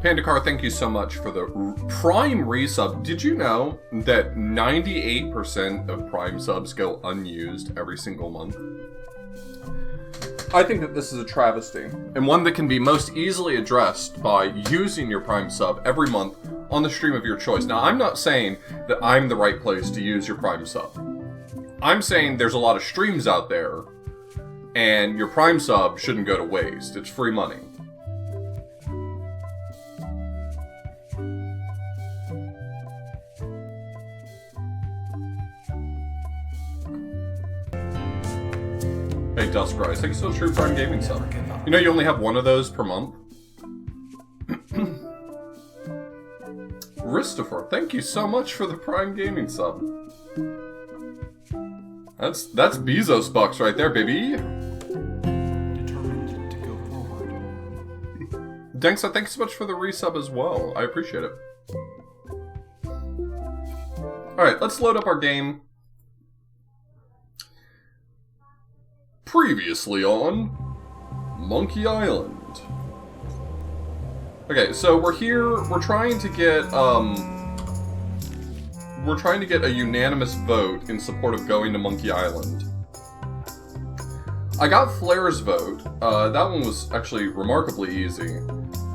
Pandacar, thank you so much for the Prime resub. Did you know that 98% of Prime subs go unused every single month? I think that this is a travesty, and one that can be most easily addressed by using your Prime sub every month on the stream of your choice. Now, I'm not saying that I'm the right place to use your Prime sub. I'm saying there's a lot of streams out there, and your Prime sub shouldn't go to waste. It's free money. Hey, Duskrise, thanks for the True Prime Gaming sub. You know you only have one of those per month? Ristofer, thank you so much for the Prime Gaming sub. That's Bezos bucks right there, baby. Determined to go forward. Denksa, thanks so much for the resub as well. I appreciate it. Alright, let's load up our game. Previously on Monkey Island. Okay, so we're here, we're trying to get a unanimous vote in support of going to Monkey Island. I got Flair's vote. That one was actually remarkably easy.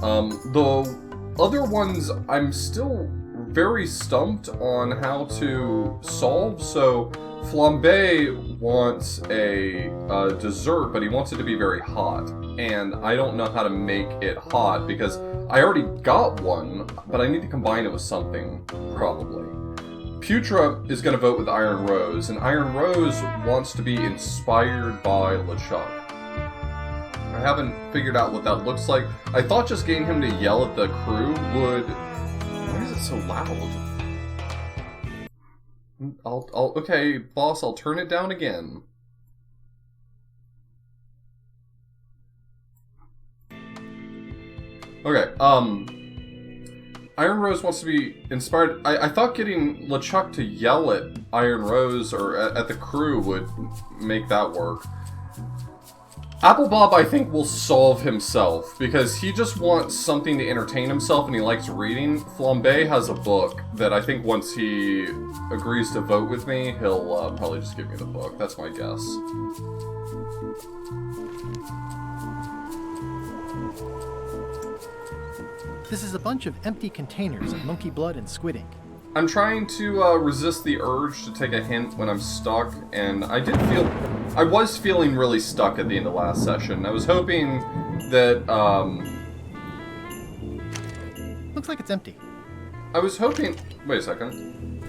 The other ones, I'm still very stumped on how to solve, so Flambe wants a dessert, but he wants it to be very hot. And I don't know how to make it hot, because I already got one, but I need to combine it with something, probably. Putra is going to vote with Iron Rose, and Iron Rose wants to be inspired by LeChuck. I haven't figured out what that looks like. I thought just getting him to yell at the crew would... Why is it so loud? Okay, boss, I'll turn it down again. Okay, Iron Rose wants to be inspired. I thought getting LeChuck to yell at Iron Rose or at the crew would make that work. Apple Bob, I think, will solve himself, because he just wants something to entertain himself and he likes reading. Flambe has a book that I think once he agrees to vote with me, he'll probably just give me the book. That's my guess. This is a bunch of empty containers of monkey blood and squid ink. I'm trying to resist the urge to take a hint when I'm stuck, and I was feeling really stuck at the end of last session. I was hoping that, Looks like it's empty. I was hoping... Wait a second.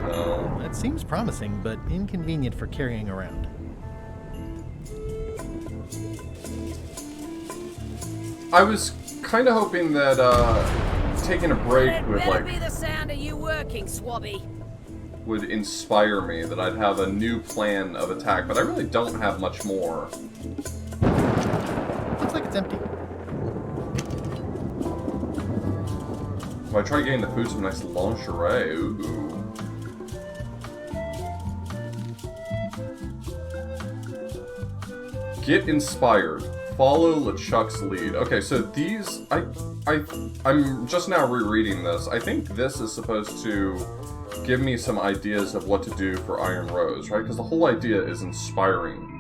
No. That seems promising, but inconvenient for carrying around. I was kind of hoping that, taking a break would, like... be the sound of you working, Swabby. Would inspire me, that I'd have a new plan of attack, but I really don't have much more. Looks like it's empty. If I try getting the food some nice lingerie, ooh. Get inspired. Follow LeChuck's lead. Okay, so these... I'm just now rereading this. I think this is supposed to give me some ideas of what to do for Iron Rose, right? Because the whole idea is inspiring.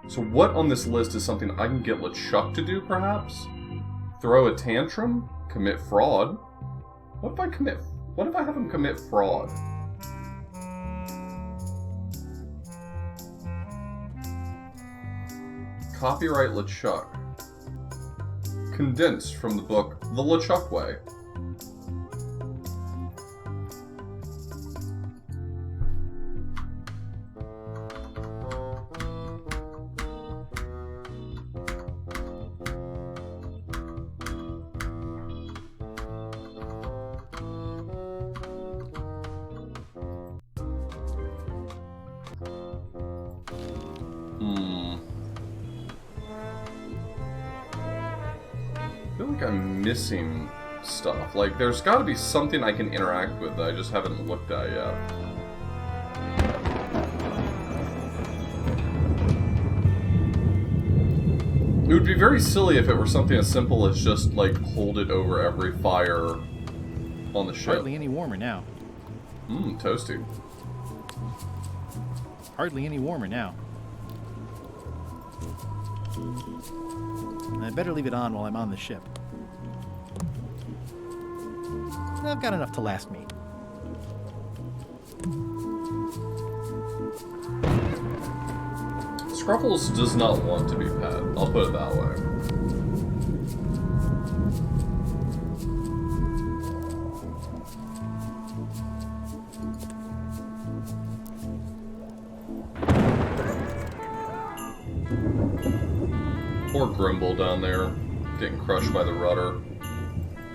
So what on this list is something I can get LeChuck to do, perhaps? Throw a tantrum? Commit fraud? What if I have him commit fraud? Copyright LeChuck. Condensed from the book The LeChuck Way. I feel like I'm missing stuff. Like, there's gotta be something I can interact with that I just haven't looked at yet. It would be very silly if it were something as simple as just, like, hold it over every fire on the ship. Hardly any warmer now. Toasty. Hardly any warmer now. I better leave it on while I'm on the ship. I've got enough to last me. Scruffles does not want to be pet. I'll put it that way. Poor Grimble down there, getting crushed by the rudder.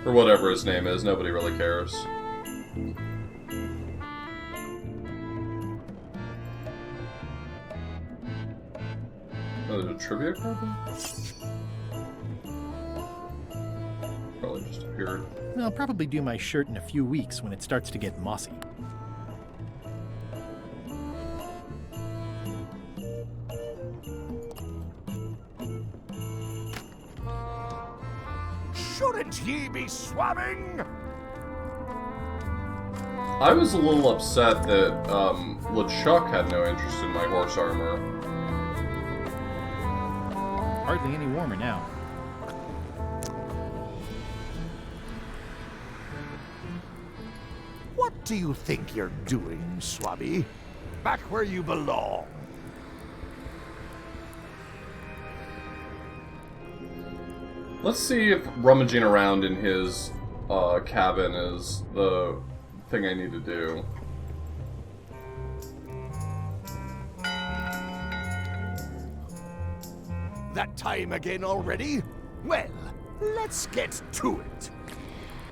Or whatever his name is, nobody really cares. Oh, there's a trivia card? Probably just appeared. I'll probably do my shirt in a few weeks when it starts to get mossy. Shouldn't ye be swabbing? I was a little upset that LeChuck had no interest in my horse armor. Hardly any warmer now. What do you think you're doing, Swabby? Back where you belong. Let's see if rummaging around in his cabin is the thing I need to do. That time again already? Well, let's get to it.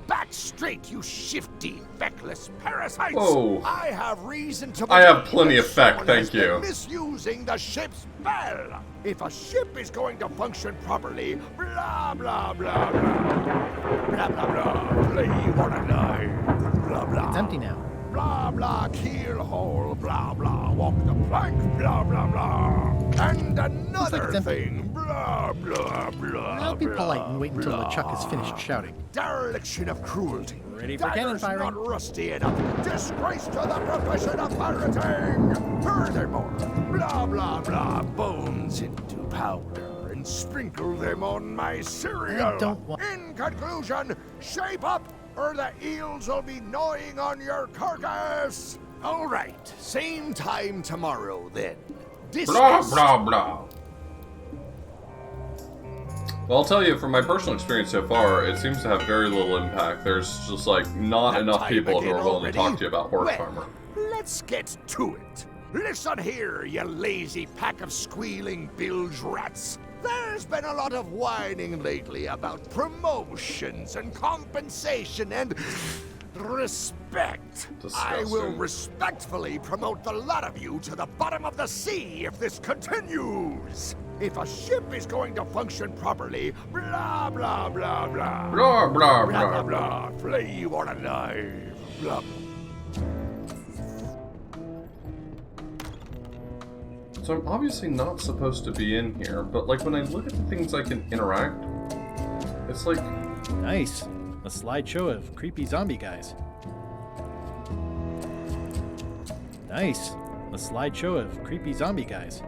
Back straight, you shifty, feckless parasites! Whoa. I have reason to I have believe plenty that of feck, someone thank has been you. misusing the ship's bell. If a ship is going to function properly, blah blah blah blah, blah blah blah, play or die, blah blah. It's empty now. Blah blah, keel hole, blah blah, walk the plank, blah blah blah. And another it's empty. thing, blah blah blah. I'll be blah, polite and wait until blah. LeChuck is finished shouting. Dereliction of cruelty. Ready for cannon Daggers firing. not rusty enough. Disgrace to the profession of pirating. Furthermore, blah blah blah, bones into powder and sprinkle them on my cereal. I don't want- In conclusion, shape up, or the eels will be gnawing on your carcass. All right, same time tomorrow then. Blah, Discuss. blah, blah. Well, I'll tell you, from my personal experience so far, it seems to have very little impact. There's just, like, not That enough time people who again are willing to talk already? to you about horse Well, armor. let's get to it. Listen here, you lazy pack of squealing bilge rats. There's been a lot of whining lately about promotions and compensation and respect. I will Disgusting. respectfully promote the lot of you to the bottom of the sea if this continues. If a ship is going to function properly, blah blah blah blah. Blah, blah, Blah blah blah. blah. Play you on alive. Blah. So I'm obviously not supposed to be in here, but, like, when I look at the things I can interact, it's like... Nice. A slideshow of creepy zombie guys. Nice. A slideshow of creepy zombie guys.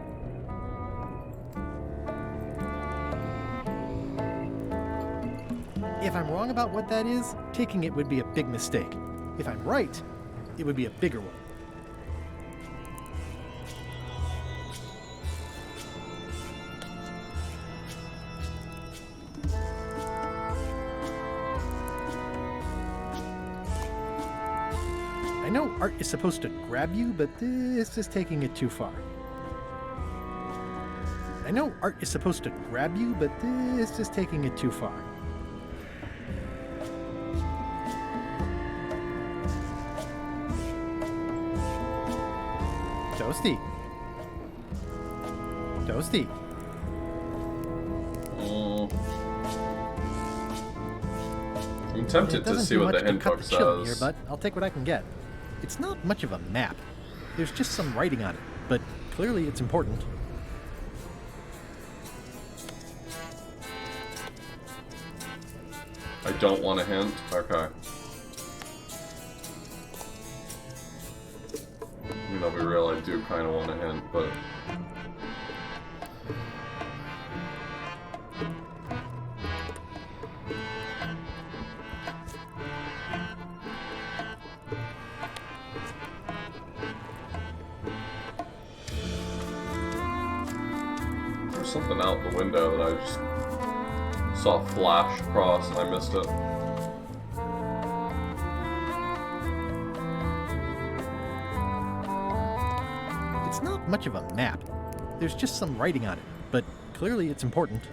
If I'm wrong about what that is, taking it would be a big mistake. If I'm right, it would be a bigger one. I know art is supposed to grab you, but this is taking it too far. I know art is supposed to grab you, but this is taking it too far. Toasty. Toasty. I'm tempted It to doesn't see do what much the to cut info the chill here, says. but I'll take what I can get. It's not much of a map. There's just some writing on it, but clearly it's important. I don't want a hint? Okay. I mean, I'll be real, I do kind of want a hint, but... There's something out the window that I just saw flash across and I missed it. It's not much of a map. There's just some writing on it, but clearly it's important.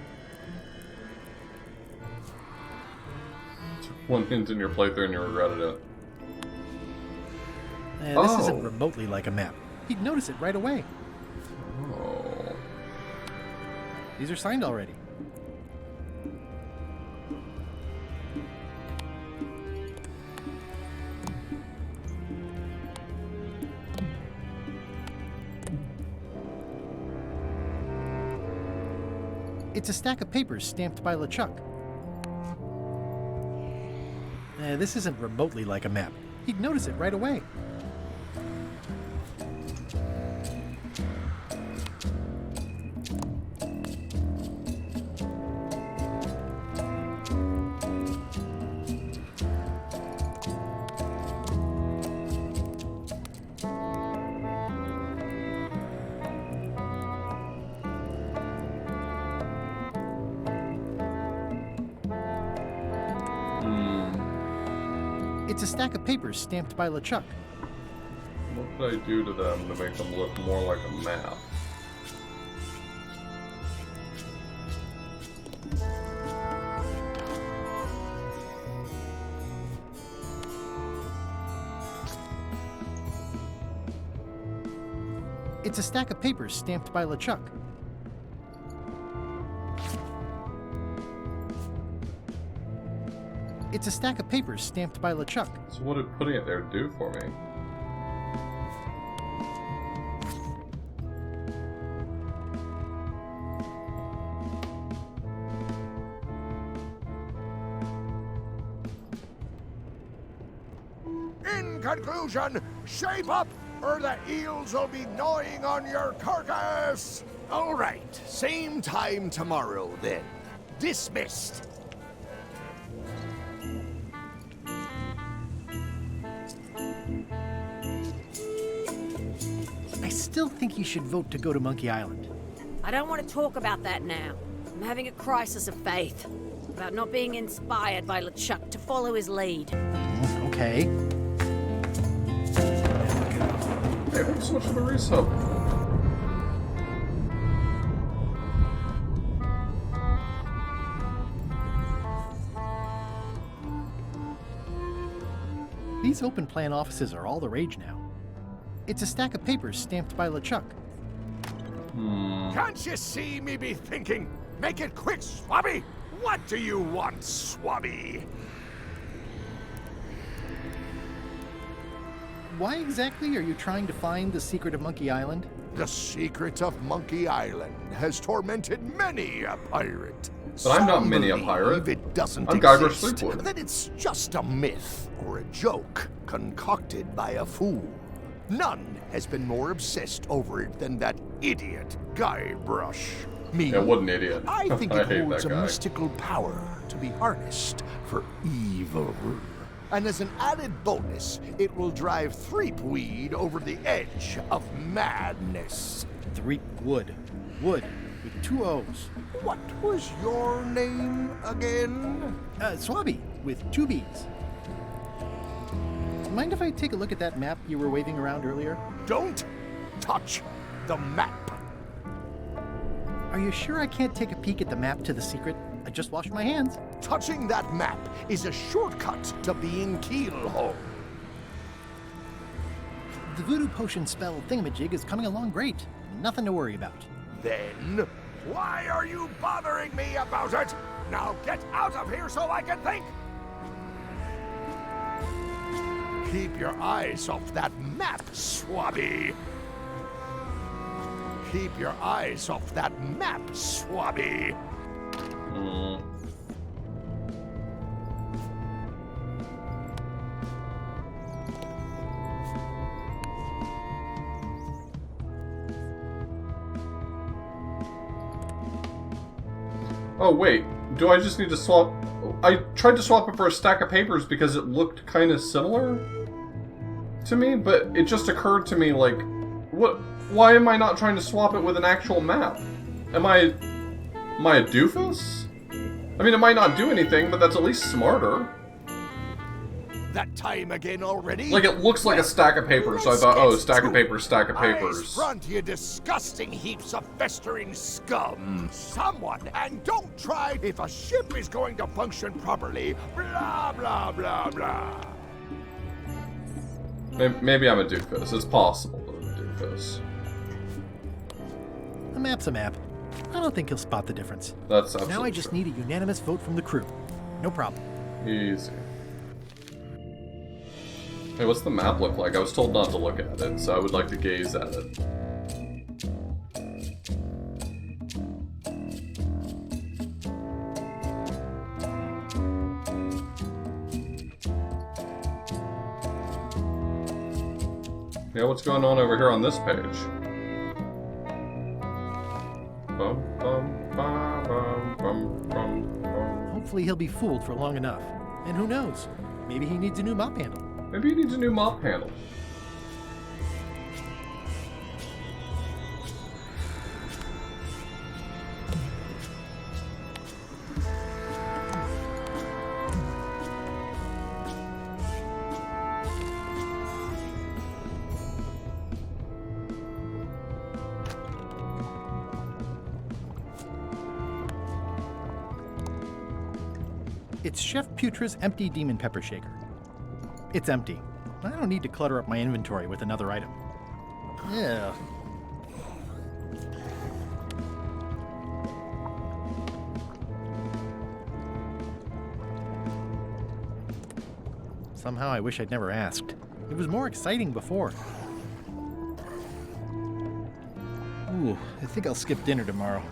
One hint in your playthrough and you regretted it. This isn't remotely like a map. He'd notice it right away. Oh. These are signed already. It's a stack of papers stamped by LeChuck. This isn't remotely like a map. He'd notice it right away. It's a stack of papers stamped by LeChuck. What could I do to them to make them look more like a map? It's a stack of papers stamped by LeChuck. It's a stack of papers stamped by LeChuck. So what did putting it there do for me? In conclusion, shape up, or the eels will be gnawing on your carcass! All right, same time tomorrow then. Dismissed. I still think you should vote to go to Monkey Island. I don't want to talk about that now. I'm having a crisis of faith. About not being inspired by LeChuck to follow his lead. Okay. Maybe I'm switching to resub. These open plan offices are all the rage now. It's a stack of papers stamped by LeChuck. Can't you see me be thinking? Make it quick, Swabby! What do you want, Swabby? Why exactly are you trying to find the secret of Monkey Island? The secret of Monkey Island has tormented many a pirate. But I'm not Some many a believe pirate. It doesn't I'm Guyver exist, Sleepwood. that it's just a myth or a joke concocted by a fool. None has been more obsessed over it than that idiot Guybrush. Me, Yeah, what an idiot. I think I it hate holds that a guy. mystical power to be harnessed for evil. And as an added bonus, it will drive Threepweed over the edge of madness. Threep Wood. Wood with 2 O's. What was your name again? Swabby with 2 B's. Mind if I take a look at that map you were waving around earlier? Don't touch the map. Are you sure I can't take a peek at the map to the secret? I just washed my hands. Touching that map is a shortcut to being Keelhole. The voodoo potion spell thingamajig is coming along great. Nothing to worry about. Then, why are you bothering me about it? Now get out of here so I can think! Keep your eyes off that map, Swabby! Keep your eyes off that map, Swabby! Oh, wait. Do I just need to swap... I tried to swap it for a stack of papers because it looked kind of similar to me, but it just occurred to me, like, what? Why am I not trying to swap it with an actual map? Am I a doofus? I mean, it might not do anything, but that's at least smarter. That time again already? Like, it looks like a stack of papers, so I thought, oh, stack of papers, stack of papers. Eyes front, you disgusting heaps of festering scum. Someone, and don't try if a ship is going to function properly. Blah, blah, blah, blah. Maybe I'm a doofus. It's possible that I'm a doofus. A map's a map. I don't think he'll spot the difference. That's absolutely Now I just true. need a unanimous vote from the crew. No problem. Easy. Hey, what's the map look like? I was told not to look at it, so I would like to gaze at it. Yeah, what's going on over here on this page? Bum, bum, bum, bum, bum, bum, bum. Hopefully he'll be fooled for long enough. And who knows? Maybe he needs a new mop handle. Maybe he needs a new mop handle. It's Chef Putra's empty demon pepper shaker. It's empty. I don't need to clutter up my inventory with another item. Yeah. Somehow I wish I'd never asked. It was more exciting before. Ooh, I think I'll skip dinner tomorrow.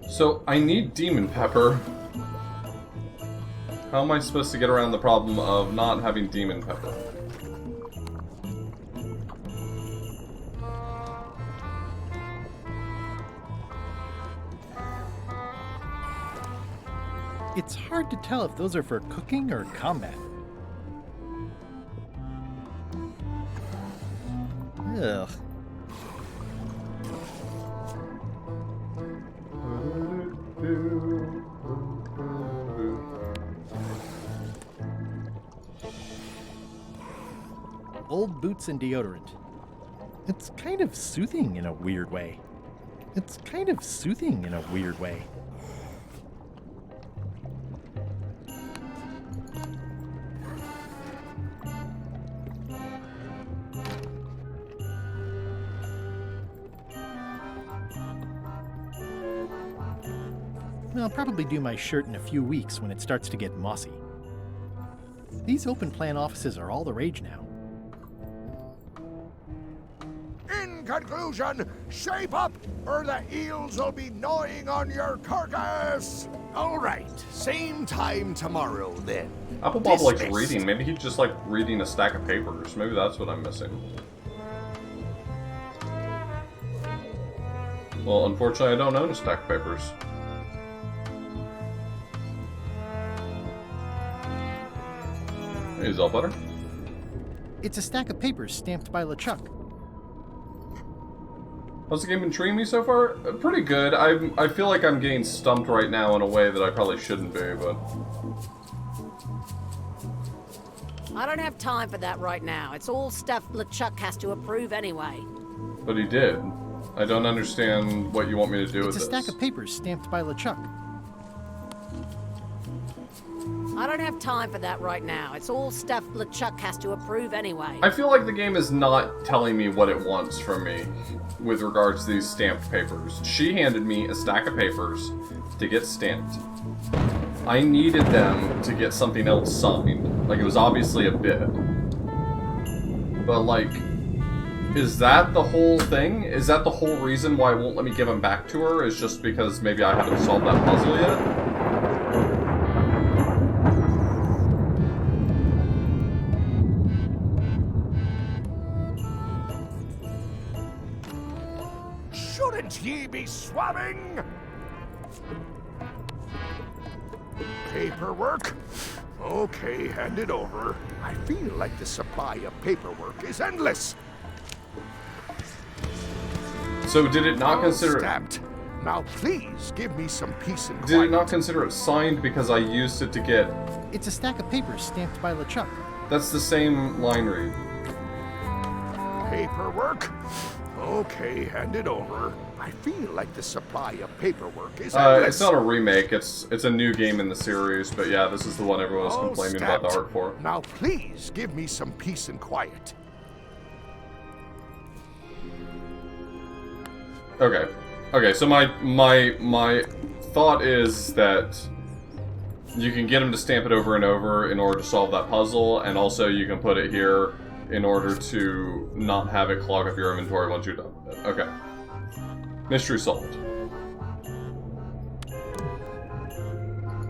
So, I need demon pepper. How am I supposed to get around the problem of not having demon pepper? It's hard to tell if those are for cooking or combat. Ugh. Old boots and deodorant. It's kind of soothing in a weird way. It's kind of soothing in a weird way. I'll probably do my shirt in a few weeks when it starts to get mossy. These open plan offices are all the rage now. In conclusion, shape up, or the eels will be gnawing on your carcass. All right, same time tomorrow then. Apple Bob likes Dismissed. reading. Maybe he'd just like reading a stack of papers. Maybe that's what I'm missing. Well, unfortunately, I don't own a stack of papers. Hey, is that better? It's a stack of papers stamped by LeChuck. How's the game been treating me so far? Pretty good. I feel like I'm getting stumped right now in a way that I probably shouldn't be, but... I don't have time for that right now. It's all stuff LeChuck has to approve anyway. But he did. I don't understand what you want me to do with It's a this. stack of papers stamped by LeChuck. I don't have time for that right now. It's all stuff LeChuck has to approve anyway. I feel like the game is not telling me what it wants from me with regards to these stamped papers. She handed me a stack of papers to get stamped. I needed them to get something else signed. Like, it was obviously a bid. But, like, Is that the whole thing? Is that the whole reason why it won't let me give him back to her? Is just because maybe I haven't solved that puzzle yet? Shouldn't ye be swabbing? Paperwork? Okay, hand it over. I feel like the supply of paperwork is endless. So did it not All consider it... stamped. Now please give me some peace and Did it quiet. not consider it signed because I used it to get... It's a stack of papers stamped by LeChuck. That's the same line read. Paperwork? Okay, hand it over. I feel like the supply of paperwork is endless. It's not a remake, it's a new game in the series, but yeah, this is the one everyone was All complaining about the stamped. art for. Now please give me some peace and quiet. Okay. Okay, so my thought is that you can get him to stamp it over and over in order to solve that puzzle, and also you can put it here in order to not have it clog up your inventory once you're done with it. Okay. Mystery solved.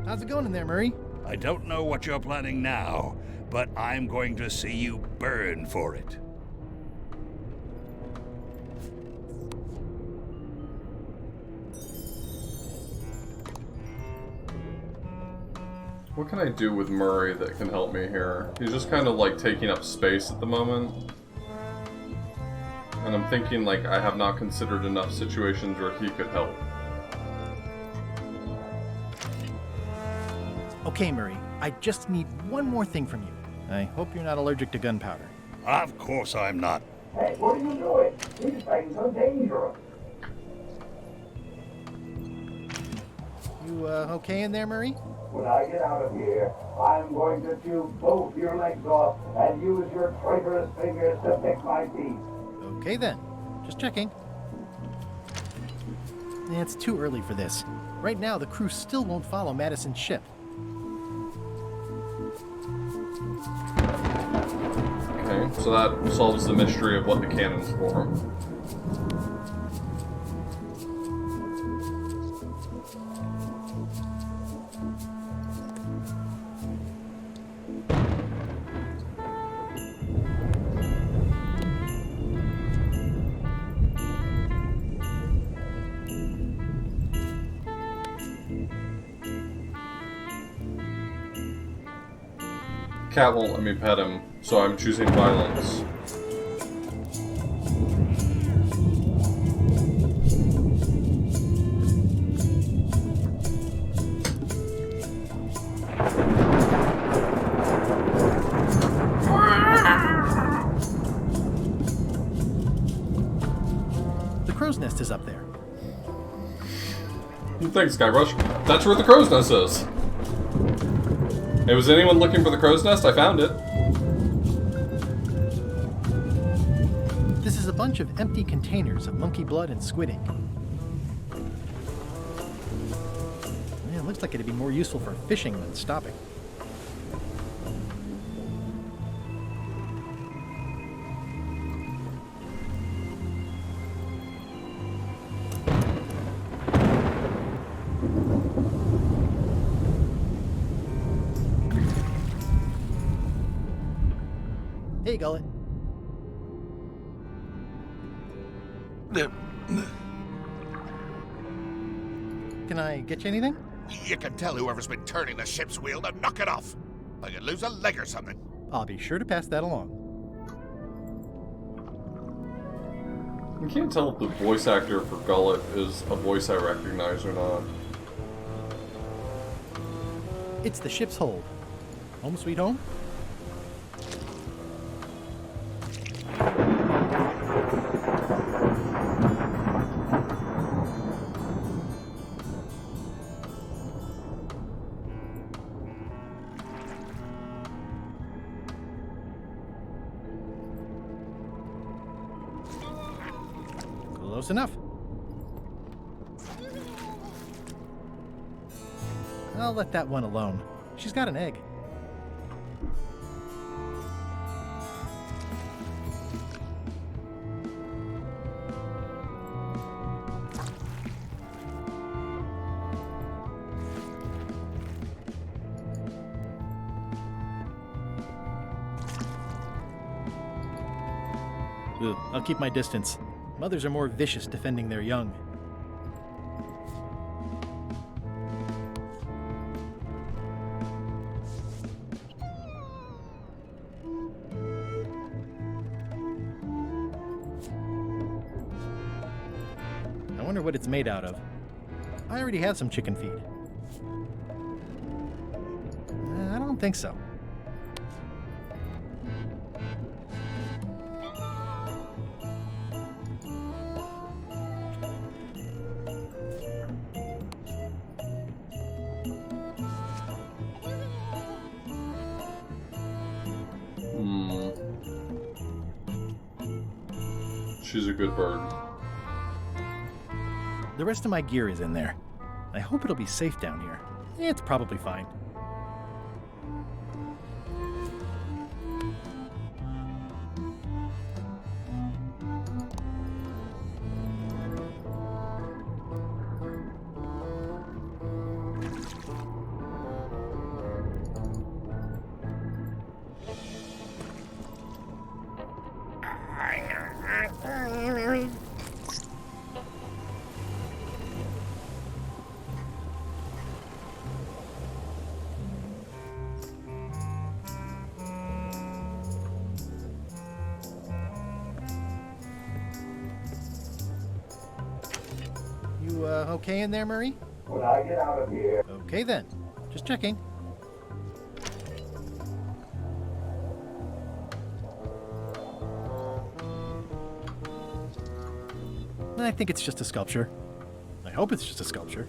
How's it going in there, Murray? I don't know what you're planning now, but I'm going to see you burn for it. What can I do with Murray that can help me here? He's just kind of like taking up space at the moment. And I'm thinking like I have not considered enough situations where he could help. Okay, Murray. I just need one more thing from you. I hope you're not allergic to gunpowder. Of course I'm not. Hey, what are you doing? These things are dangerous. You, okay in there, Murray? When I get out of here, I'm going to chew both your legs off and use your traitorous fingers to pick my teeth. Okay then. Just checking. It's too early for this. Right now, the crew still won't follow Madison's ship. Okay, so that solves the mystery of what the cannon's for. Cat won't let me pet him, so I'm choosing violence. The crow's nest is up there. Thanks, Guybrush. That's where the crow's nest is. Hey, was anyone looking for the crow's nest? I found it. This is a bunch of empty containers of monkey blood and squid ink. Yeah, it looks like it'd be more useful for fishing than stopping. Hey, Gullet. Can I get you anything? You can tell whoever's been turning the ship's wheel to knock it off. I could lose a leg or something. I'll be sure to pass that along. I can't tell if the voice actor for Gullet is a voice I recognize or not. It's the ship's hold. Home sweet home? Close enough. I'll let that one alone. She's got an egg. Ugh, I'll keep my distance. Mothers are more vicious defending their young. I wonder what it's made out of. I already have some chicken feed. I don't think so. She's a good bird. The rest of my gear is in there. I hope it'll be safe down here. It's probably fine. You, okay in there, Murray? When I get out of here, Okay then. Just checking. I think it's just a sculpture. I hope it's just a sculpture.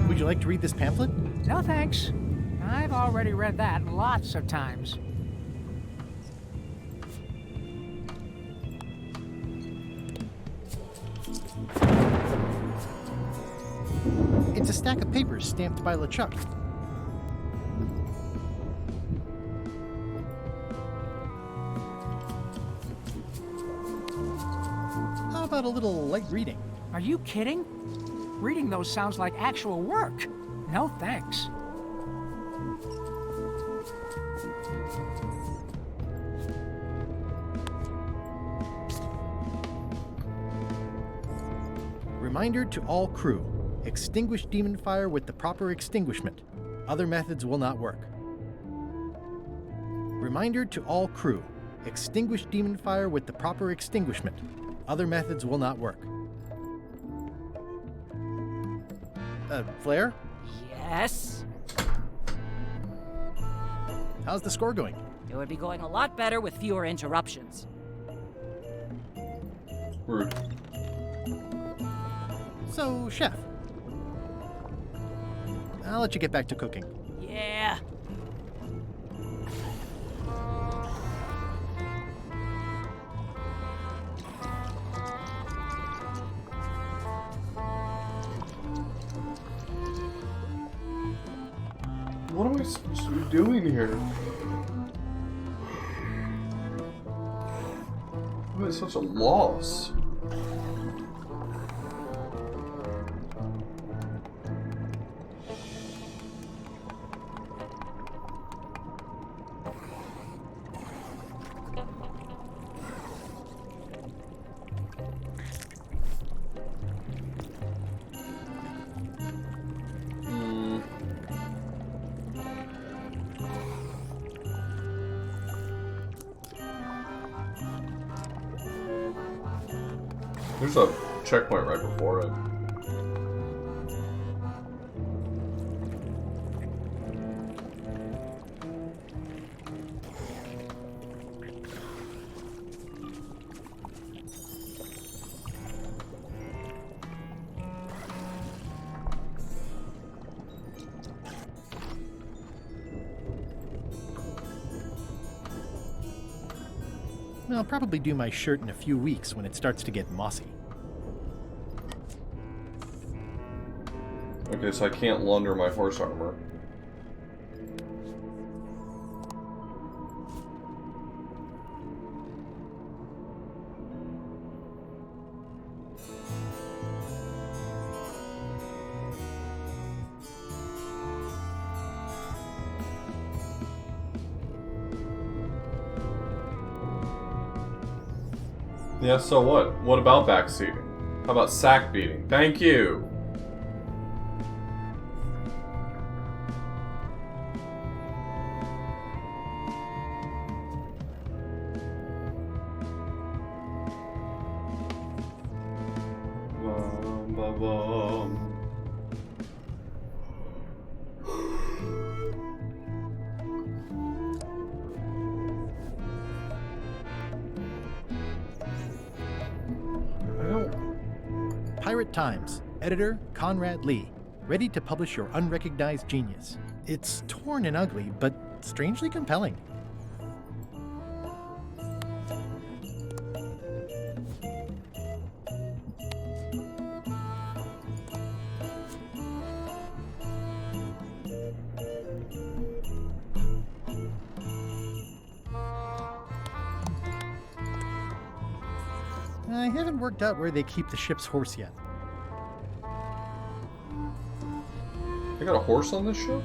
Would you like to read this pamphlet? No thanks. I've already read that lots of times. It's a stack of papers stamped by LeChuck. How about a little light reading? Are you kidding? Reading those sounds like actual work. No thanks. Reminder to all crew. Extinguish demon fire with the proper extinguishment. Other methods will not work. Reminder to all crew. Extinguish demon fire with the proper extinguishment. Other methods will not work. Flair? Yes? How's the score going? It would be going a lot better with fewer interruptions. Rude. So, Chef. I'll let you get back to cooking. Yeah. What am I supposed to be doing here? I'm at such a loss. There's a checkpoint right before it. I'll probably do my shirt in a few weeks when it starts to get mossy. Okay, so I can't launder my horse armor. Yeah, so what? What about backseating? How about sack beating? Thank you! Bum, ba, bum. Pirate Times, editor Conrad Lee, ready to publish your unrecognized genius. It's torn and ugly, but strangely compelling. I haven't worked out where they keep the ship's horse yet. They got a horse on this ship?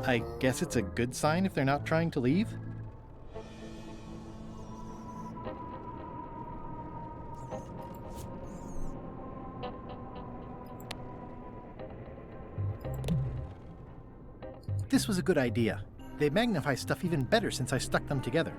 I guess it's a good sign if they're not trying to leave? This was a good idea. They magnify stuff even better since I stuck them together.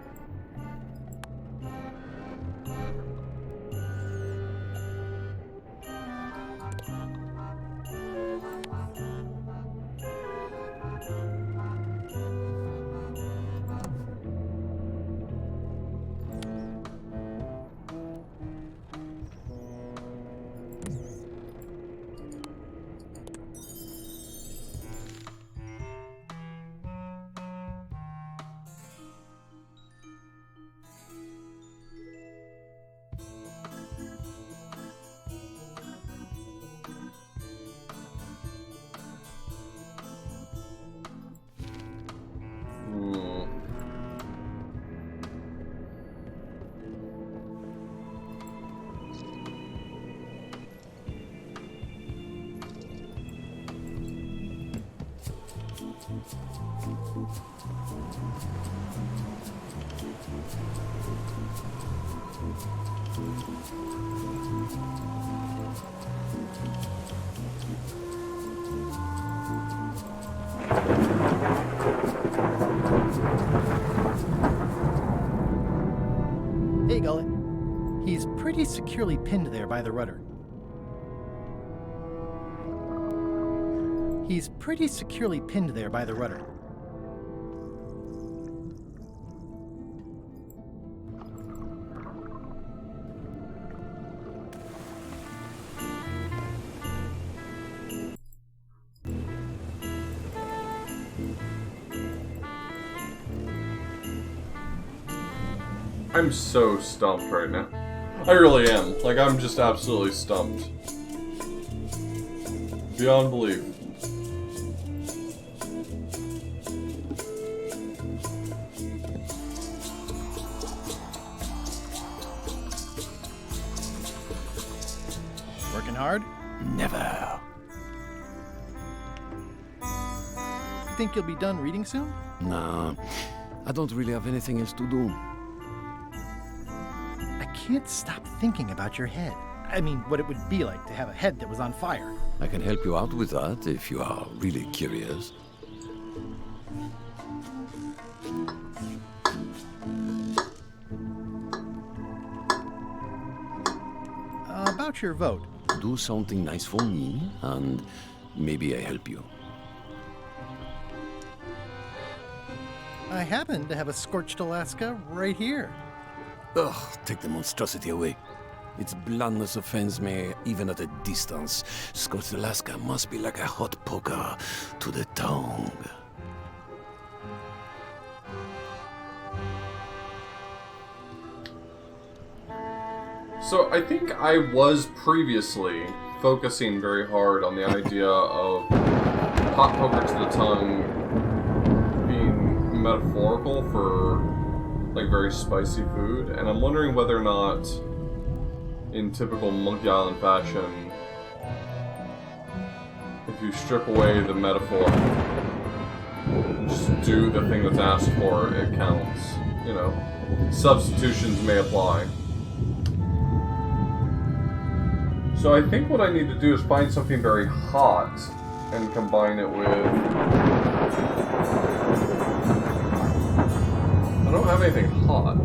Hey, Gullet. He's pretty securely pinned there by the rudder. He's pretty securely pinned there by the rudder. I'm so stumped right now. I really am. Like, I'm just absolutely stumped. Beyond belief. Working hard? Never. Think you'll be done reading soon? No, I don't really have anything else to do. I can't stop thinking about your head. I mean, what it would be like to have a head that was on fire. I can help you out with that if you are really curious. About your vote. Do something nice for me, and maybe I help you. I happen to have a scorched Alaska right here. Ugh, take the monstrosity away. Its blandness offends me even at a distance. Scorched Alaska must be like a hot poker to the tongue. So I think I was previously focusing very hard on the idea of hot poker to the tongue being metaphorical for like very spicy food, and I'm wondering whether or not, in typical Monkey Island fashion, if you strip away the metaphor and just do the thing that's asked for, it counts. You know, substitutions may apply. So I think what I need to do is find something very hot and combine it with... I don't have anything hot.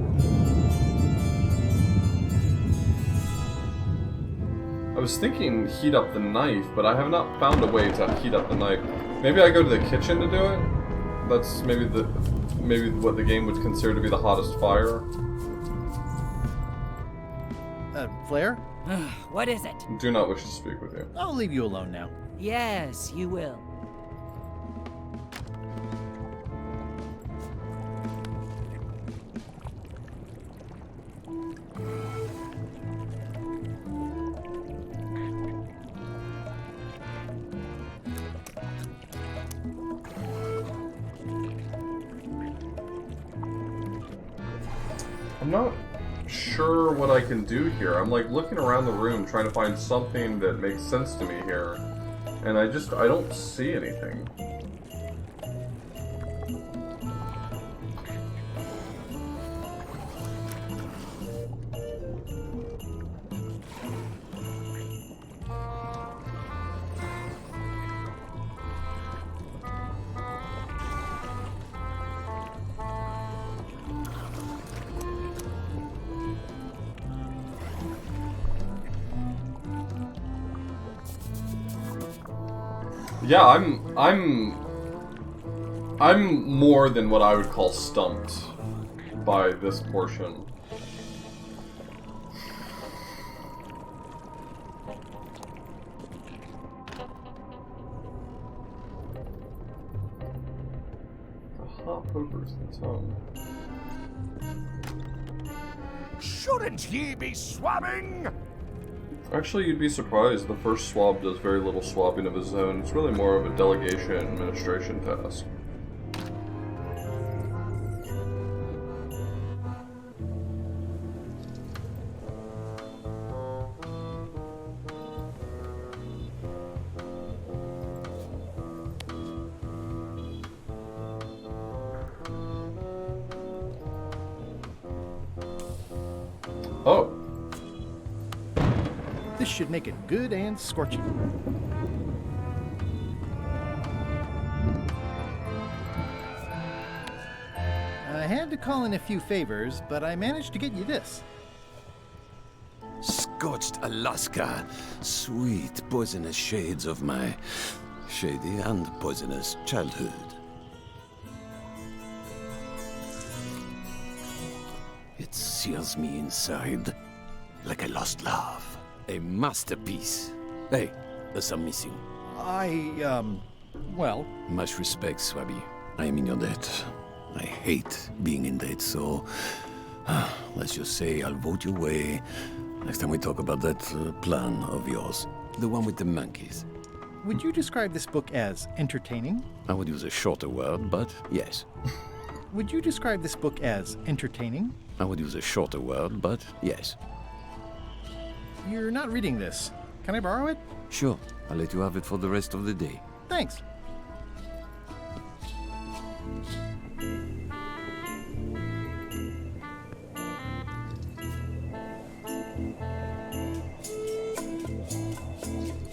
I was thinking heat up the knife, but I have not found a way to heat up the knife. Maybe I go to the kitchen to do it? That's maybe what the game would consider to be the hottest fire. Flair? What is it? Do not wish to speak with you. I'll leave you alone now. Yes, you will. I'm not sure what I can do here. I'm like looking around the room trying to find something that makes sense to me here. And I don't see anything. Yeah, I'm more than what I would call stumped by this portion. The hot poker's the tongue. Shouldn't ye be swabbing? Actually, you'd be surprised. The first swab does very little swabbing of his own. It's really more of a delegation administration task. Oh. This should make it good and scorching. I had to call in a few favors, but I managed to get you this. Scorched Alaska, sweet poisonous shades of my shady and poisonous childhood. It sears me inside like a lost love. A masterpiece. Hey, there's some missing. Well... Much respect, Swabby. I am in your debt. I hate being in debt, so... let's just say I'll vote your way next time we talk about that plan of yours. The one with the monkeys. Would you describe this book as entertaining? I would use a shorter word, but yes. Would you describe this book as entertaining? I would use a shorter word, but yes. You're not reading this. Can I borrow it? Sure. I'll let you have it for the rest of the day. Thanks.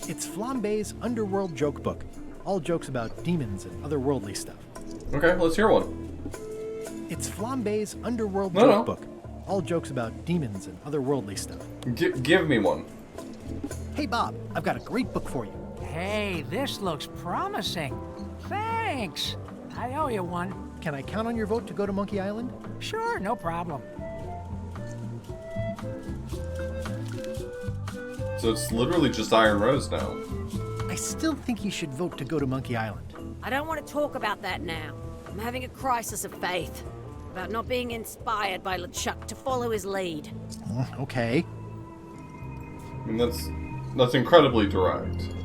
It's Flambe's Underworld Joke Book. All jokes about demons and otherworldly stuff. Okay, let's hear one. It's Flambe's Underworld Joke Book. All jokes about demons and otherworldly stuff. Give me one. Hey, Bob, I've got a great book for you. Hey, this looks promising. Thanks. I owe you one. Can I count on your vote to go to Monkey Island? Sure, no problem. So it's literally just Iron Rose now. I still think you should vote to go to Monkey Island. I don't want to talk about that now. I'm having a crisis of faith. About not being inspired by LeChuck to follow his lead. Okay. I mean, that's incredibly direct.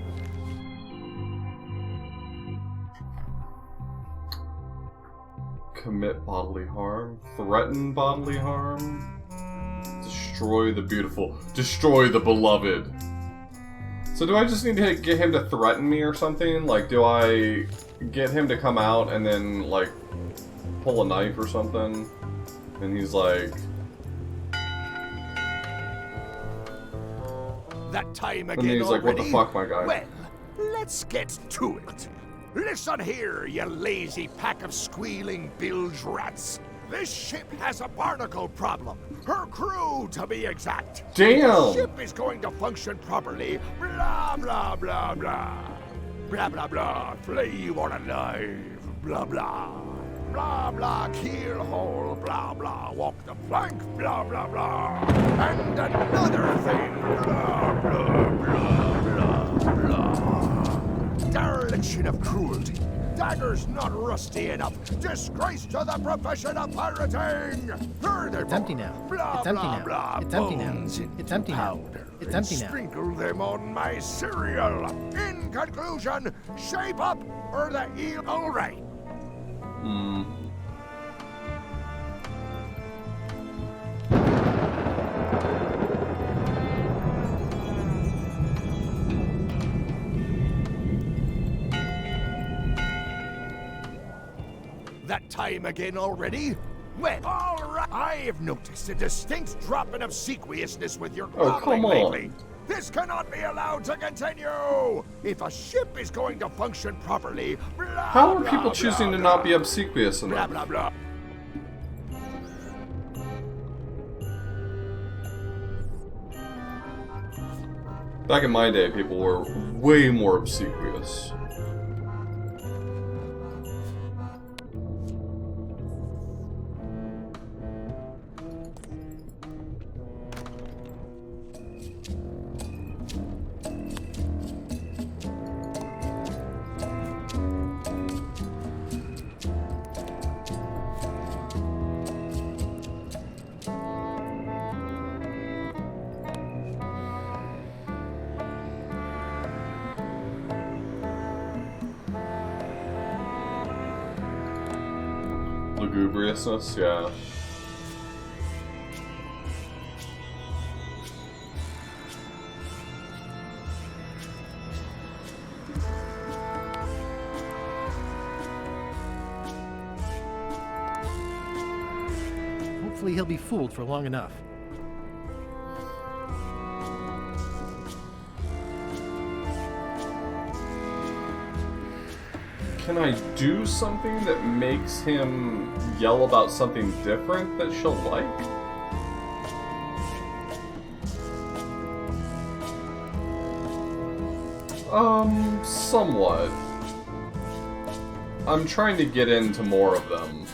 Commit bodily harm. Threaten bodily harm. Destroy the beautiful. Destroy the beloved. So do I just need to get him to threaten me or something? Like, do I get him to come out and then, like, pull a knife or something? And he's like... That time again And then he's like, what the already? fuck, my guy? Well, let's get to it. Listen here, you lazy pack of squealing bilge rats. This ship has a barnacle problem. Her crew, to be exact. Damn! The ship is going to function properly. Blah, blah, blah, blah. Blah, blah, blah. Flame on a knife. Blah, blah. Blah, blah. Keel hole. Blah, blah. Walk the plank. Blah, blah, blah. And another thing. Blah, blah, blah, blah, blah. Dereliction of cruelty. Daggers not rusty enough. Disgrace to the profession of pirating. It's empty now. Blah, It's empty blah, now. blah, It's empty now. bones in It's empty now. powder It's and empty now. Sprinkle them on my cereal. In conclusion, shape up or the eel. All right. Hmm. That time again already? Well, all right. I've noticed a distinct drop in obsequiousness with your Oh, come groveling on. lately. This cannot be allowed to continue. If a ship is going to function properly, blah, How are blah, people blah, choosing to blah, not be obsequious blah, enough? blah, blah. Back in my day, people were way more obsequious. Lugubriousness, yeah. Hopefully he'll be fooled for long enough. Can I do something that makes him yell about something different that she'll like? Somewhat. I'm trying to get into more of them.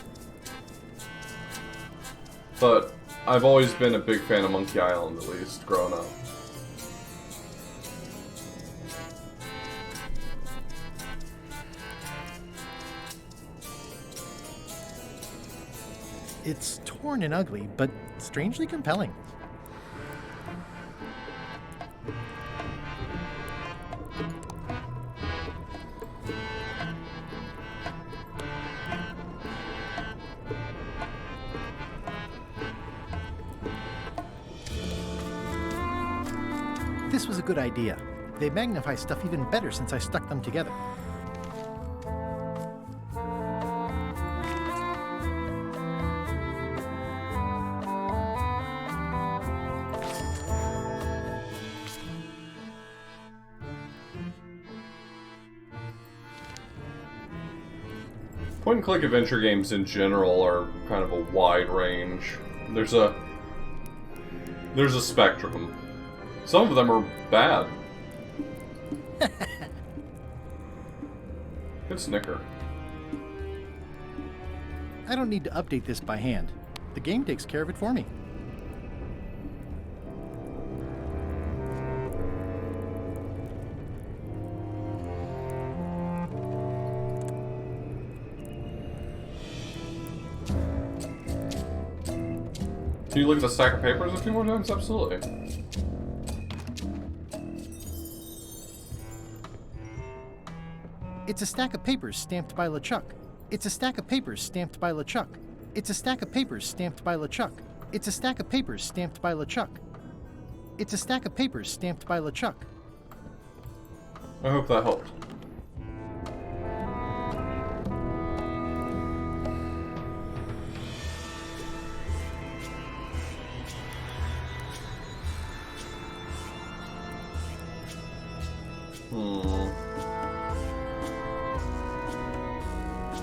But I've always been a big fan of Monkey Island, at least, growing up. It's torn and ugly, but strangely compelling. This was a good idea. They magnify stuff even better since I stuck them together. Point-and-click adventure games in general are kind of a wide range. There's a spectrum. Some of them are bad. Good snicker. I don't need to update this by hand. The game takes care of it for me. Can you look at the stack of papers a few more times? Absolutely. It's a stack of papers stamped by LeChuck. It's a stack of papers stamped by LeChuck. It's a stack of papers stamped by LeChuck. It's a stack of papers stamped by LeChuck. It's a stack of papers stamped by LeChuck. I hope that helped.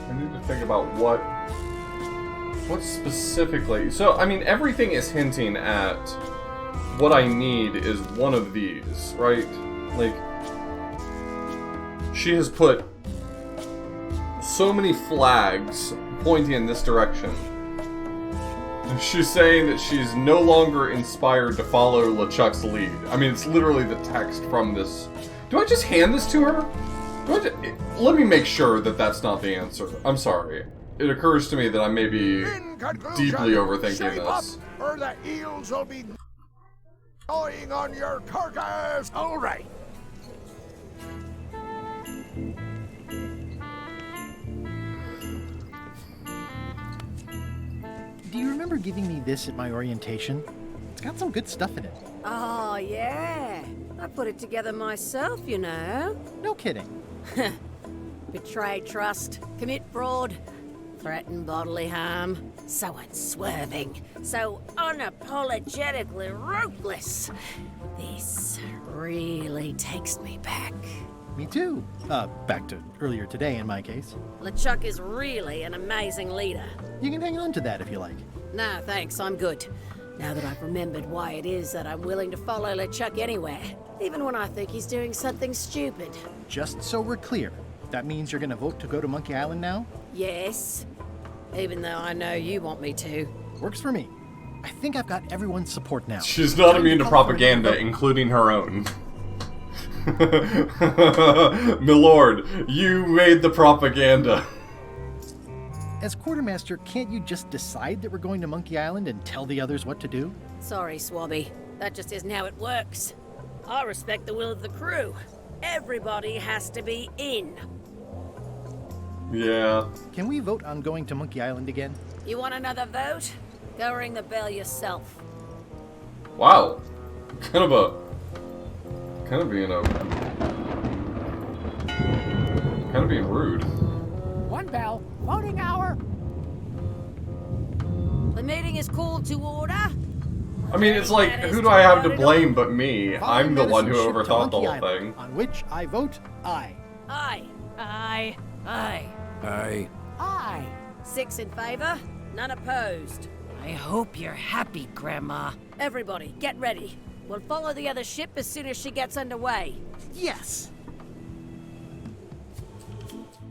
I need to think about what specifically. So, I mean, everything is hinting at what I need is one of these, right? Like, she has put so many flags pointing in this direction. She's saying that she's no longer inspired to follow LeChuck's lead. I mean, it's literally the text from this. Do I just hand this to her? Let me make sure that that's not the answer. I'm sorry. It occurs to me that I may be deeply overthinking this. Or the eels will be gnawing on your carcass. All right. Do you remember giving me this at my orientation? It's got some good stuff in it. Oh, yeah. I put it together myself, you know. No kidding. Betray trust, commit fraud, threaten bodily harm. So unswerving, so unapologetically ruthless. This really takes me back. Me too. Back to earlier today in my case. LeChuck is really an amazing leader. You can hang on to that if you like. No, thanks, I'm good. Now that I've remembered why it is that I'm willing to follow LeChuck anywhere, even when I think he's doing something stupid. Just so we're clear, that means you're gonna vote to go to Monkey Island now? Yes, even though I know you want me to. Works for me. I think I've got everyone's support now. She's not immune to propaganda, including her own. Milord, you made the propaganda. As quartermaster, can't you just decide that we're going to Monkey Island and tell the others what to do? Sorry, Swabby. That just isn't how it works. I respect the will of the crew. Everybody has to be in. Yeah. Can we vote on going to Monkey Island again? You want another vote? Go ring the bell yourself. Wow. Kind of being rude. One bell. Voting hour. The meeting is called to order. I mean, it's like, who do I have to blame but me? I'm the one who overthought the whole thing. On which I vote aye. Aye. Aye. Aye. Aye. Aye. 6 in favor, none opposed. I hope you're happy, Grandma. Everybody, get ready. We'll follow the other ship as soon as she gets underway. Yes!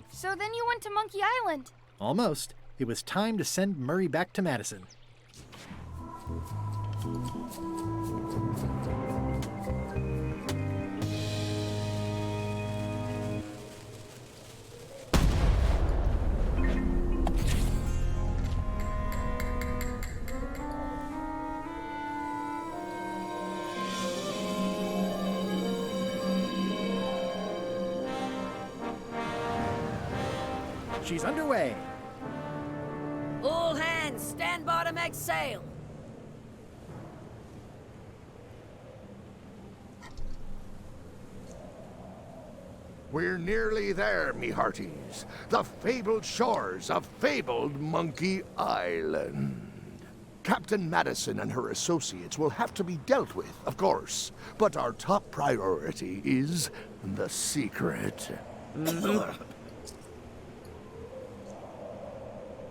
So then you went to Monkey Island. Almost. It was time to send Murray back to Madison. She's underway. All hands, stand by to make sail. We're nearly there, me hearties. The fabled shores of fabled Monkey Island. Captain Madison and her associates will have to be dealt with, of course. But our top priority is the secret.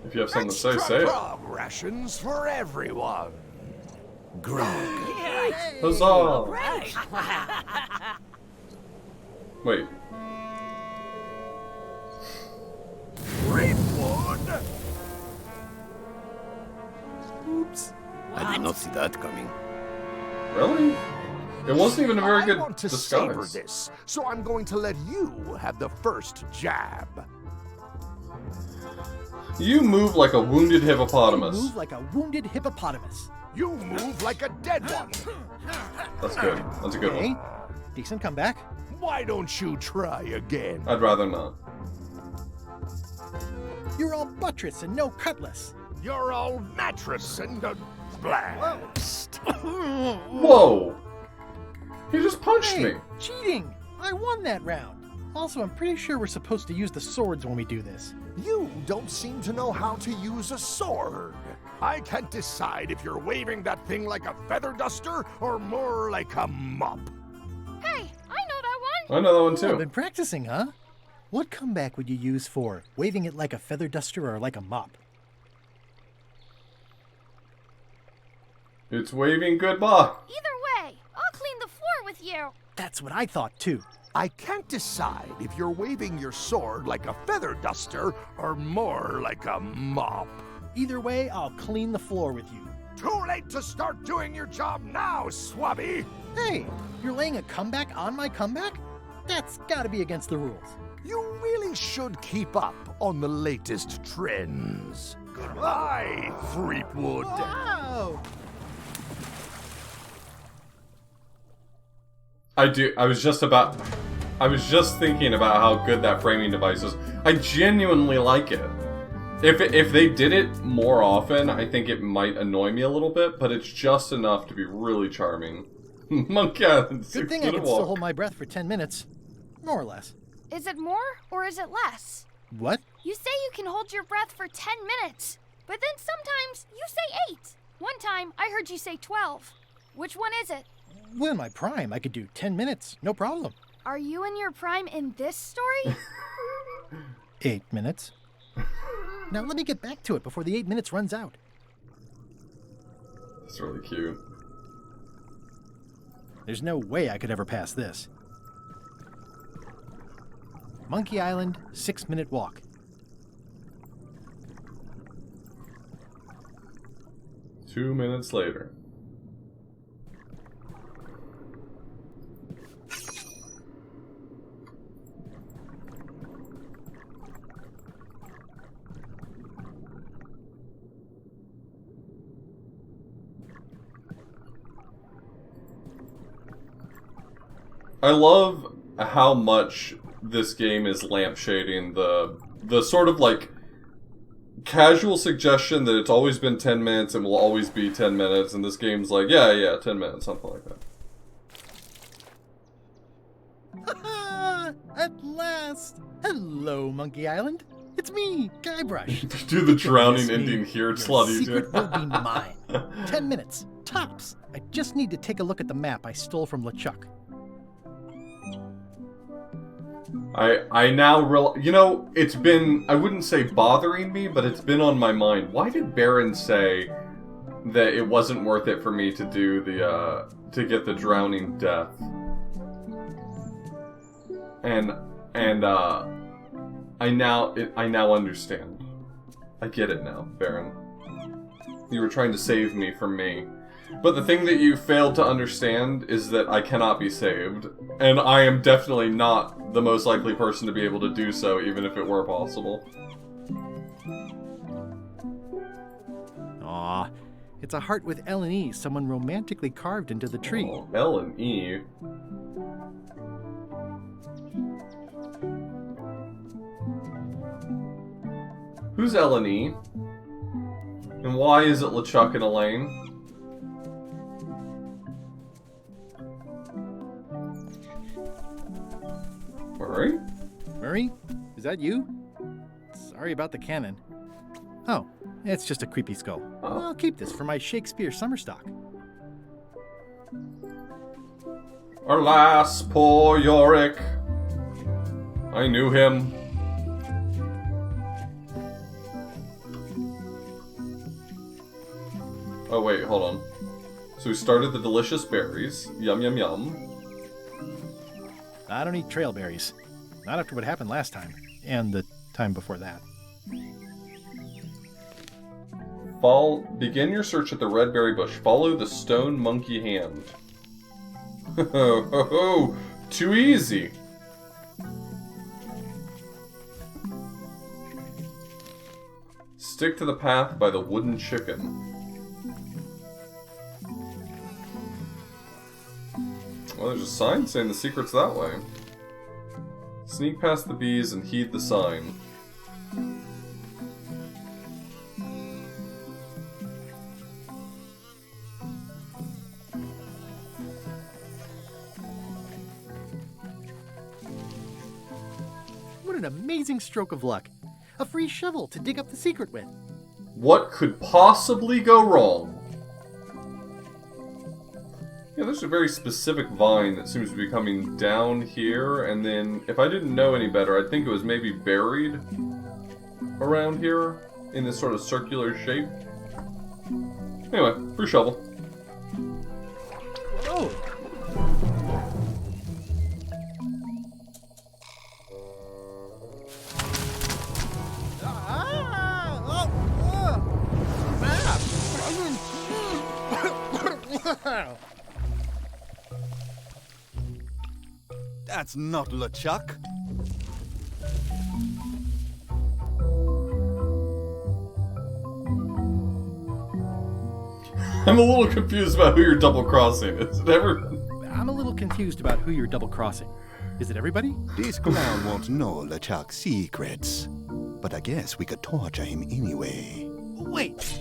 If you have something to say, Extra say it. grog rations for everyone. Grog. Huzzah! Right. Wait. Creepwood! Oops. I did not see that coming. Really? It wasn't even a very good I want to savor disguise. this, so I'm going to let you have the first jab. You move like a wounded hippopotamus. Move like a wounded hippopotamus. You move like a dead one. That's good. That's a good Okay. one. Decent comeback. Why don't you try again? I'd rather not. You're all buttress and no cutlass. You're all mattress and a blast. Whoa! He just punched me. Cheating! I won that round. Also, I'm pretty sure we're supposed to use the swords when we do this. You don't seem to know how to use a sword. I can't decide if you're waving that thing like a feather duster or more like a mop. Hey, I know that one. I know that one Oh, I've too. been practicing, huh? What comeback would you use for waving it like a feather duster or like a mop? It's waving goodbye. Either way, I'll clean the floor with you. That's what I thought too. I can't decide if you're waving your sword like a feather duster or more like a mop. Either way, I'll clean the floor with you. Too late to start doing your job now, Swabby! Hey, you're laying a comeback on my comeback? That's gotta be against the rules. You really should keep up on the latest trends. Goodbye, Threepwood. Wow! I was just thinking about how good that framing device is. I genuinely like it. If they did it more often, I think it might annoy me a little bit, but it's just enough to be really charming. Monkey Island, Good thing I can still hold my breath for 10 minutes. More or less. Is it more or is it less? What? You say you can hold your breath for 10 minutes, but then sometimes you say 8. One time I heard you say 12. Which one is it? Well, in my prime, I could do 10 minutes, no problem. Are you in your prime in this story? 8 minutes. Now let me get back to it before the 8 minutes runs out. It's really cute. There's no way I could ever pass this. Monkey Island, 6-minute walk. Two minutes later. I love how much this game is lampshading the sort of like casual suggestion that it's always been 10 minutes and will always be 10 minutes, and this game's like, yeah, 10 minutes, something like that. At last! Hello, Monkey Island. It's me, Guybrush. Do the drowning Yes, me. ending here, it's a Your lot easier. secret will be mine. 10 minutes, tops. I just need to take a look at the map I stole from LeChuck. I now you know, it's been, I wouldn't say bothering me, but it's been on my mind. Why did Baron say that it wasn't worth it for me to do the, to get the drowning death? And I now understand. I get it now, Baron. You were trying to save me from me. But the thing that you failed to understand is that I cannot be saved. And I am definitely not the most likely person to be able to do so, even if it were possible. Aw, it's a heart with L and E someone romantically carved into the tree. Oh, L and E. Who's L and E? And why is it LeChuck and Elaine? Murray? Murray? Is that you? Sorry about the cannon. Oh, it's just a creepy skull. Oh. I'll keep this for my Shakespeare summer stock. Alas, poor Yorick. I knew him. Oh wait, hold on. So we started the delicious berries. Yum yum yum. I don't eat trailberries. Not after what happened last time. And the time before that. Begin your search at the red berry bush. Follow the stone monkey hand. Ho, too easy. Stick to the path by the wooden chicken. Well, there's a sign saying the secret's that way. Sneak past the bees and heed the sign. an amazing stroke of luck. A free shovel to dig up the secret with. What could possibly go wrong? Yeah, there's a very specific vine that seems to be coming down here, and then, if I didn't know any better, I'd think it was maybe buried around here in this sort of circular shape. Anyway, free shovel. Whoa! That's not LeChuck. I'm a little confused about who you're double-crossing. Is it ever... I'm a little confused about who you're double-crossing. Is it everybody? This clown won't know LeChuck's secrets. But I guess we could torture him anyway. Wait!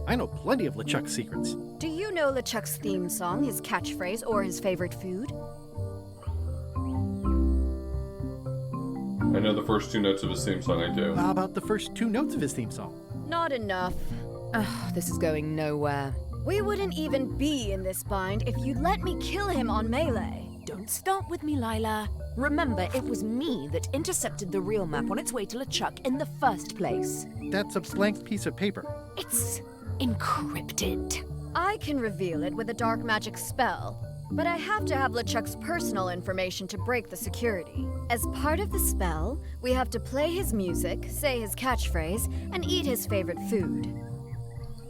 I know plenty of LeChuck's secrets. Do you know LeChuck's theme song, his catchphrase, or his favorite food? I know the first two notes of his theme song, I do. How about the first two notes of his theme song? Not enough. Ugh, this is going nowhere. We wouldn't even be in this bind if you'd let me kill him on melee. Don't start with me, Lila. Remember, it was me that intercepted the real map on its way to LeChuck in the first place. That's a blank piece of paper. It's encrypted. I can reveal it with a dark magic spell, but I have to have LeChuck's personal information to break the security. As part of the spell, we have to play his music, say his catchphrase, and eat his favorite food.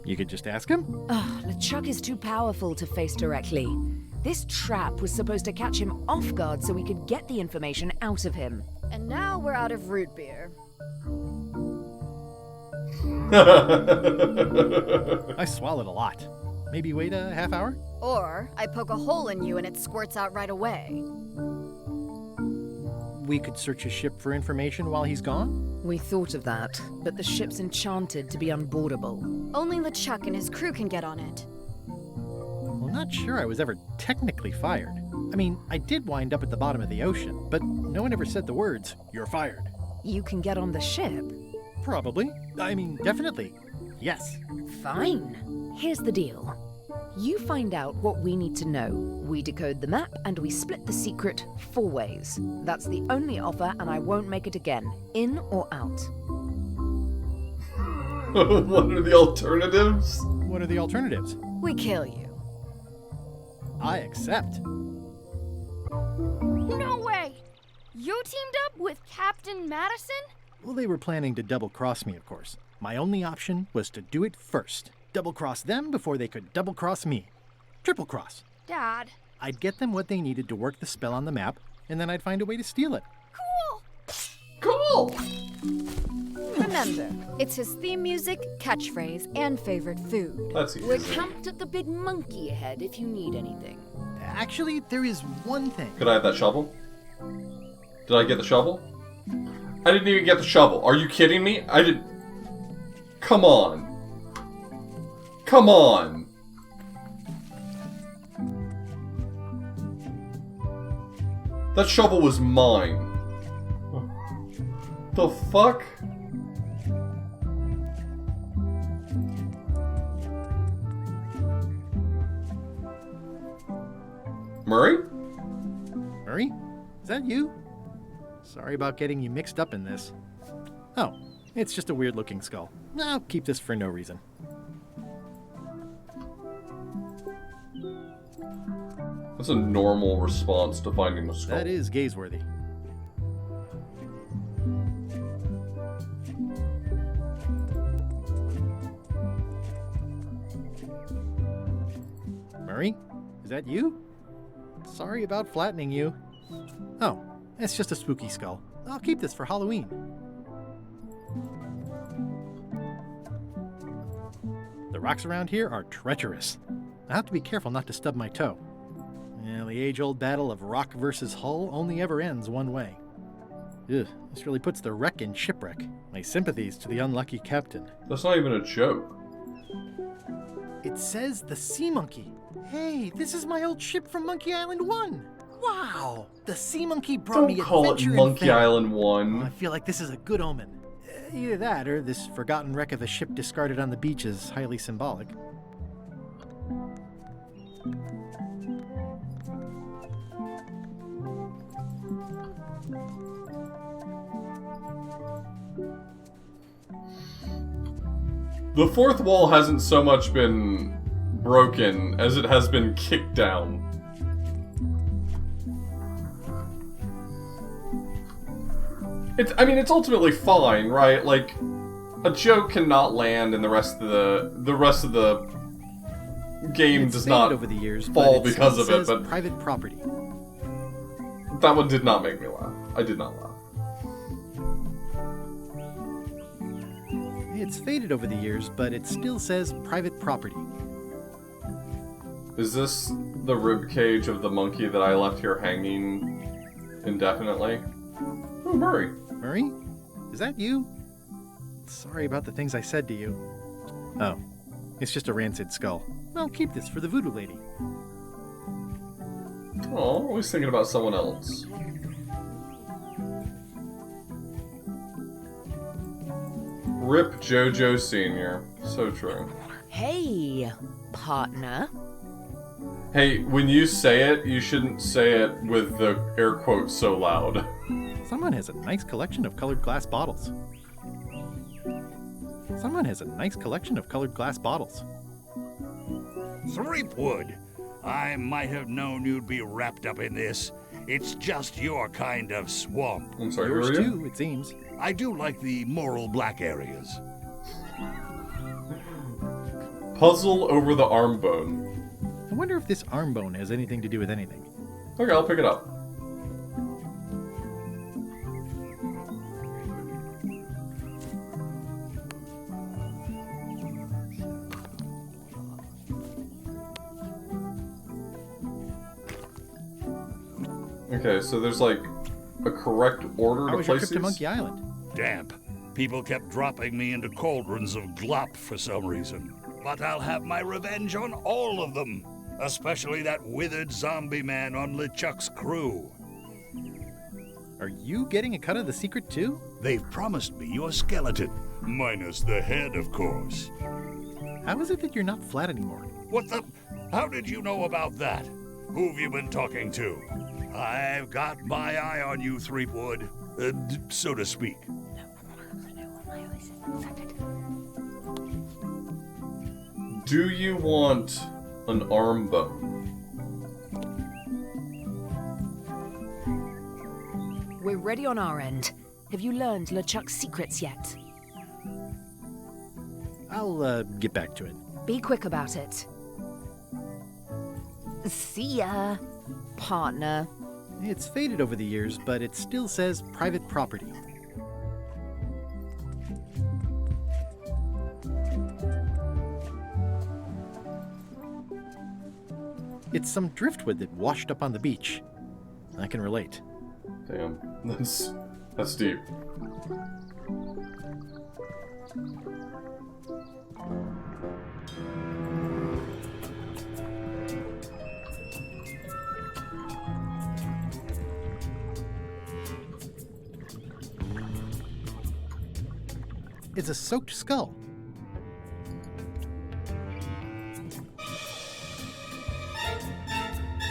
You could just ask him? Ugh, LeChuck is too powerful to face directly. This trap was supposed to catch him off guard so we could get the information out of him. And now we're out of root beer. I swallowed a lot. Maybe wait a half hour? Or I poke a hole in you and it squirts out right away. We could search his ship for information while he's gone? We thought of that, but the ship's enchanted to be unboardable. Only LeChuck and his crew can get on it. Well, not sure I was ever technically fired. I mean, I did wind up at the bottom of the ocean, but no one ever said the words, "You're fired." You can get on the ship? Probably. I mean, definitely. Yes. Fine. Here's the deal. You find out what we need to know. We decode the map, and we split the secret 4 ways. That's the only offer, and I won't make it again. In or out. What are the alternatives? What are the alternatives? We kill you. I accept. No way! You teamed up with Captain Madison? Well, they were planning to double-cross me, of course. My only option was to do it first. Double-cross them before they could double-cross me. Triple-cross. Dad. I'd get them what they needed to work the spell on the map, and then I'd find a way to steal it. Cool! Remember, it's his theme music, catchphrase, and favorite food. That's easy. We're camped at the Big Monkey Head if you need anything. Actually, there is one thing. Could I have that shovel? Did I get the shovel? I didn't even get the shovel. Are you kidding me? I did... Come on. Come on. That shovel was mine. The fuck? Murray? Murray? Is that you? Sorry about getting you mixed up in this. Oh, it's just a weird-looking skull. I'll keep this for no reason. That's a normal response to finding a skull. That is gaze-worthy. Murray? Is that you? Sorry about flattening you. Oh, it's just a spooky skull. I'll keep this for Halloween. The rocks around here are treacherous. I have to be careful not to stub my toe. Yeah, the age-old battle of rock versus hull only ever ends one way. Ugh, this really puts the wreck in shipwreck. My sympathies to the unlucky captain. That's not even a joke. It says the Sea Monkey. Hey, this is my old ship from Monkey Island 1. Wow! The sea monkey brought me Don't call it adventure and Monkey fame. Island I 1. feel like this is a good omen. Either that, or this forgotten wreck of a ship discarded on the beach is highly symbolic. The fourth wall hasn't so much been broken as it has been kicked down. I mean, it's ultimately fine, right? Like, a joke cannot land, and the rest of the game It's does faded not over the years, fall but it because still of it. says But private property. that one did not make me laugh. I did not laugh. It's faded over the years, but it still says private property. Is this the rib cage of the monkey that I left here hanging indefinitely? Oh, Murray. Murray? Is that you? Sorry about the things I said to you. Oh, it's just a rancid skull. Well, keep this for the voodoo lady. Oh, always thinking about someone else. Rip JoJo Sr. So true. Hey, partner. Hey, when you say it, you shouldn't say it with the air quotes so loud. Someone has a nice collection of colored glass bottles. Someone has a nice collection of colored glass bottles. Threepwood, I might have known you'd be wrapped up in this. It's just your kind of swamp. I'm sorry, Yours who are you? too, it seems. I do like the moral black areas. Puzzle over the arm bone. I wonder if this arm bone has anything to do with anything. Okay, I'll pick it up. Okay, so there's like a correct order How to was your place trip to these? Monkey Island? Damp. People kept dropping me into cauldrons of glop for some reason. But I'll have my revenge on all of them. Especially that withered zombie man on LeChuck's crew. Are you getting a cut of the secret too? They've promised me your skeleton. Minus the head, of course. How is it that you're not flat anymore? What the? How did you know about that? Who've you been talking to? I've got my eye on you, Threepwood. So to speak. Do you want an arm bone? We're ready on our end. Have you learned LeChuck's secrets yet? I'll get back to it. Be quick about it. See ya, partner. It's faded over the years, but it still says private property. It's some driftwood that washed up on the beach. I can relate. Damn, that's deep. It's a soaked skull.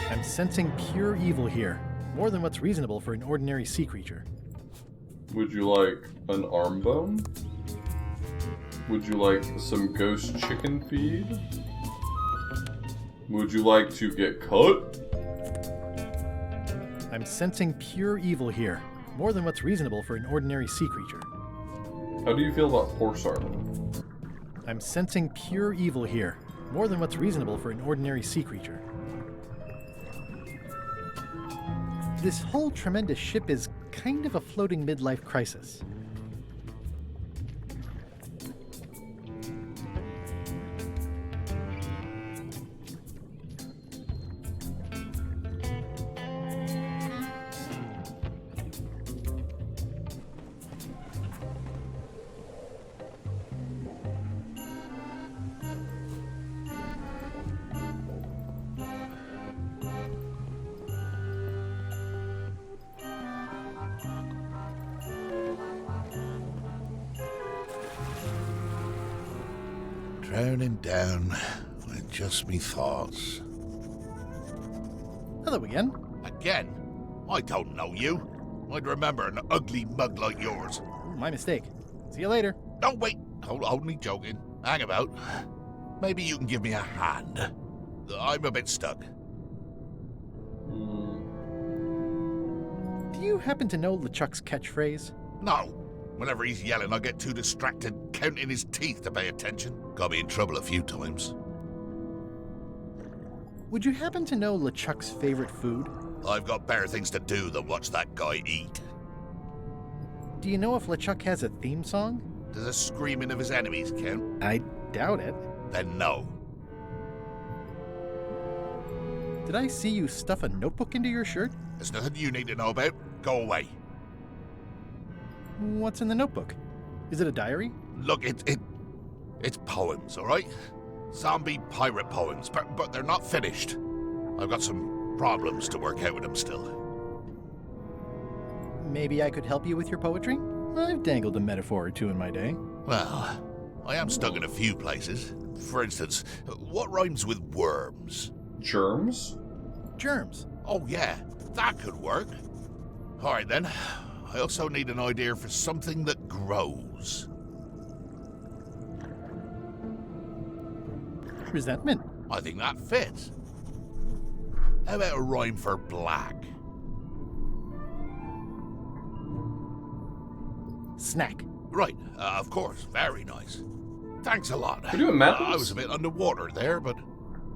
I'm sensing pure evil here, more than what's reasonable for an ordinary sea creature. Would you like an arm bone? Would you like some ghost chicken feed? Would you like to get cut? I'm sensing pure evil here, more than what's reasonable for an ordinary sea creature. How do you feel about horse armor? I'm sensing pure evil here, more than what's reasonable for an ordinary sea creature. This whole tremendous ship is kind of a floating midlife crisis. Drowning down with just me thoughts. Hello again. Again? I don't know you. I'd remember an ugly mug like yours. Ooh, my mistake. See you later. No, wait. Only joking. Hang about. Maybe you can give me a hand. I'm a bit stuck. Do you happen to know LeChuck's catchphrase? No. Whenever he's yelling, I get too distracted counting his teeth to pay attention. Got me in trouble a few times. Would you happen to know LeChuck's favorite food? I've got better things to do than watch that guy eat. Do you know if LeChuck has a theme song? Does the screaming of his enemies count? I doubt it. Then no. Did I see you stuff a notebook into your shirt? There's nothing you need to know about. Go away. What's in the notebook? Is it a diary? Look, it's poems, all right? Zombie pirate poems, but they're not finished. I've got some problems to work out with them still. Maybe I could help you with your poetry? I've dangled a metaphor or two in my day. Well, I am stuck in a few places. For instance, what rhymes with worms? Germs? Germs. Oh yeah, that could work. All right then. I also need an idea for something that grows. Resentment. I think that fits. How about a rhyme for black? Snack. Right, of course. Very nice. Thanks a lot. We're doing math. I was a bit underwater there, but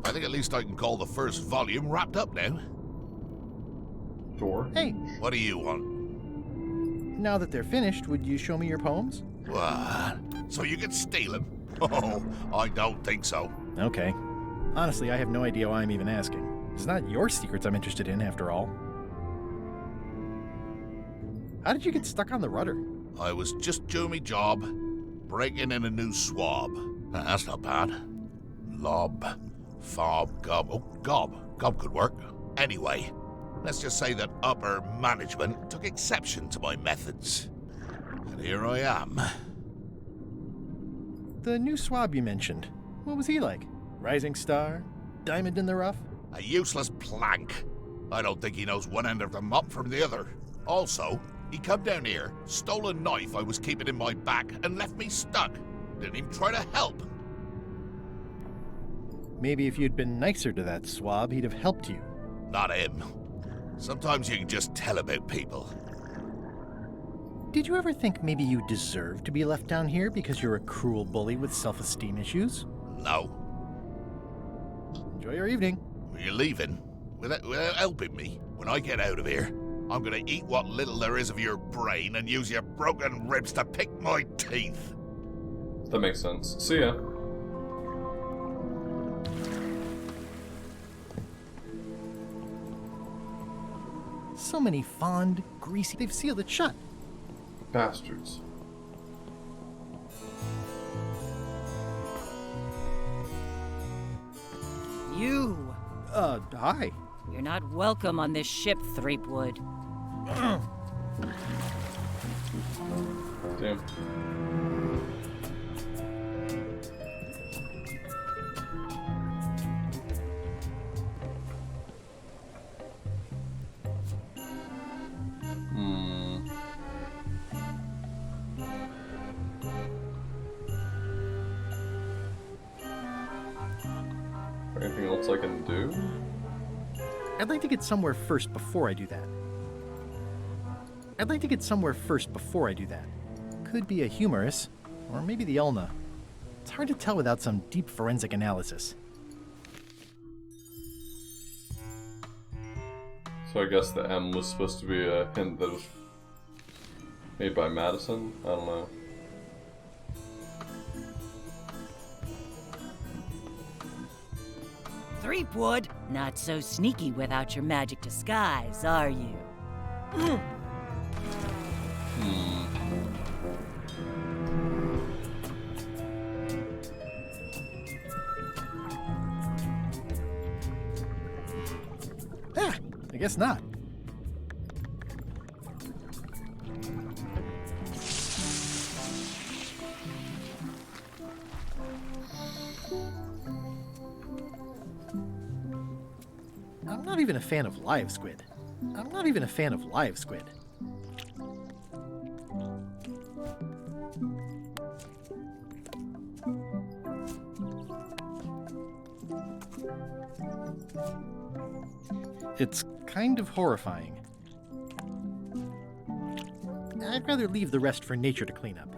I think at least I can call the first volume wrapped up now. Door. Hey. What do you want? Now that they're finished, would you show me your poems? What? So you can steal them? Oh, I don't think so. Okay. Honestly, I have no idea why I'm even asking. It's not your secrets I'm interested in, after all. How did you get stuck on the rudder? I was just doing my job, breaking in a new swab. That's not bad. Lob, fob, gob. Oh, gob. Gob could work. Anyway, let's just say that upper management took exception to my methods. And here I am. The new swab you mentioned. What was he like? Rising star? Diamond in the rough? A useless plank. I don't think he knows one end of the mop from the other. Also, he come down here, stole a knife I was keeping in my back, and left me stuck. Didn't even try to help. Maybe if you'd been nicer to that swab, he'd have helped you. Not him. Sometimes you can just tell about people. Did you ever think maybe you deserve to be left down here because you're a cruel bully with self-esteem issues? No. Enjoy your evening. You're leaving? Without helping me? When I get out of here, I'm gonna eat what little there is of your brain and use your broken ribs to pick my teeth. That makes sense. See ya. So many fond, greasy... They've sealed it shut. Bastards. You! Hi. You're not welcome on this ship, Threepwood. Damn. Anything else I can do? I'd like to get somewhere first before I do that. Could be a humerus, or maybe the ulna. It's hard to tell without some deep forensic analysis. So I guess the M was supposed to be a hint that was made by Madison? I don't know. Threepwood, not so sneaky without your magic disguise, are you? I guess not. even a fan of live squid. I'm not even a fan of live squid. It's kind of horrifying. I'd rather leave the rest for nature to clean up.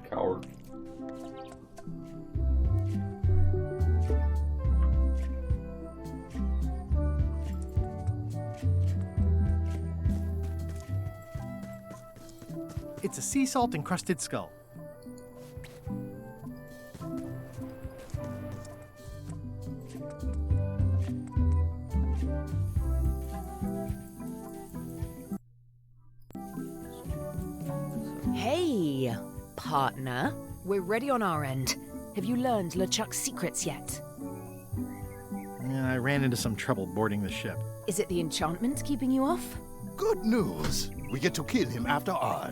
Coward. It's a sea salt encrusted skull. Hey, partner. We're ready on our end. Have you learned LeChuck's secrets yet? I ran into some trouble boarding the ship. Is it the enchantment keeping you off? Good news. We get to kill him after all.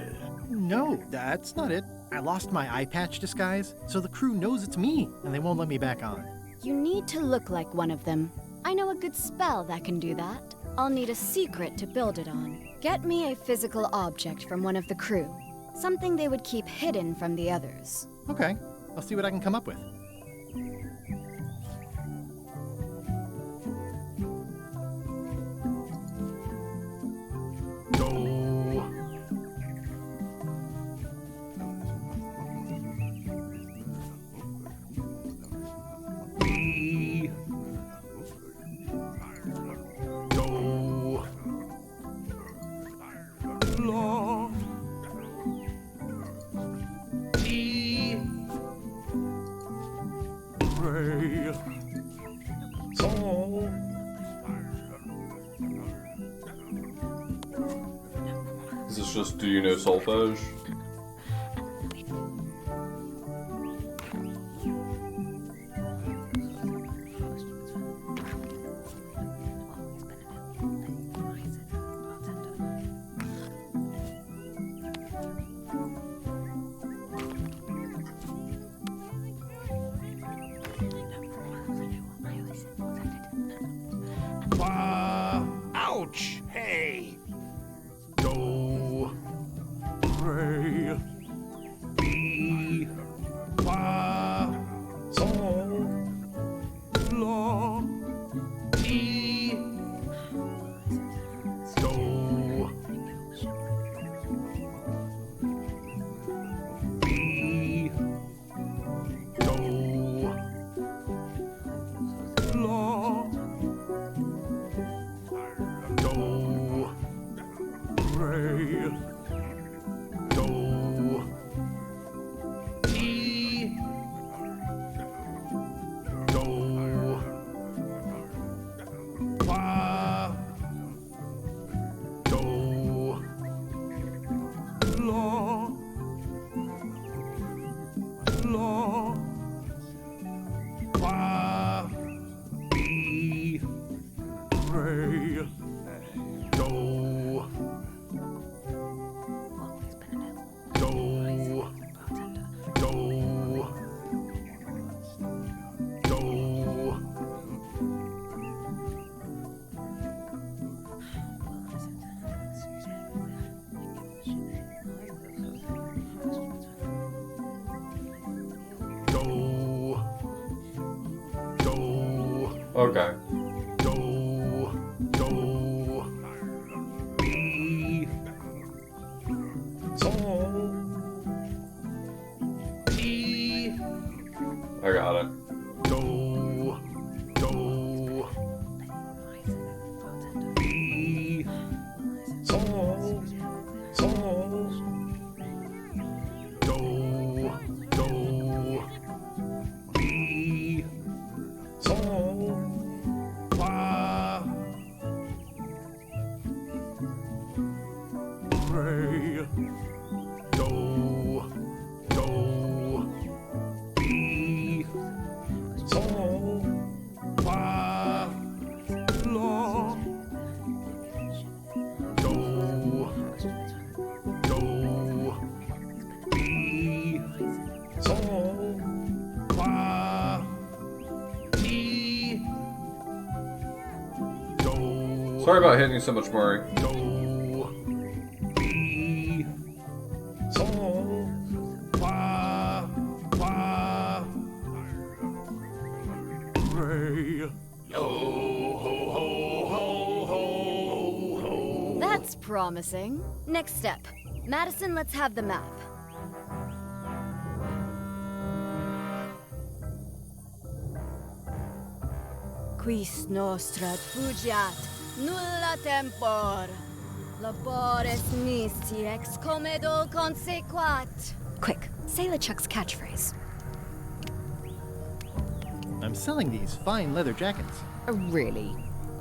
No, that's not it. I lost my eye patch disguise, so the crew knows it's me, and they won't let me back on. You need to look like one of them. I know a good spell that can do that. I'll need a secret to build it on. Get me a physical object from one of the crew. Something they would keep hidden from the others. Okay, I'll see what I can come up with. Is this just, do you know solfege? Ouch! Hey! Do, re, mi, fa, sol, la, ti, do, mi, do, la, do, re, do, ti, do, fa, do, la, fa, mi, re, do, do, do, do, do, do, Okay. do, do, mi, sol, ti, I got it. do, do, mi, sol, sol, do, do, mi, sol, fa, re, do, do, mi, sol, fa, la, do, do, mi, sol, fa, ti, Sorry about hitting you so much, Murray. That's promising. Next step. Madison, let's have the map. Quis nostra fugiat, nulla tempor. Labores misti ex comedo consequat. Quick, say LeChuck's catchphrase. I'm selling these fine leather jackets. Really?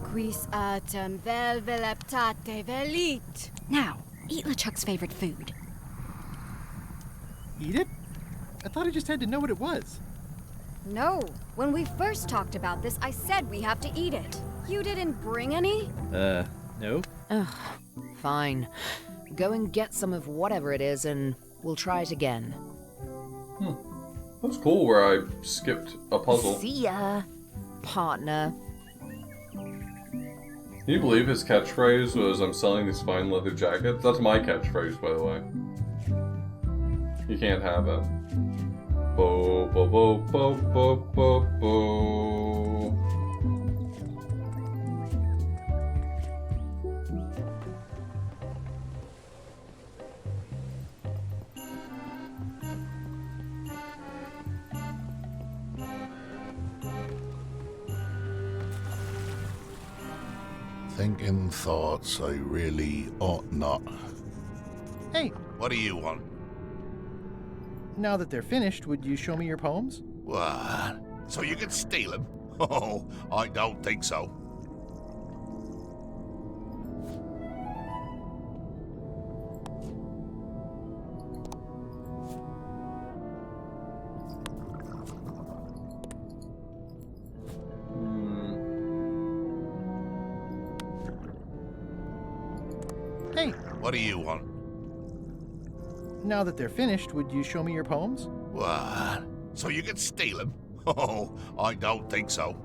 Quis autem vel veleptate velit. Now, eat LeChuck's favorite food. Eat it? I thought I just had to know what it was. No, when we first talked about this, I said we have to eat it. You didn't bring any? No. Ugh, fine. Go and get some of whatever it is and we'll try it again. That's cool where I skipped a puzzle. See ya, partner. Can you believe his catchphrase was, "I'm selling these fine leather jackets"? That's my catchphrase, by the way. You can't have it. Bo bo bo bo bo bo bo. Thinking thoughts I really ought not. Hey, What do you want? now that they're finished, would you show me your poems? What? So you can steal them? Oh, I don't think so. Hey, What do you want? now that they're finished, would you show me your poems? What? So you can steal them? Oh, I don't think so.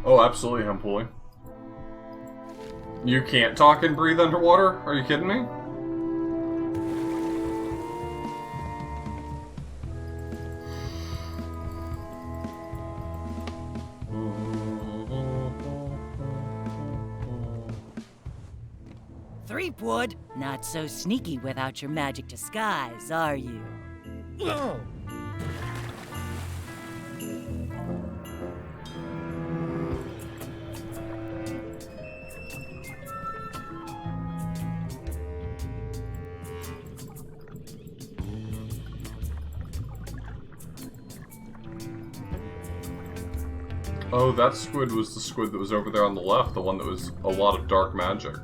Oh, absolutely, Hemploy. You can't talk and breathe underwater? Are you kidding me? Threepwood, not so sneaky without your magic disguise, are you? Oh, that squid was the squid that was over there on the left, the one that was a lot of dark magic.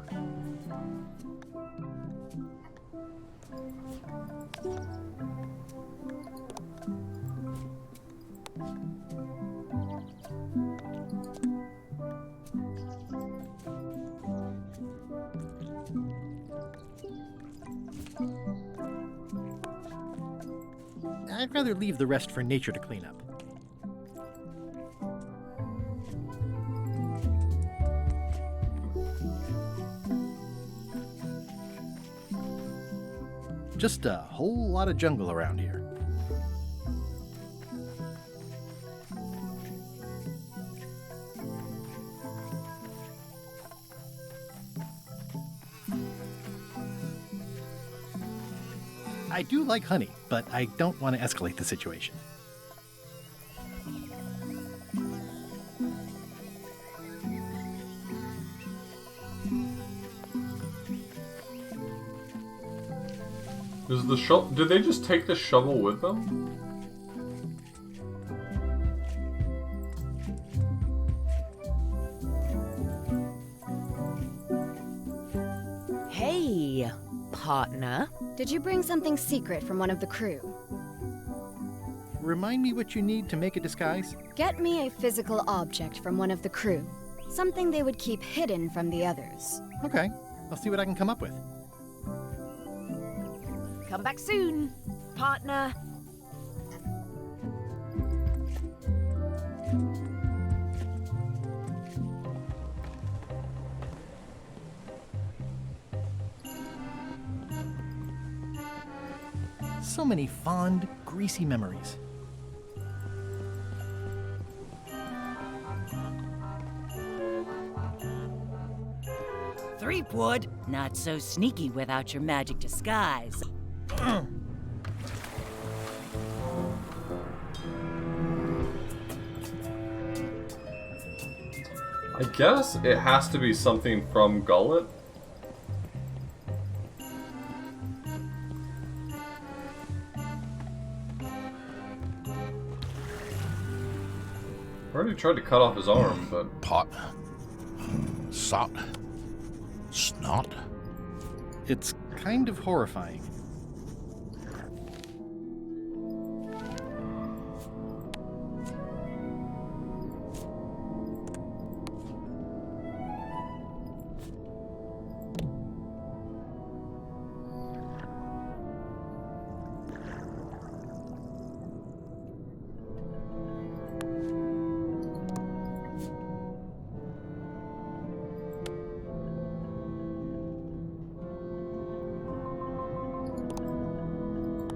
I'd rather leave the rest for nature to clean up. Just a whole lot of jungle around here. I do like honey, but I don't want to escalate the situation. Did they just take the shovel with them? Hey, partner. Did you bring something secret from one of the crew? remind me what you need to make a disguise? Get me a physical object from one of the crew. Something they would keep hidden from the others. Okay, I'll see what I can come up with. Come back soon, partner. So many fond, greasy memories. Threepwood, not so sneaky without your magic disguise. I guess it has to be something from Gullet. I already tried to cut off his arm, but... Pot. Sot. Snot. It's kind of horrifying.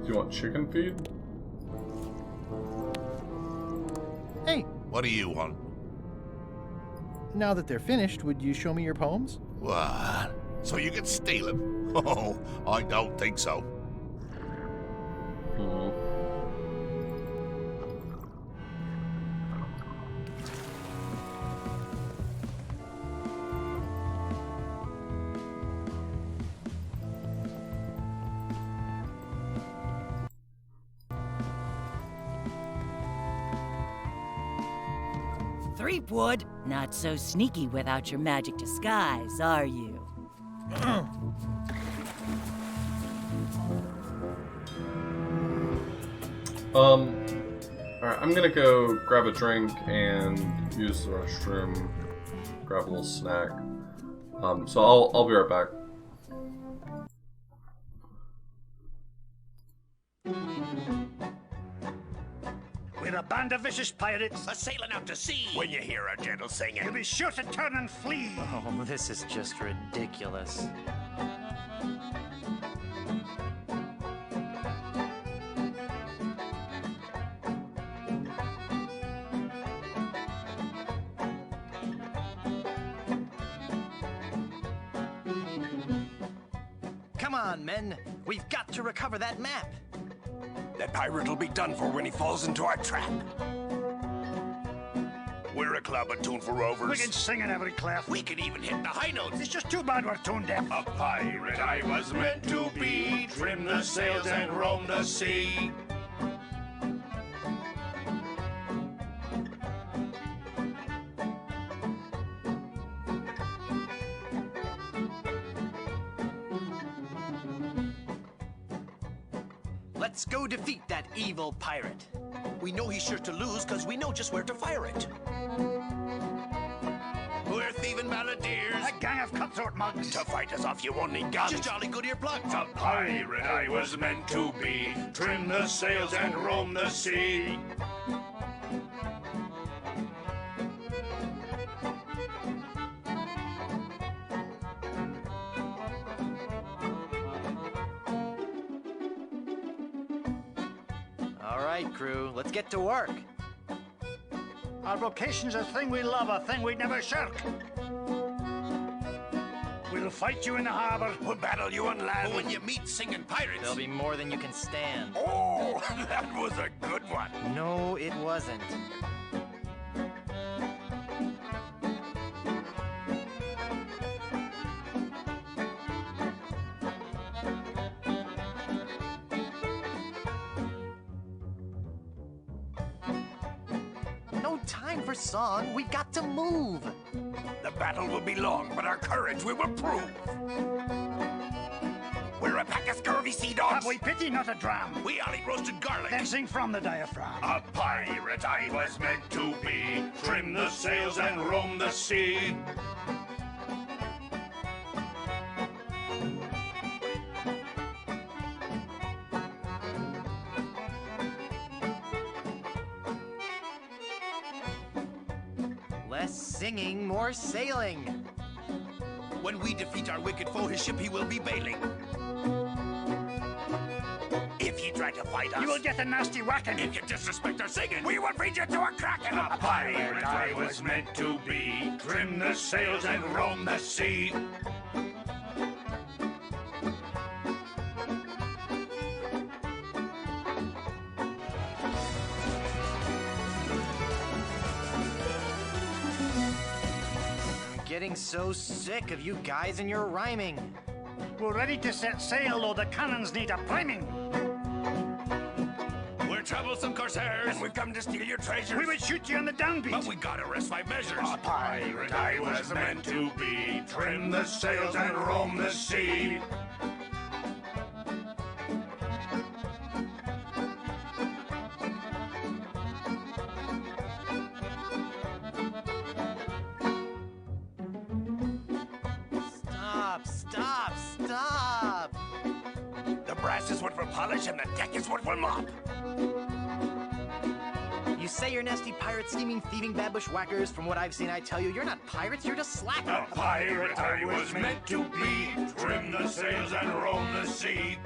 Do you want chicken feed? Hey! What do you want? Now that they're finished, would you show me your poems? What? So you can steal them? Oh, I don't think so. Threepwood, not so sneaky without your magic disguise, are you? Alright, I'm gonna go grab a drink and use the restroom, grab a little snack. So I'll be right back. We're a band of vicious pirates. Sailing out to sea. When you hear our gentle singing. You be sure to turn and flee. Oh, this is just ridiculous. Come on, men. We've got to recover that map. That pirate will be done for when he falls into our trap. We're a club attuned for rovers. We can sing in every clef. We can even hit the high notes. It's just too bad we're tone deaf. A pirate I was meant to be. Trim the sails and roam the sea. Let's go defeat that evil pirate. We know he's sure to lose because we know just where to fire it. We're thieving balladeers. A gang of cutthroat mugs. To fight us off, you won't need guns. Just jolly good earplugs. A pirate I was meant to be. Trim the sails and roam the sea. All right, crew, let's get to work. Our vocation's a thing we love, a thing we'd never shirk. We'll fight you in the harbor. We'll battle you on land. But when you meet singing pirates... There'll be more than you can stand. Oh, that was a good one. No, it wasn't. No time for song. We've got to move. The battle will be long, but our courage we will prove. We're a pack of scurvy sea dogs. Have we pity, not a dram? We all eat roasted garlic. Then sing from the diaphragm. A pirate I was meant to be. Trim the sails and roam the sea. Less singing, more sailing. When we defeat our wicked foe, his ship he will be bailing. If ye try to fight us, You will get a nasty whacking. if you disrespect our singing, we will feed you to a kraken. A pirate I was meant to be. Trim the sails and roam the sea. I'm getting so sick of you guys and your rhyming. We're ready to set sail, though the cannons need a priming. We're troublesome corsairs, and we've come to steal your treasures. We would shoot you on the downbeat. But we gotta rest 5 measures. A pirate I was meant to be. Trim the sails and roam the sea. Stop, stop, stop! The brass is what we'll polish, and the deck is what we'll mop. You say you're nasty pirates, scheming, thieving, bad bushwhackers. From what I've seen, I tell you, you're not pirates, you're just slackers. A pirate I was meant to be. Trim the sails and roam the sea.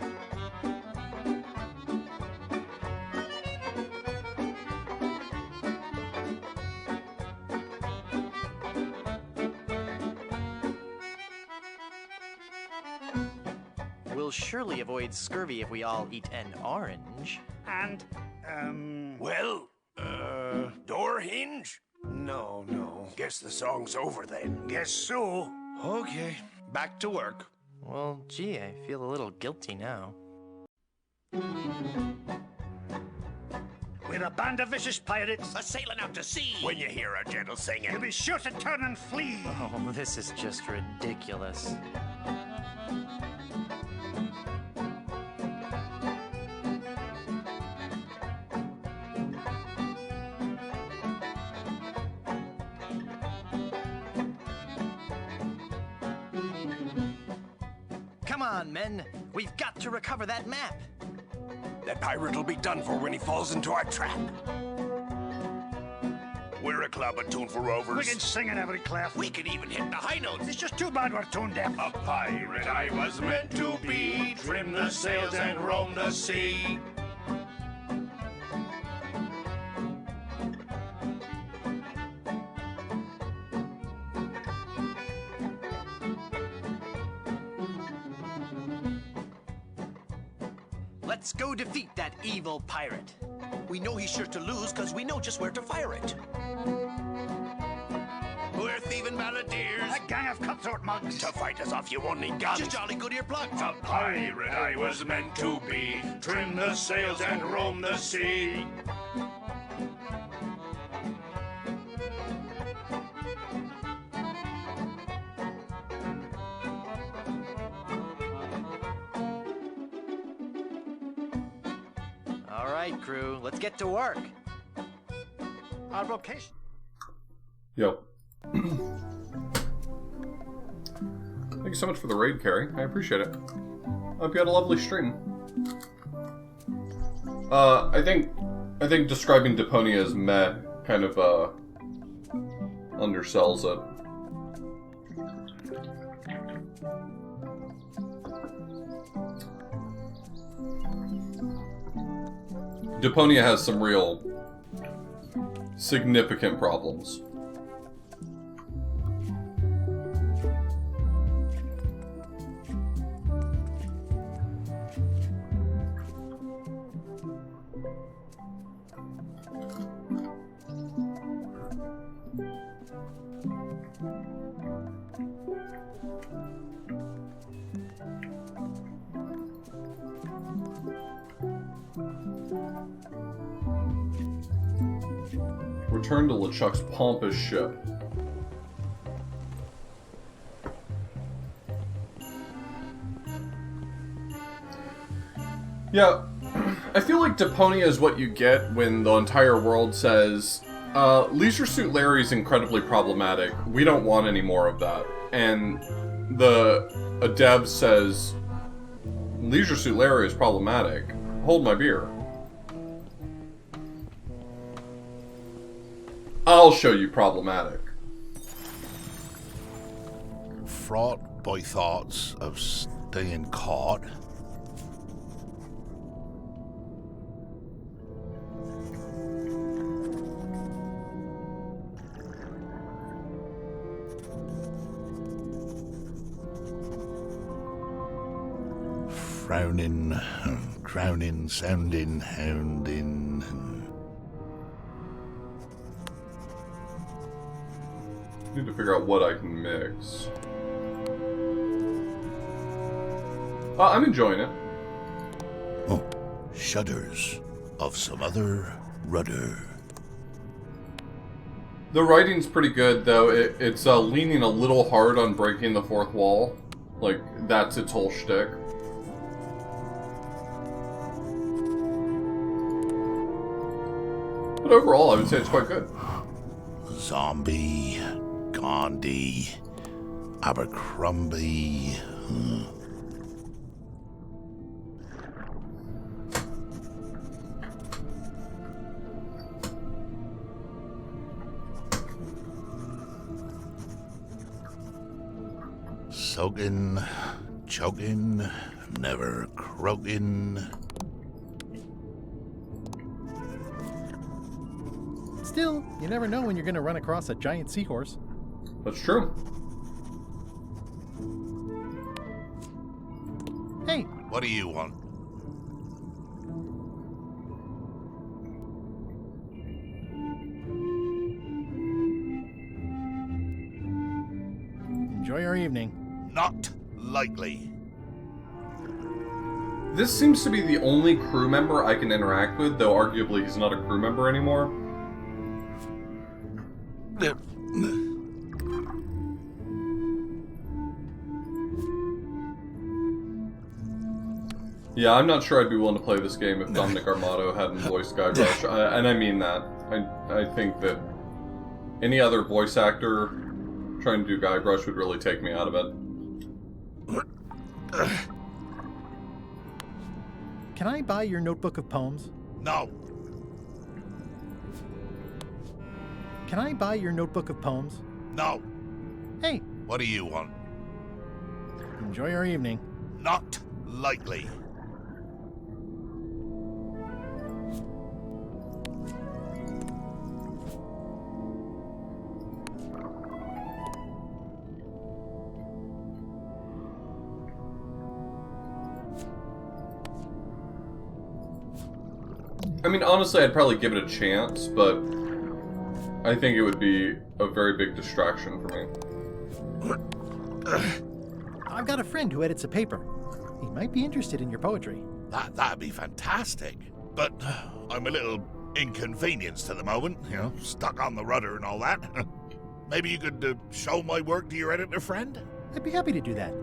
We'll surely avoid scurvy if we all eat an orange. And, Well, door hinge? No. Guess the song's over then. guess so. Okay, back to work. Well, gee, I feel a little guilty now. We're a band of vicious pirates. A sailing out to sea. When you hear a gentle singing, You'll be sure to turn and flee. Oh, this is just ridiculous. Come on, men. We've got to recover that map. that pirate will be done for when he falls into our trap. We're a club attuned for rovers. We can sing in every clef. We can even hit the high notes. It's just too bad we're tone deaf. A pirate I was meant to be. Trim the sails and roam the sea. Let's go defeat that evil pirate. We know he's sure to lose because we know just where to fire it. We're thieving balladeers. A gang of cutthroat mugs. To fight us off, you won't need guns. Just jolly good earplugs. A pirate I was meant to be. Trim the sails and roam the sea. All right, crew, let's get to work. Our vocation. Yo. Thank you so much for the raid, Carrie. I appreciate it. Hope you had a lovely stream. I think describing Deponia as meh kind of undersells it. Deponia has some real significant problems. Return to LeChuck's pompous ship. Yeah, I feel like Deponia is what you get when the entire world says, Leisure Suit Larry is incredibly problematic. We don't want any more of that. And a dev says, Leisure Suit Larry is problematic. Hold my beer. I'll show you problematic. Fraught by thoughts of staying caught. Frowning, crowning, sounding, hounding. Need to figure out what I can mix. I'm enjoying it. Oh, shudders of some other rudder. The writing's pretty good, though. It's leaning a little hard on breaking the fourth wall. Like, that's its whole shtick. But overall, I would say it's quite good. Zombie, Gandhi, Abercrombie. Soaking, choking, never croaking. Still, you never know when you're going to run across a giant seahorse. That's true. Hey! What do you want? Enjoy our evening. Not likely. This seems to be the only crew member I can interact with, though arguably he's not a crew member anymore. Yeah, I'm not sure I'd be willing to play this game if Dominic Armato hadn't voiced Guybrush, and I mean that. I think that any other voice actor trying to do Guybrush would really take me out of it. Can I buy your notebook of poems? No. Can I buy your notebook of poems? No. Hey! What do you want? Enjoy our evening. Not likely. I mean, honestly, I'd probably give it a chance, but I think it would be a very big distraction for me. I've got a friend who edits a paper. He might be interested in your poetry. That'd be fantastic. But I'm a little inconvenienced at the moment, you know, stuck on the rudder and all that. Maybe you could show my work to your editor friend? I'd be happy to do that.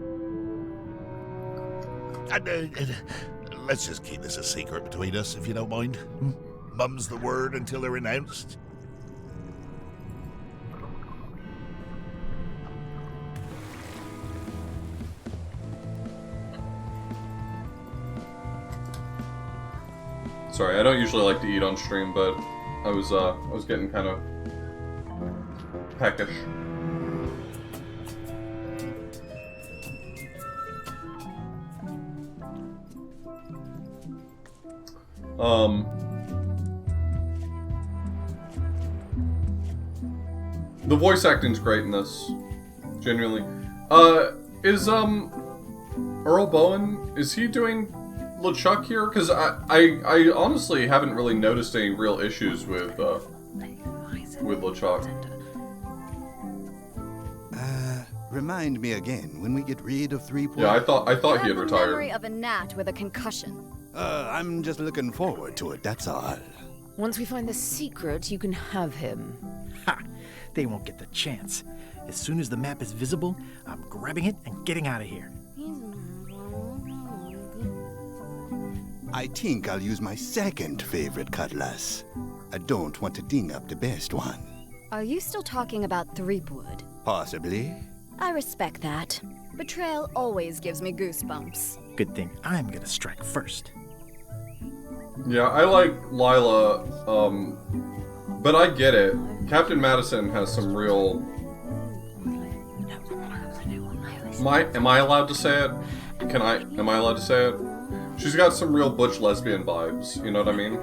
Let's just keep this a secret between us, if you don't mind. Mum's the word until they're announced. Sorry, I don't usually like to eat on stream, but I was getting kind of peckish. The voice acting's great in this. Genuinely. Is Earl Bowen, is he doing LeChuck here? Because I honestly haven't really noticed any real issues with LeChuck. Remind me again when we get rid of 3 points. Yeah, I thought he had the retired. Memory of a gnat with a concussion. I'm just looking forward to it, that's all. Once we find the secret, you can have him. Ha! They won't get the chance. As soon as the map is visible, I'm grabbing it and getting out of here. I think I'll use my second favorite cutlass. I don't want to ding up the best one. Are you still talking about Threepwood? Possibly. I respect that. Betrayal always gives me goosebumps. Good thing I'm gonna strike first. Yeah, I like Lila, but I get it. Captain Madison has some real... Am I allowed to say it? Am I allowed to say it? She's got some real butch lesbian vibes, you know what I mean?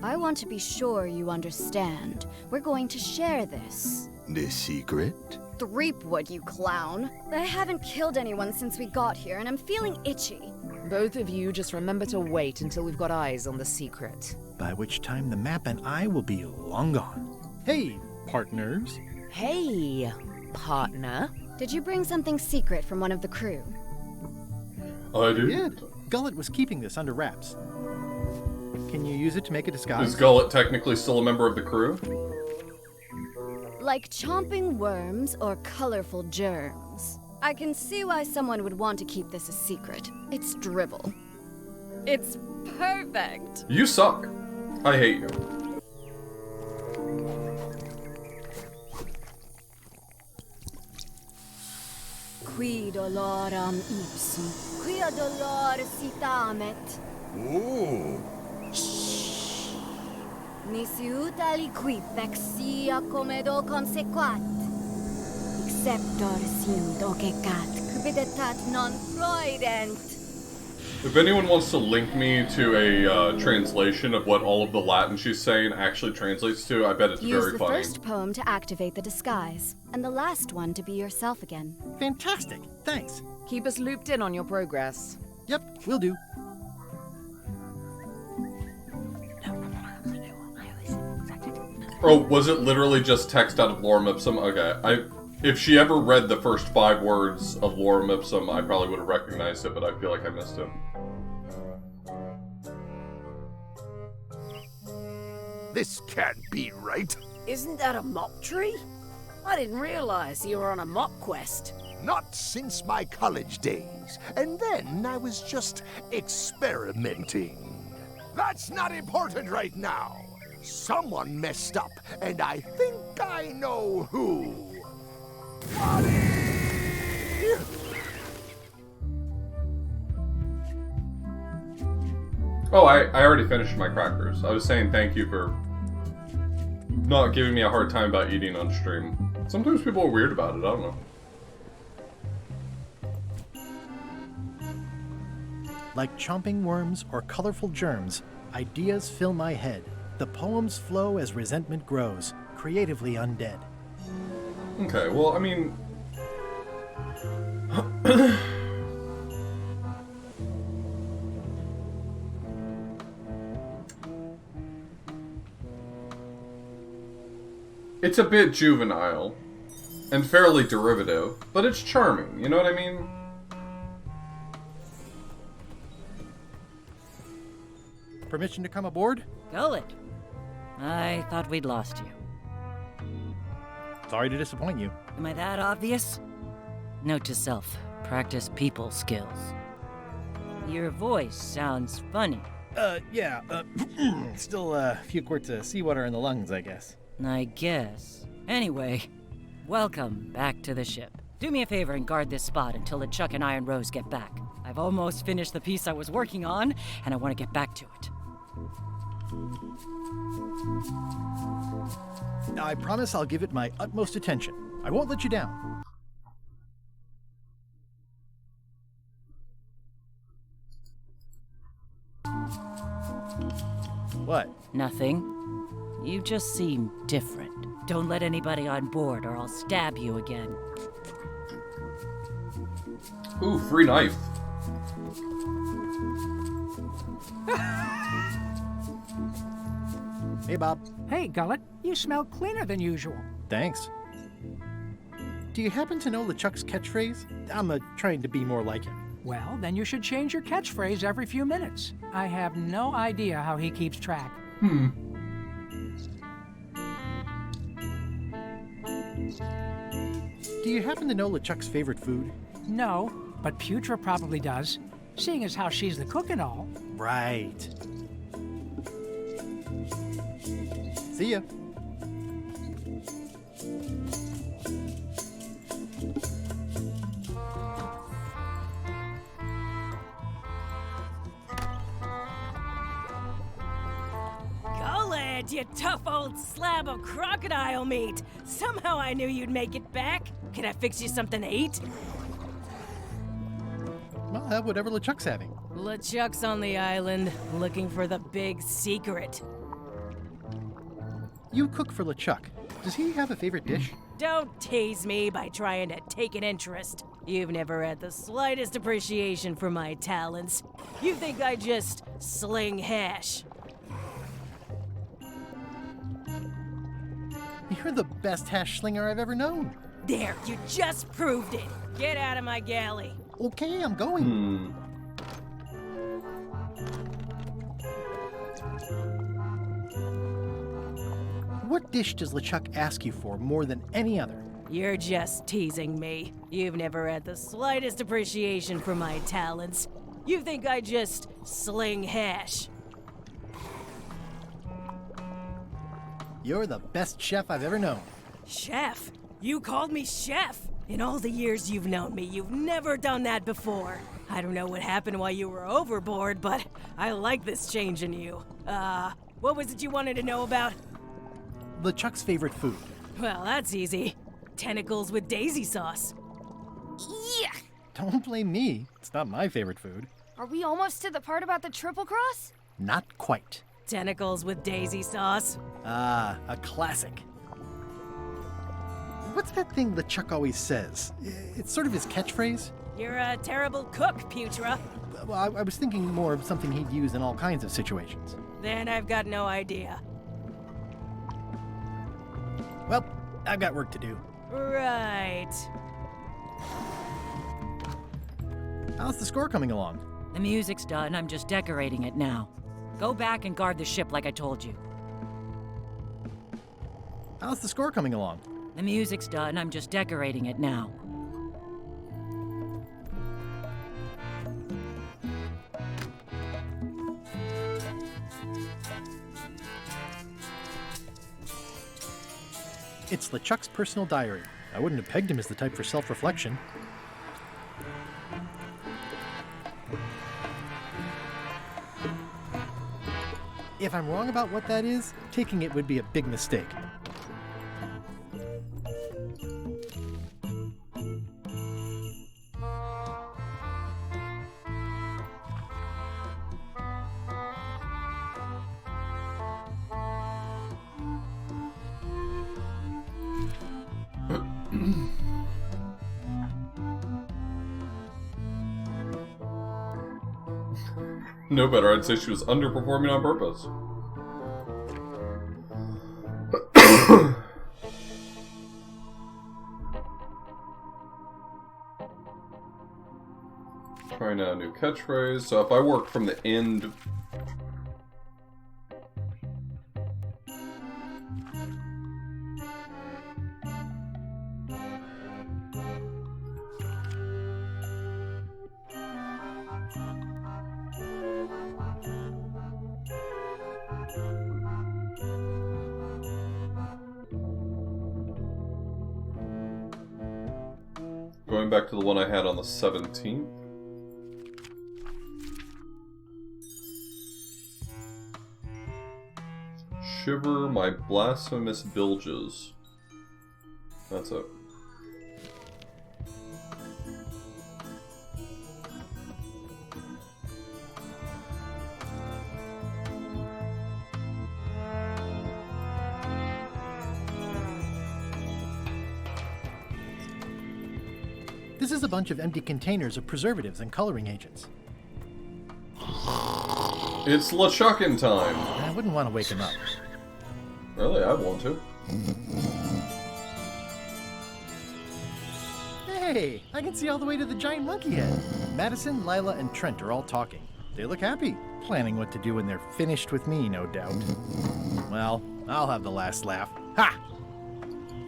I want to be sure you understand. We're going to share this. The secret? Threepwood, you clown. I haven't killed anyone since we got here, and I'm feeling itchy. Both of you just remember to wait until we've got eyes on the secret. By which time the map and I will be long gone. Hey, partners. Hey, partner. Did you bring something secret from one of the crew? I did. Yeah, Gullet was keeping this under wraps. Can you use it to make a disguise? Is Gullet technically still a member of the crew? Like chomping worms or colorful germs. I can see why someone would want to keep this a secret. It's drivel. It's perfect. You suck. I hate you. Qui doloram ipsum, quia dolor citamet. Ooh. Nisi ut aliquid vexia comedo consequat. Exceptor sim docecat, cupiditat non freudent. If anyone wants to link me to a translation of what all of the Latin she's saying actually translates to, I bet it's Use very the funny. first poem to activate the disguise, and the last one to be yourself again. Fantastic. Thanks. Keep us looped in on your progress. Yep, will do. Oh, was it literally just text out of Lorem Ipsum? Okay, if she ever read the first 5 words of Lorem Ipsum, I probably would have recognized it, but I feel like I missed it. This can't be right. Isn't that a mop tree? I didn't realize you were on a mop quest. Not since my college days. And then I was just experimenting. That's not important right now. Someone messed up, and I think I know who. Oh, I already finished my crackers. I was saying thank you for not giving me a hard time about eating on stream. Sometimes people are weird about it, I don't know. Like chomping worms or colorful germs, ideas fill my head. The poems flow as resentment grows, creatively undead. Okay, well, I mean... It's a bit juvenile, and fairly derivative, but it's charming, you know what I mean? Permission to come aboard? Gullet. I thought we'd lost you. Sorry to disappoint you. Am I that obvious? Note to self, practice people skills. Your voice sounds funny. Yeah, still a few quarts of seawater in the lungs, I guess. I guess. Anyway, welcome back to the ship. Do me a favor and guard this spot until LeChuck and Iron Rose get back. I've almost finished the piece I was working on, and I want to get back to it. I promise I'll give it my utmost attention. I won't let you down. What? Nothing. You just seem different. Don't let anybody on board or I'll stab you again. Ooh, free knife. Hey, Bob. Hey, Gullet. You smell cleaner than usual. Thanks. Do you happen to know LeChuck's catchphrase? I'm trying to be more like him. Well, then you should change your catchphrase every few minutes. I have no idea how he keeps track. Do you happen to know LeChuck's favorite food? No, but Putra probably does. seeing as how she's the cook and all. Right. See ya. Golad, you tough old slab of crocodile meat. Somehow I knew you'd make it back. Can I fix you something to eat? Well, have whatever LeChuck's having. LeChuck's on the island, looking for the big secret. You cook for LeChuck. Does he have a favorite dish? Don't tease me by trying to take an interest. You've never had the slightest appreciation for my talents. You think I just sling hash. You're the best hash slinger I've ever known. There, you just proved it. Get out of my galley. Okay, I'm going. What dish does LeChuck ask you for more than any other? You're just teasing me. You've never had the slightest appreciation for my talents. You think I just sling hash. You're the best chef I've ever known. Chef? You called me chef? In all the years you've known me, you've never done that before. I don't know what happened while you were overboard, but I like this change in you. What was it you wanted to know about? LeChuck's favorite food. Well, that's easy. Tentacles with daisy sauce. Yeah! Don't blame me. It's not my favorite food. Are we almost to the part about the triple cross? Not quite. Tentacles with daisy sauce. Ah, a classic. What's that thing LeChuck always says? It's sort of his catchphrase. You're a terrible cook, Putra. Well, I was thinking more of something he'd use in all kinds of situations. Then I've got no idea. Well, I've got work to do. Right. How's the score coming along? The music's done. I'm just decorating it now. Go back and guard the ship like I told you. How's the score coming along? The music's done. I'm just decorating it now. It's LeChuck's personal diary. I wouldn't have pegged him as the type for self-reflection. If I'm wrong about what that is, taking it would be a big mistake. No better, I'd say she was underperforming on purpose. Trying out a new catchphrase. So if I work from the end... Going back to the one I had on the 17th. Shiver my blasphemous bilges. That's it. This is a bunch of empty containers of preservatives and coloring agents. It's LeChuckin' time! I wouldn't want to wake him up. Really? I want to. Hey, I can see all the way to the giant monkey head. Madison, Lila, and Trent are all talking. They look happy, planning what to do when they're finished with me, no doubt. Well, I'll have the last laugh. Ha!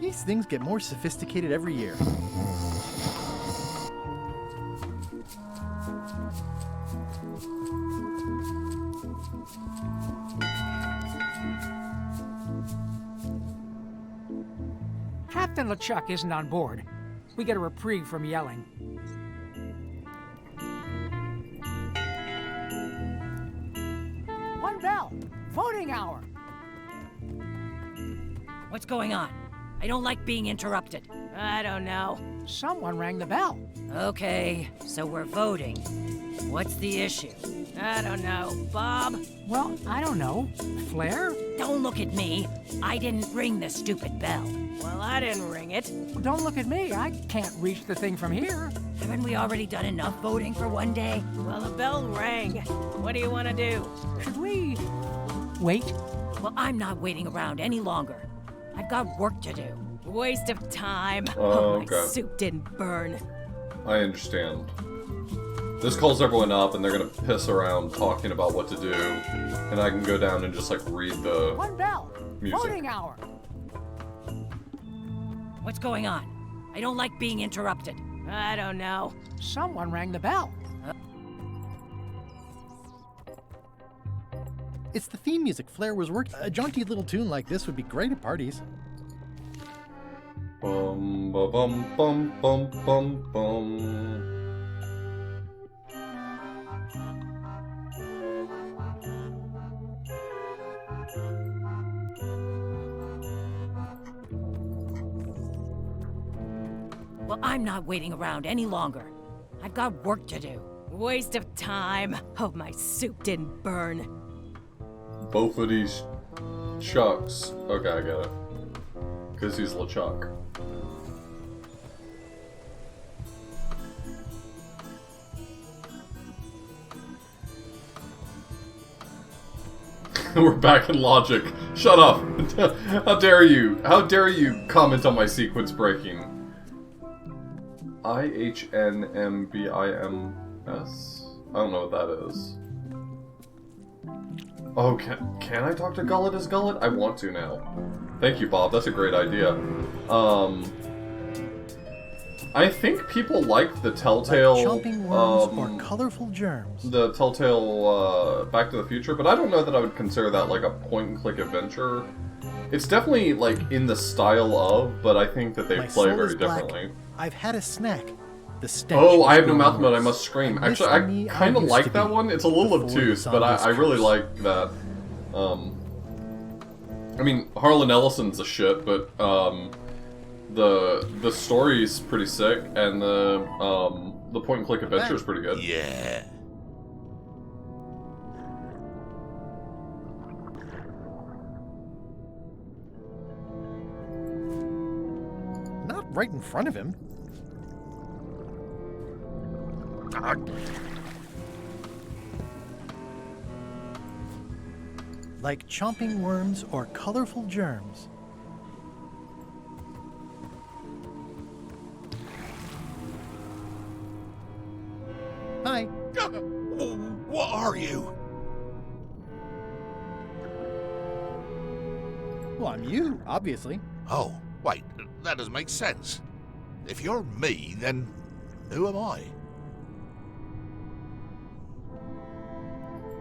These things get more sophisticated every year. Captain LeChuck isn't on board. We get a reprieve from yelling. One bell! Voting hour! What's going on? I don't like being interrupted. I don't know. Someone rang the bell. Okay, so we're voting. What's the issue? I don't know. Bob? Well, I don't know. Flair? Don't look at me. I didn't ring the stupid bell. Well, I didn't ring it. Don't look at me. I can't reach the thing from here. Haven't we already done enough voting for one day? Well, the bell rang. What do you want to do? Should we wait? Well, I'm not waiting around any longer. I've got work to do. Waste of time. Oh, my okay. soup didn't burn. I understand. This calls everyone up, and they're gonna piss around talking about what to do, and I can go down and just like read the One bell. music. Voting hour. What's going on? I don't like being interrupted. I don't know. Someone rang the bell. It's the theme music Flair was working. A jaunty little tune like this would be great at parties. Bum ba bum bum bum bum bum. Well, I'm not waiting around any longer. I've got work to do. Waste of time. Hope my soup didn't burn. Both of these Chucks. Okay, I get it. Because he's LeChuck. We're back in logic. Shut up! How dare you? How dare you comment on my sequence breaking? IHNMBIMS? I don't know what that is. Oh, can I talk to Gullet as Gullet? I want to now. Thank you, Bob. That's a great idea. I think people like the Telltale... Like chomping worms or colorful germs. The Telltale Back to the Future, but I don't know that I would consider that like a point-and-click adventure. It's definitely like in the style of, but I think that they My play soul very is black. differently. I've had a snack. The stench Oh, I is have no mouth mode, I gross. must scream. Miss Actually, me, I kind of used like to that be one. It's a little before obtuse, the but I zombies really curse. like that. I mean, Harlan Ellison's a shit, but the story's pretty sick, and the point-and-click adventure is pretty good. Yeah. Not right in front of him. Like chomping worms or colorful germs. Hi. What are you? Well, I'm you, obviously. Oh, wait, that doesn't make sense. If you're me, then who am I?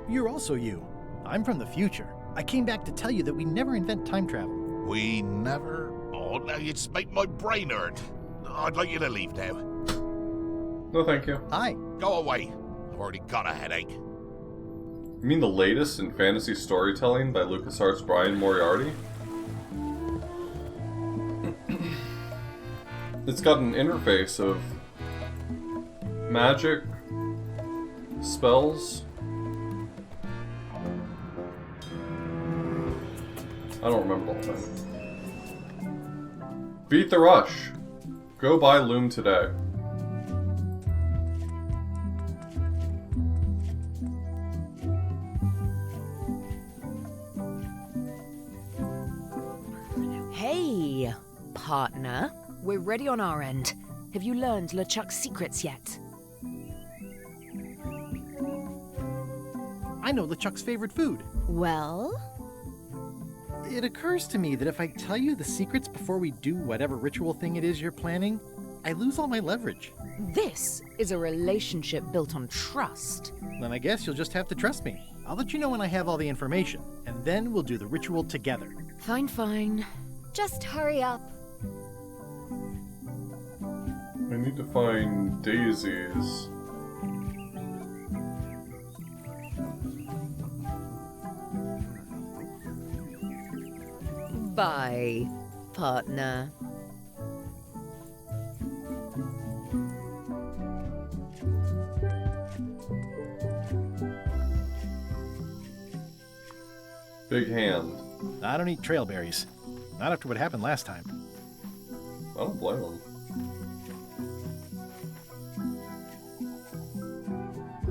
You're also you. I'm from the future. I came back to tell you that we never invent time travel. We never? Oh, now you just make my brain hurt. I'd like you to leave now. No, thank you. Hi. Go away. I've already got a headache. You mean the latest in fantasy storytelling by LucasArts' Brian Moriarty? It's got an interface of magic, spells. I don't remember the whole thing. Beat the Rush. Go buy Loom today. Hey, partner. We're ready on our end. Have you learned LeChuck's secrets yet? I know LeChuck's favorite food. Well? It occurs to me that if I tell you the secrets before we do whatever ritual thing it is you're planning, I lose all my leverage. This is a relationship built on trust. Then I guess you'll just have to trust me. I'll let you know when I have all the information, and then we'll do the ritual together. Fine, fine. Just hurry up. I need to find daisies. Bye, partner. Big hand. I don't eat trailberries. Not after what happened last time. I don't blame him.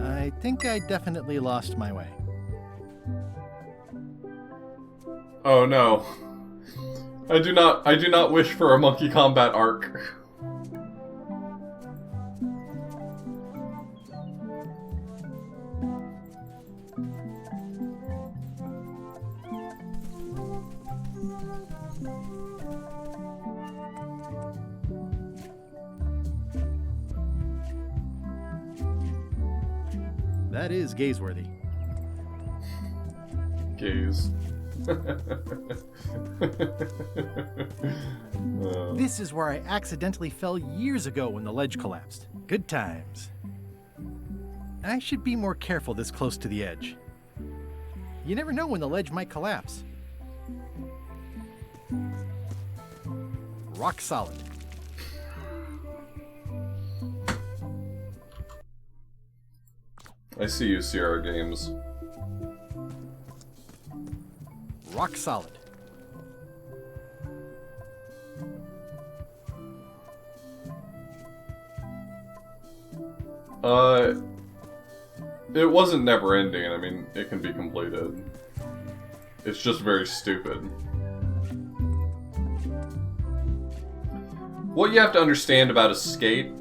I think I definitely lost my way. Oh no. I do not wish for a Monkey Combat arc. That is gaze-worthy. Gaze. This is where I accidentally fell years ago when the ledge collapsed. Good times. I should be more careful this close to the edge. You never know when the ledge might collapse. Rock solid. I see you, Sierra Games. Rock solid. It wasn't never ending. I mean, it can be completed. It's just very stupid. What you have to understand about Escape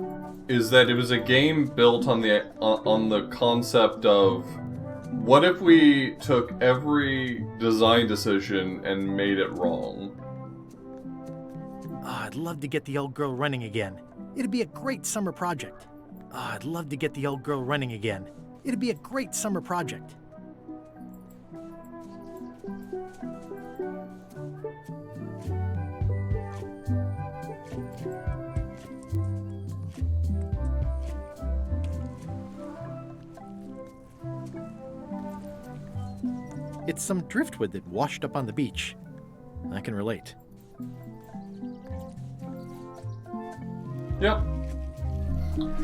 is that it was a game built on the concept of what if we took every design decision and made it wrong? Oh, I'd love to get the old girl running again. It'd be a great summer project. Oh, I'd love to get the old girl running again. It'd be a great summer project. It's some driftwood that washed up on the beach. I can relate. Yep.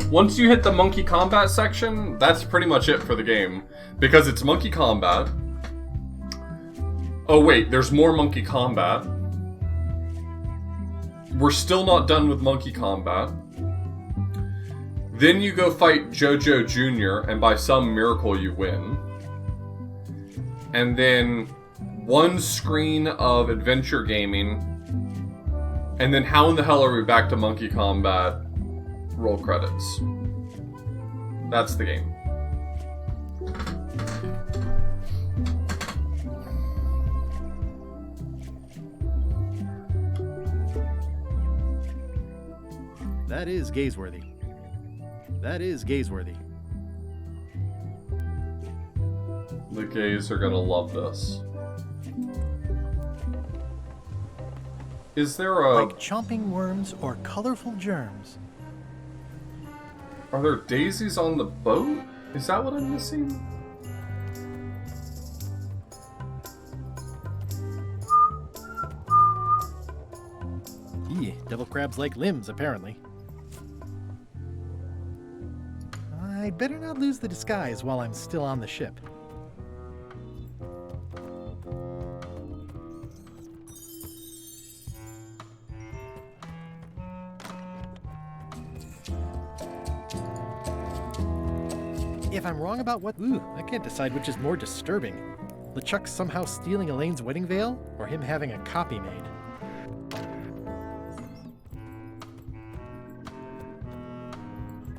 Once you hit the Monkey Combat section, that's pretty much it for the game. Because it's Monkey Combat. Oh wait, there's more Monkey Combat. We're still not done with Monkey Combat. Then you go fight JoJo Jr., and by some miracle you win. And then one screen of adventure gaming. And then how in the hell are we back to Monkey Combat? Roll credits. That's the game. That is gaze-worthy. That is gaze-worthy. The gays are gonna love this. Is there a... Like chomping worms or colorful germs. Are there daisies on the boat? Is that what I'm missing? Devil crabs like limbs, apparently. I'd better not lose the disguise while I'm still on the ship. If I'm wrong about what... I can't decide which is more disturbing. LeChuck somehow stealing Elaine's wedding veil, or him having a copy made.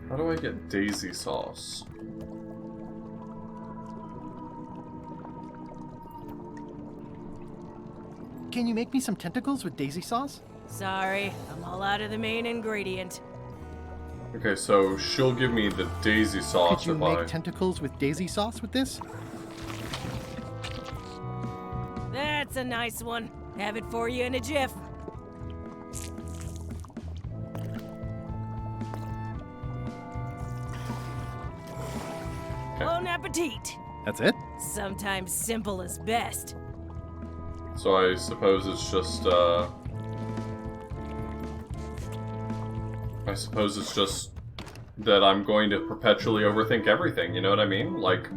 How do I get daisy sauce? Can you make me some tentacles with daisy sauce? Sorry, I'm all out of the main ingredient. Okay, so she'll give me the daisy sauce Could you if make I... tentacles with daisy sauce with this? That's a nice one. Have it for you in a jiff. Bon appetit. That's it? Sometimes simple is best. So I suppose it's just, I suppose it's just that I'm going to perpetually overthink everything, you know what I mean? Like...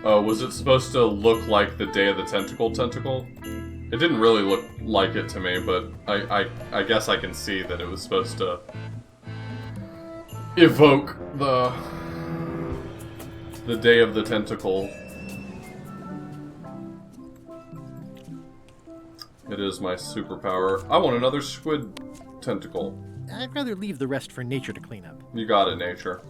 Oh, was it supposed to look like the Day of the Tentacle? It didn't really look like it to me, but I guess I can see that it was supposed to evoke the Day of the Tentacle. It is my superpower. I want another squid tentacle. I'd rather leave the rest for nature to clean up. You got it, nature.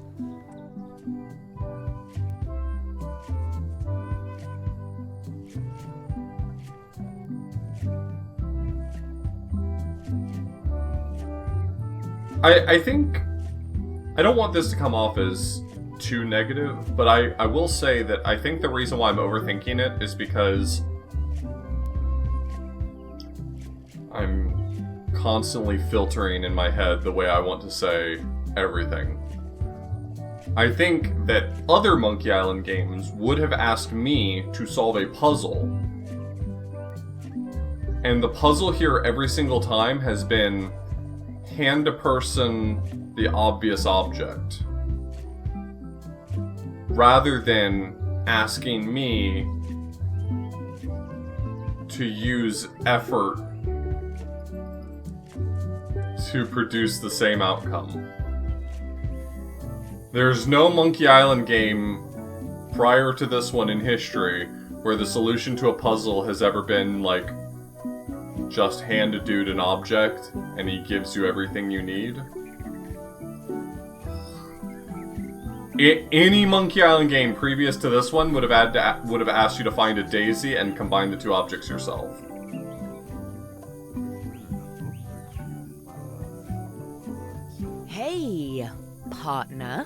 I think... I don't want this to come off as too negative, but I will say that I think the reason why I'm overthinking it is because I'm constantly filtering in my head the way I want to say everything. I think that other Monkey Island games would have asked me to solve a puzzle. And the puzzle here every single time has been hand a person the obvious object, rather than asking me to use effort to produce the same outcome. There's no Monkey Island game prior to this one in history where the solution to a puzzle has ever been like, just hand a dude an object and he gives you everything you need. Any Monkey Island game previous to this one would have asked you to find a daisy and combine the two objects yourself. Hey, partner.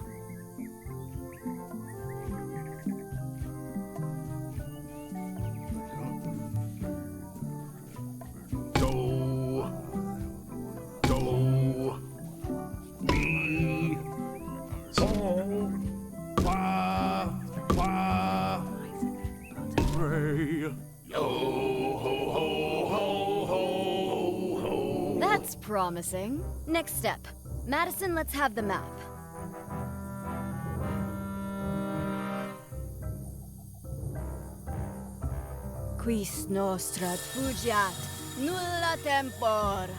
That's promising. Next step. Madison, let's have the map. Quis nostra fugiat, nulla tempor.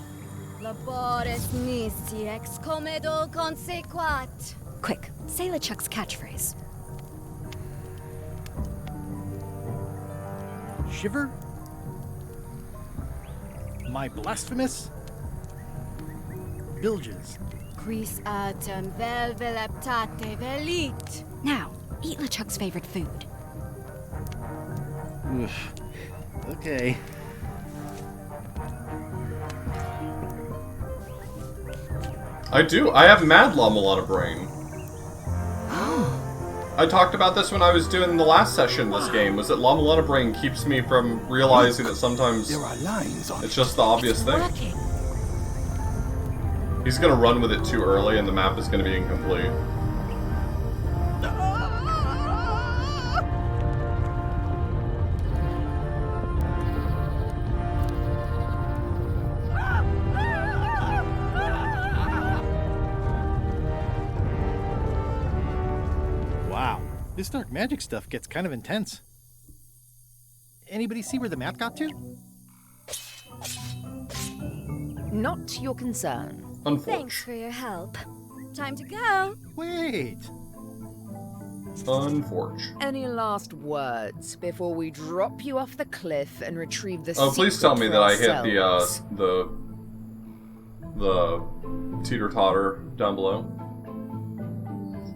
Labores nisi ex comedo consequat. Quick, say LeChuck's catchphrase. Shiver? My blasphemous? Bilges. Quis autem vel veleptate velit. Now, eat LeChuck's favorite food. Oof. Okay. I do. I have mad Llama Brain. I talked about this when I was doing the last session of this game, was that Llama Brain keeps me from realizing that sometimes there are lines on it's just the obvious thing. Working. He's gonna run with it too early and the map is gonna be incomplete. This dark magic stuff gets kind of intense. Anybody see where the map got to? Not your concern. Thanks for your help. Time to go. Wait. Unforge. Any last words before we drop you off the cliff and retrieve the Oh, please tell me secret that I for hit ourselves? the teeter-totter down below.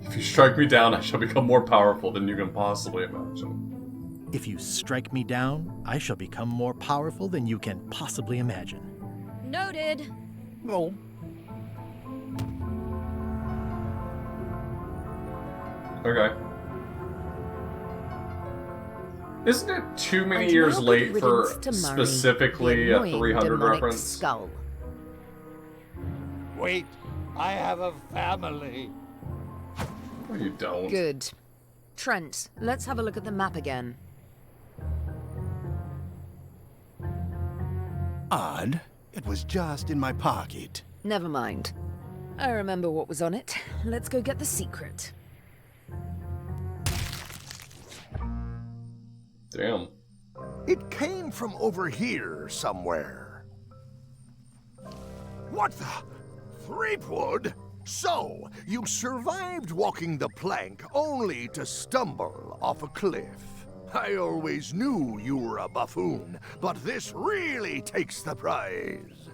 If you strike me down, I shall become more powerful than you can possibly imagine. If you strike me down, I shall become more powerful than you can possibly imagine. Noted. Oh. Okay. Isn't it too many And years now good late for riddance to Murray, specifically the a annoying 300 demonic reference? skull. Wait, I have a family. No, you don't. Good. Trent, let's have a look at the map again. Odd. It was just in my pocket. Never mind. I remember what was on it. Let's go get the secret. Damn. It came from over here somewhere. What the? Threepwood? So, you survived walking the plank only to stumble off a cliff. I always knew you were a buffoon, but this really takes the prize.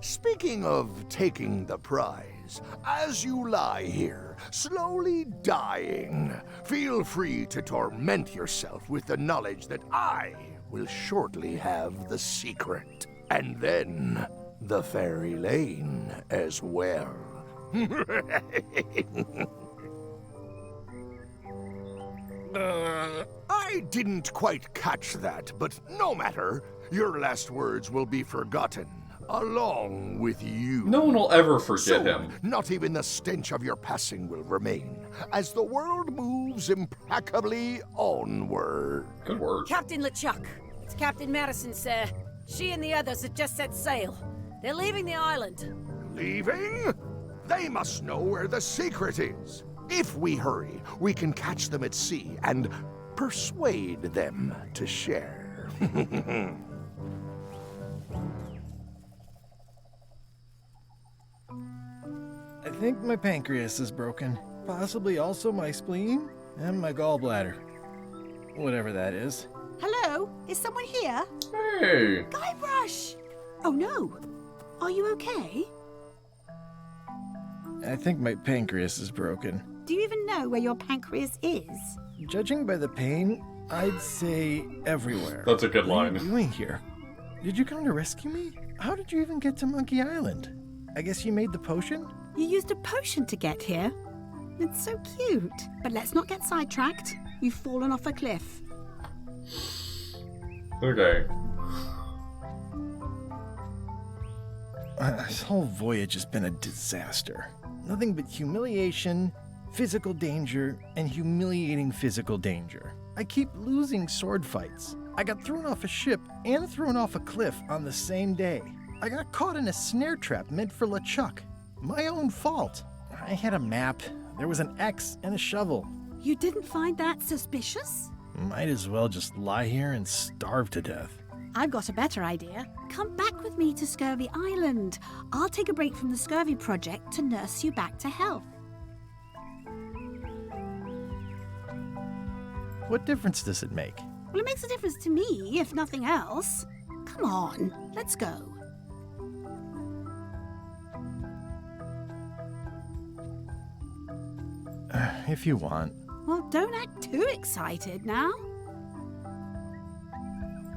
Speaking of taking the prize, as you lie here, slowly dying, feel free to torment yourself with the knowledge that I will shortly have the secret. And then, the fairy lane as well. I didn't quite catch that, but no matter. Your last words will be forgotten, along with you. No one will ever forget him. Not even the stench of your passing will remain, as the world moves impeccably onward. Good word. Captain LeChuck. It's Captain Madison, sir. She and the others have just set sail. They're leaving the island. Leaving? They must know where the secret is. If we hurry, we can catch them at sea and persuade them to share. I think my pancreas is broken. Possibly also my spleen and my gallbladder. Whatever that is. Hello? Is someone here? Hey! Guybrush! Oh no. Are you okay? I think my pancreas is broken. Do you even know where your pancreas is? Judging by the pain, I'd say everywhere. That's a good line. What are you doing here? Did you come to rescue me? How did you even get to Monkey Island? I guess you made the potion? You used a potion to get here. It's so cute. But let's not get sidetracked. You've fallen off a cliff. Okay. This whole voyage has been a disaster. Nothing but humiliation, physical danger, and humiliating physical danger. I keep losing sword fights. I got thrown off a ship and thrown off a cliff on the same day. I got caught in a snare trap meant for LeChuck. My own fault. I had a map. There was an X and a shovel. You didn't find that suspicious? Might as well just lie here and starve to death. I've got a better idea. Come back with me to Scurvy Island. I'll take a break from the Scurvy Project to nurse you back to health. What difference does it make? Well, it makes a difference to me, if nothing else. Come on, let's go. If you want. Well, don't act too excited now.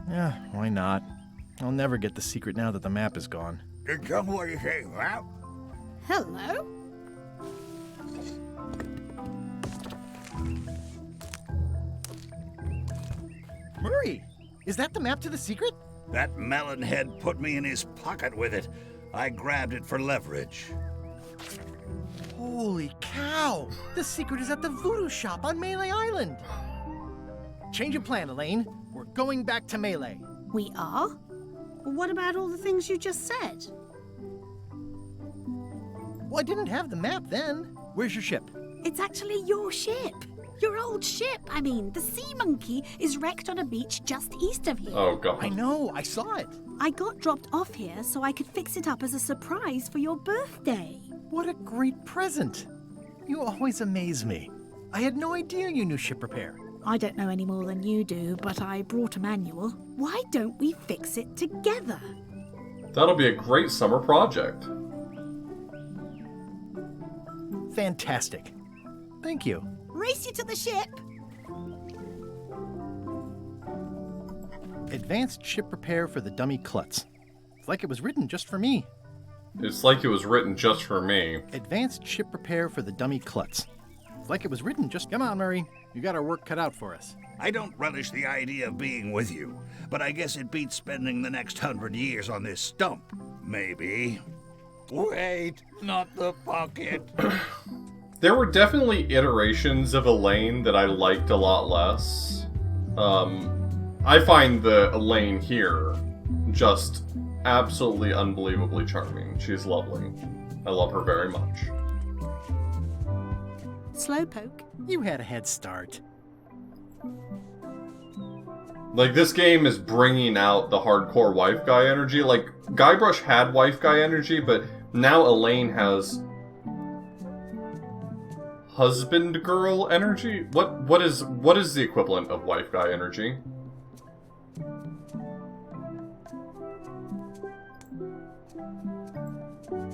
Yeah, why not? I'll never get the secret now that the map is gone. Tell me what you say, map. Hello? Murray, is that the map to the secret? That melonhead put me in his pocket with it. I grabbed it for leverage. Holy cow! The secret is at the voodoo shop on Melee Island! Change of plan, Elaine. We're going back to Melee. We are? Well, what about all the things you just said? Well, I didn't have the map then. Where's your ship? It's actually your ship. Your old ship. I mean, the Sea Monkey is wrecked on a beach just east of here. Oh, God. I know, I saw it. I got dropped off here so I could fix it up as a surprise for your birthday. What a great present. You always amaze me. I had no idea you knew ship repair. I don't know any more than you do, but I brought a manual. Why don't we fix it together? That'll be a great summer project. Fantastic. Thank you. Race you to the ship! Advanced ship repair for the dummy klutz. It's like it was written just for me. It's like it was written just for me. Advanced ship repair for the dummy klutz. It's like it was written just... Come on, Murray. You got our work cut out for us. I don't relish the idea of being with you, but I guess it beats spending the next 100 years on this stump. Maybe. Wait, not the pocket. There were definitely iterations of Elaine that I liked a lot less. I find the Elaine here just absolutely unbelievably charming. She's lovely. I love her very much. Slowpoke. You had a head start. Like, this game is bringing out the hardcore wife guy energy. Like, Guybrush had wife guy energy, but now Elaine has husband girl energy? What is the equivalent of wife guy energy?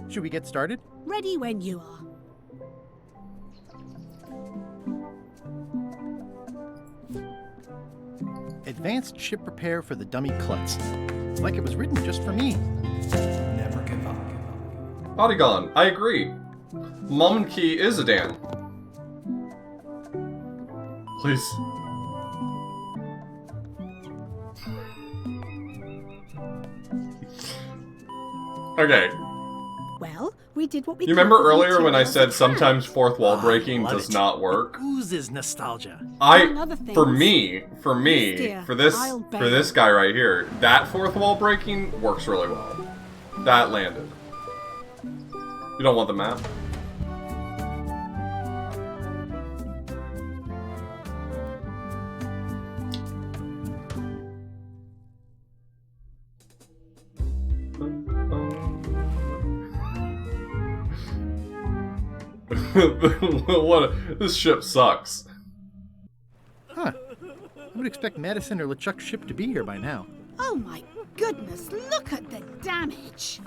Should we get started? Ready when you are. Advanced ship repair for the dummy klutz. It's like it was written just for me. Never give up. Polygon, I agree. Mom and Key is a Dan. Please. Okay. Well, we did what we You remember earlier when I said sometimes fourth wall breaking does not work? Oozes nostalgia. For this guy right here, that fourth wall breaking works really well. That landed. You don't want the map? This ship sucks. Huh. I would expect Madison or LeChuck's ship to be here by now. Oh my goodness, look at the damage.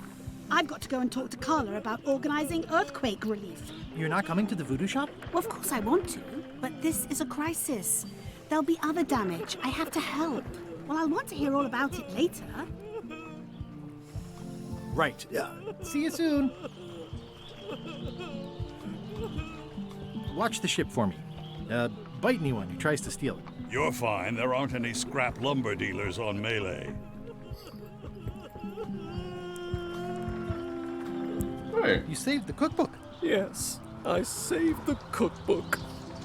I've got to go and talk to Carla about organizing earthquake relief. You're not coming to the voodoo shop? Well, of course I want to, but this is a crisis. There'll be other damage. I have to help. Well, I'll want to hear all about it later. Right. See you soon. Watch the ship for me. Bite anyone who tries to steal it. You're fine. There aren't any scrap lumber dealers on Melee. Hey. You saved the cookbook. Yes, I saved the cookbook.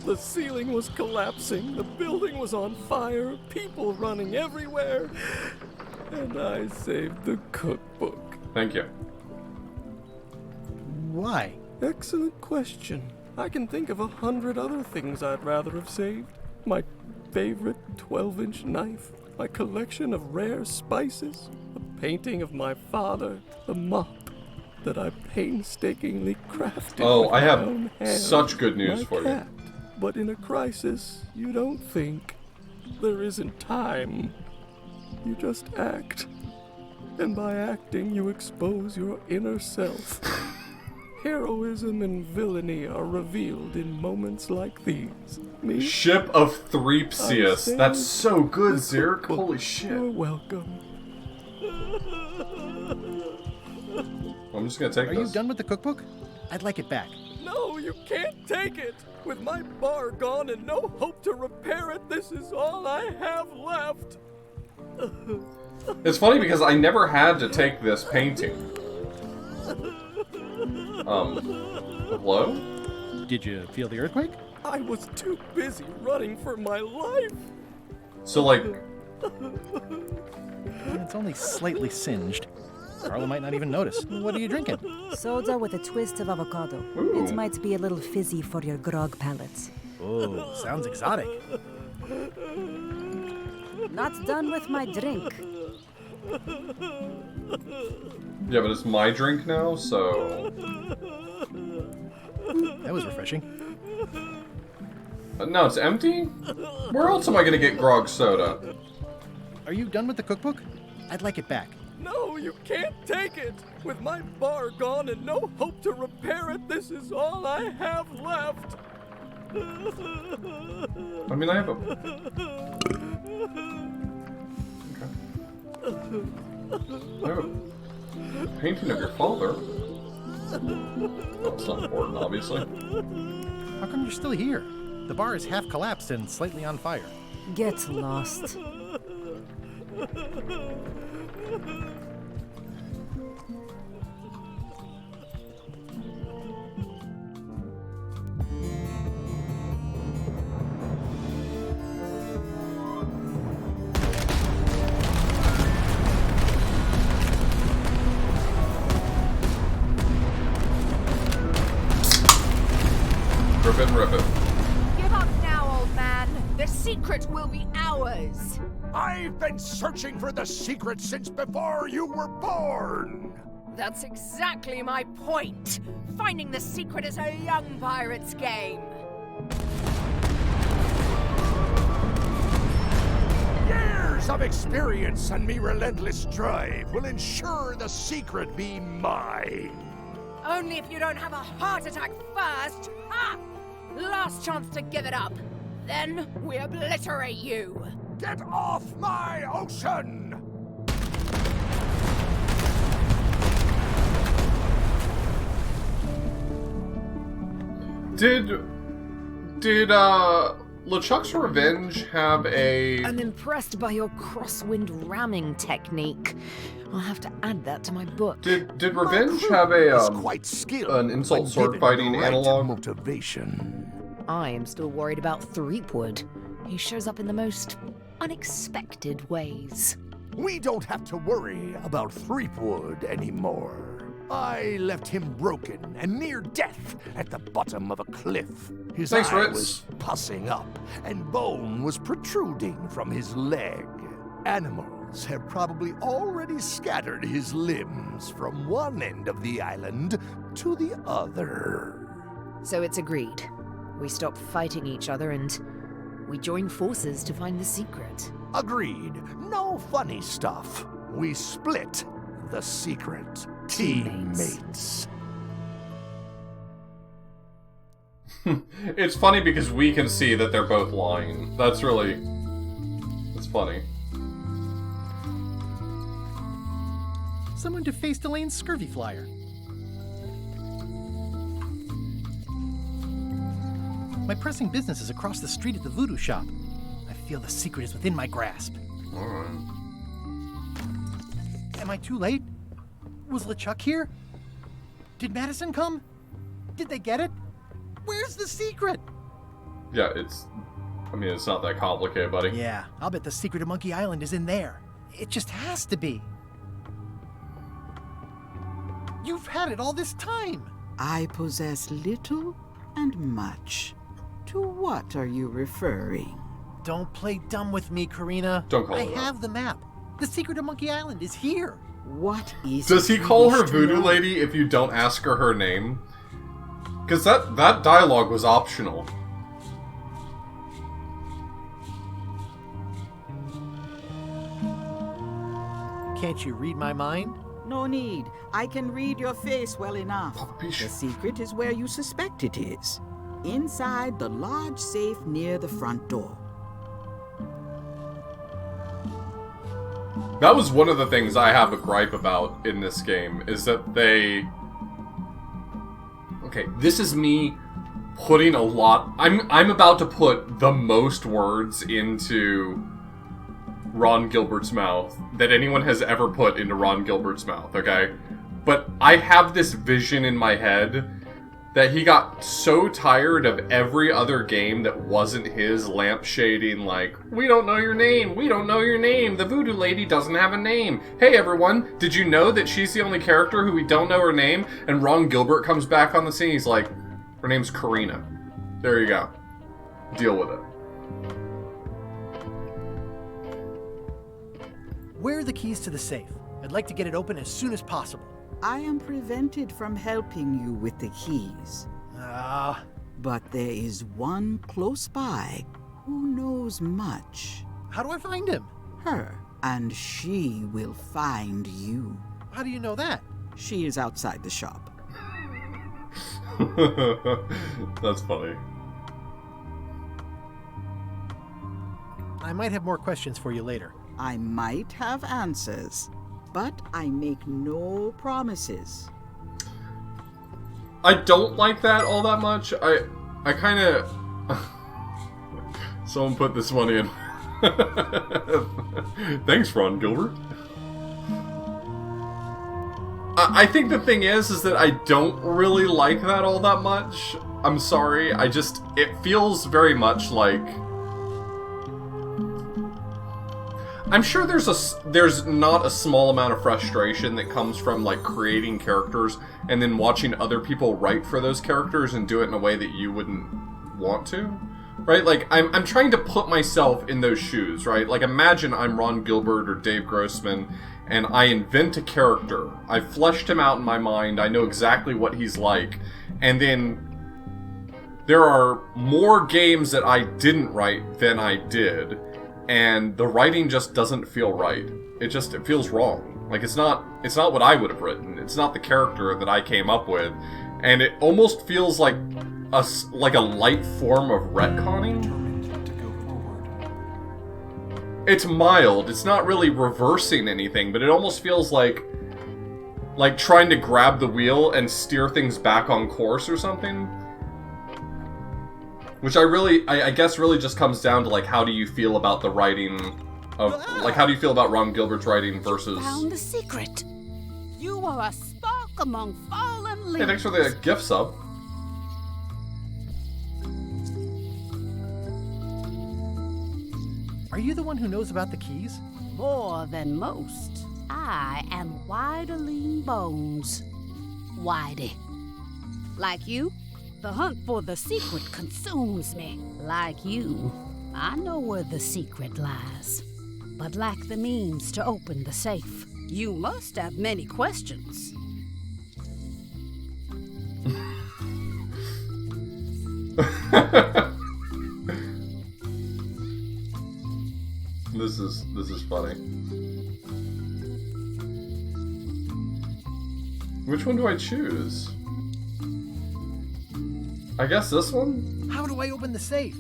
The ceiling was collapsing, the building was on fire, people running everywhere, and I saved the cookbook. Thank you. Why? Excellent question. I can think of 100 other things I'd rather have saved. My favorite 12-inch knife, my collection of rare spices, a painting of my father, the mop that I painstakingly crafted. Oh, with I my have own hands, such good news my for cat. you. But in a crisis, you don't think. There isn't time. You just act. And by acting, you expose your inner self. Heroism and villainy are revealed in moments like these. Me? Ship of Threepsius. That's so good, Zerk. Holy shit. You're welcome. I'm just gonna take Are this. you done with the cookbook? I'd like it back. No, you can't take it! With my bar gone and no hope to repair it, this is all I have left! It's funny because I never had to take this painting. Hello? Did you feel the earthquake? I was too busy running for my life! So, like... It's only slightly singed. Carla might not even notice. What are you drinking? Soda with a twist of avocado. Ooh. It might be a little fizzy for your grog palates. Oh, sounds exotic. Not done with my drink. Yeah, but it's my drink now, so... That was refreshing. No, it's empty? Where else am I gonna get grog soda? Are you done with the cookbook? I'd like it back. No, you can't take it! With my bar gone and no hope to repair it, this is all I have left! I mean, I have a... I have Painting of your father? That's not important, obviously. How come you're still here? The bar is half collapsed and slightly on fire. Get lost. Rip it. Give up now, old man. The secret will be ours. I've been searching for the secret since before you were born. That's exactly my point. Finding the secret is a young pirate's game. Years of experience and me relentless drive will ensure the secret be mine. Only if you don't have a heart attack first. Ha! Last chance to give it up. Then we obliterate you. Get off my ocean! Did LeChuck's Revenge have a... I'm impressed by your crosswind ramming technique. I'll have to add that to my book. Did Revenge have a quite skilled an insult when sword given fighting the right analog? Motivation. I am still worried about Threepwood. He shows up in the most unexpected ways. We don't have to worry about Threepwood anymore. I left him broken and near death at the bottom of a cliff. His Thanks, eye Ritz. was pussing up, and bone was protruding from his leg. Animals have probably already scattered his limbs from one end of the island to the other. So it's agreed. We stop fighting each other and we join forces to find the secret. Agreed. No funny stuff. We split the secret. Teammates. It's funny because we can see that they're both lying. That's really... It's funny. Someone defaced Elaine's scurvy flyer. My pressing business is across the street at the voodoo shop. I feel the secret is within my grasp. Am I too late? Was LeChuck here? Did Madison come? Did they get it? Where's the secret? Yeah, it's... I mean, it's not that complicated, buddy. Yeah, I'll bet the secret of Monkey Island is in there. It just has to be. You've had it all this time. I possess little and much. To what are you referring? Don't play dumb with me, Karina. Don't call I her that. have the map. The secret of Monkey Island is here. What is Does he it you call her wish to Voodoo know? Lady if you don't ask her name? Because that dialogue was optional. Can't you read my mind? No need. I can read your face well enough. The secret is where you suspect it is. Inside the large safe near the front door. That was one of the things I have a gripe about in this game, is that they... Okay, this is me putting a lot... I'm about to put the most words into Ron Gilbert's mouth that anyone has ever put into Ron Gilbert's mouth, okay? But I have this vision in my head that he got so tired of every other game that wasn't his lampshading, like, we don't know your name, we don't know your name, the Voodoo Lady doesn't have a name. Hey everyone, did you know that she's the only character who we don't know her name? And Ron Gilbert comes back on the scene, he's like, her name's Karina. There you go. Deal with it. Where are the keys to the safe? I'd like to get it open as soon as possible. I am prevented from helping you with the keys. But there is one close by who knows much. How do I find him? Her, and she will find you. How do you know that? She is outside the shop. That's funny. I might have more questions for you later. I might have answers. but I make no promises. I don't like that all that much. I kind of... Someone put this one in. Thanks, Ron Gilbert. I think the thing is that I don't really like that all that much. I'm sorry. It feels very much like... I'm sure there's not a small amount of frustration that comes from, like, creating characters and then watching other people write for those characters and do it in a way that you wouldn't want to, right? Like, I'm trying to put myself in those shoes, right? Like, imagine I'm Ron Gilbert or Dave Grossman, and I invent a character. I've fleshed him out in my mind. I know exactly what he's like. And then there are more games that I didn't write than I did. And the writing just doesn't feel right. It feels wrong. Like, it's not what I would have written. It's not the character that I came up with. And it almost feels like a light form of retconning. It's mild. It's not really reversing anything, but it almost feels like trying to grab the wheel and steer things back on course or something. Which I guess really just comes down to, like, how do you feel about the writing of, like, how do you feel about Ron Gilbert's writing versus... Found the secret. You are a spark among fallen leaves. Hey, thanks for the gift sub. Are you the one who knows about the keys? More than most. I am Whiterling Bones. Whitey. Like you? The hunt for the secret consumes me. Like you, I know where the secret lies, but lack the means to open the safe. You must have many questions. This is funny. Which one do I choose? I guess this one? How do I open the safe?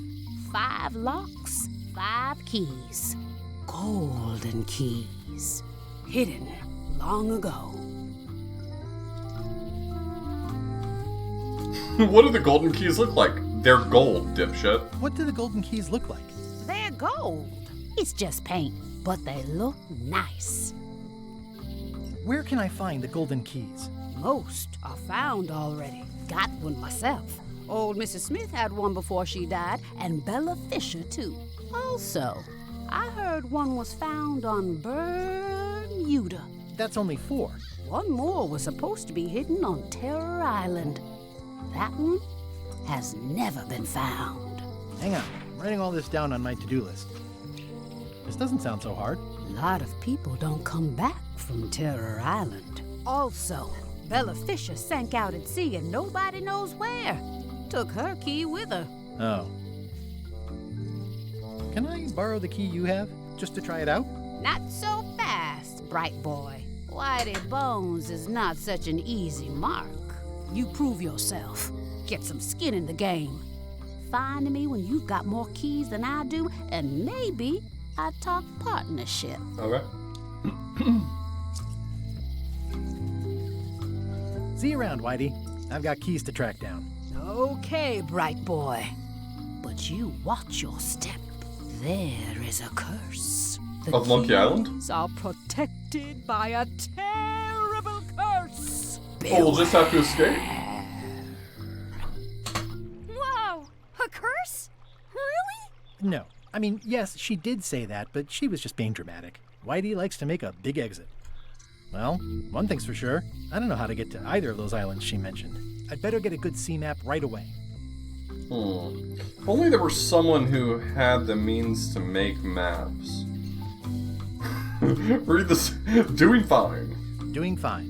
5 locks, 5 keys. Golden keys. Hidden long ago. What do the golden keys look like? They're gold, dipshit. What do the golden keys look like? They're gold. It's just paint, but they look nice. Where can I find the golden keys? Most are found already. Got one myself. Old Mrs. Smith had one before she died, and Bella Fisher, too. Also, I heard one was found on Bermuda. That's only 4. One more was supposed to be hidden on Terror Island. That one has never been found. Hang on, I'm writing all this down on my to-do list. This doesn't sound so hard. A lot of people don't come back from Terror Island. Also, Bella Fisher sank out at sea and nobody knows where. Took her key with her. Oh. Can I borrow the key you have, just to try it out? Not so fast, bright boy. Whitey Bones is not such an easy mark. You prove yourself. Get some skin in the game. Find me when you've got more keys than I do, and maybe I talk partnership. Okay. See you around, Whitey. I've got keys to track down. Okay, bright boy. But you watch your step. There is a curse. The of Monkey Island? keys are protected by a terrible curse. Oh, we'll just have to escape. Whoa! A curse? Really? No. I mean, yes, she did say that, but she was just being dramatic. Whitey likes to make a big exit. Well, one thing's for sure. I don't know how to get to either of those islands she mentioned. I'd better get a good sea map right away. If only there were someone who had the means to make maps. Read this. Doing fine. Doing fine.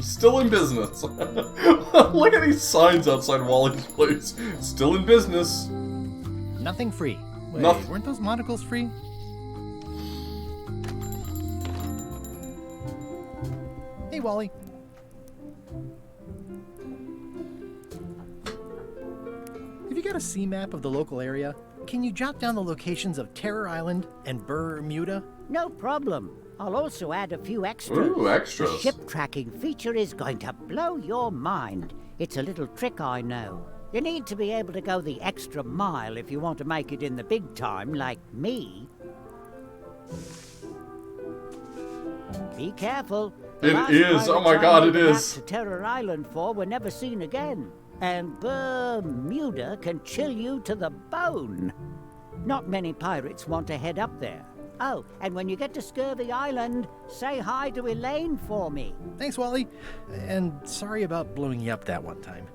Still in business. Look at these signs outside Wally's place. Still in business. Nothing free. Wait, weren't those monocles free? Hey, Wally. Have you got a sea map of the local area? Can you jot down the locations of Terror Island and Bermuda? No problem. I'll also add a few extras. Ooh, extras. The ship tracking feature is going to blow your mind. It's a little trick, I know. You need to be able to go the extra mile if you want to make it in the big time, like me. Be careful. The It last is. Oh pirates my I God, made it a map is. to Terror Island for were never seen again. And Bermuda can chill you to the bone. Not many pirates want to head up there. Oh, and when you get to Scurvy Island, say hi to Elaine for me. Thanks, Wally. And sorry about blowing you up that one time.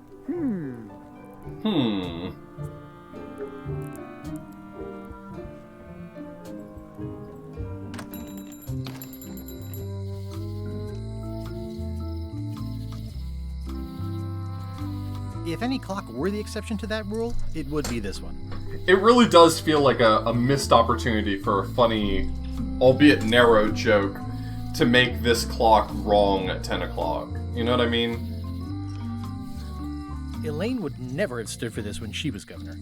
If any clock were the exception to that rule, it would be this one. It really does feel like a missed opportunity for a funny, albeit narrow joke to make this clock wrong at 10 o'clock. You know what I mean? Elaine would never have stood for this when she was governor.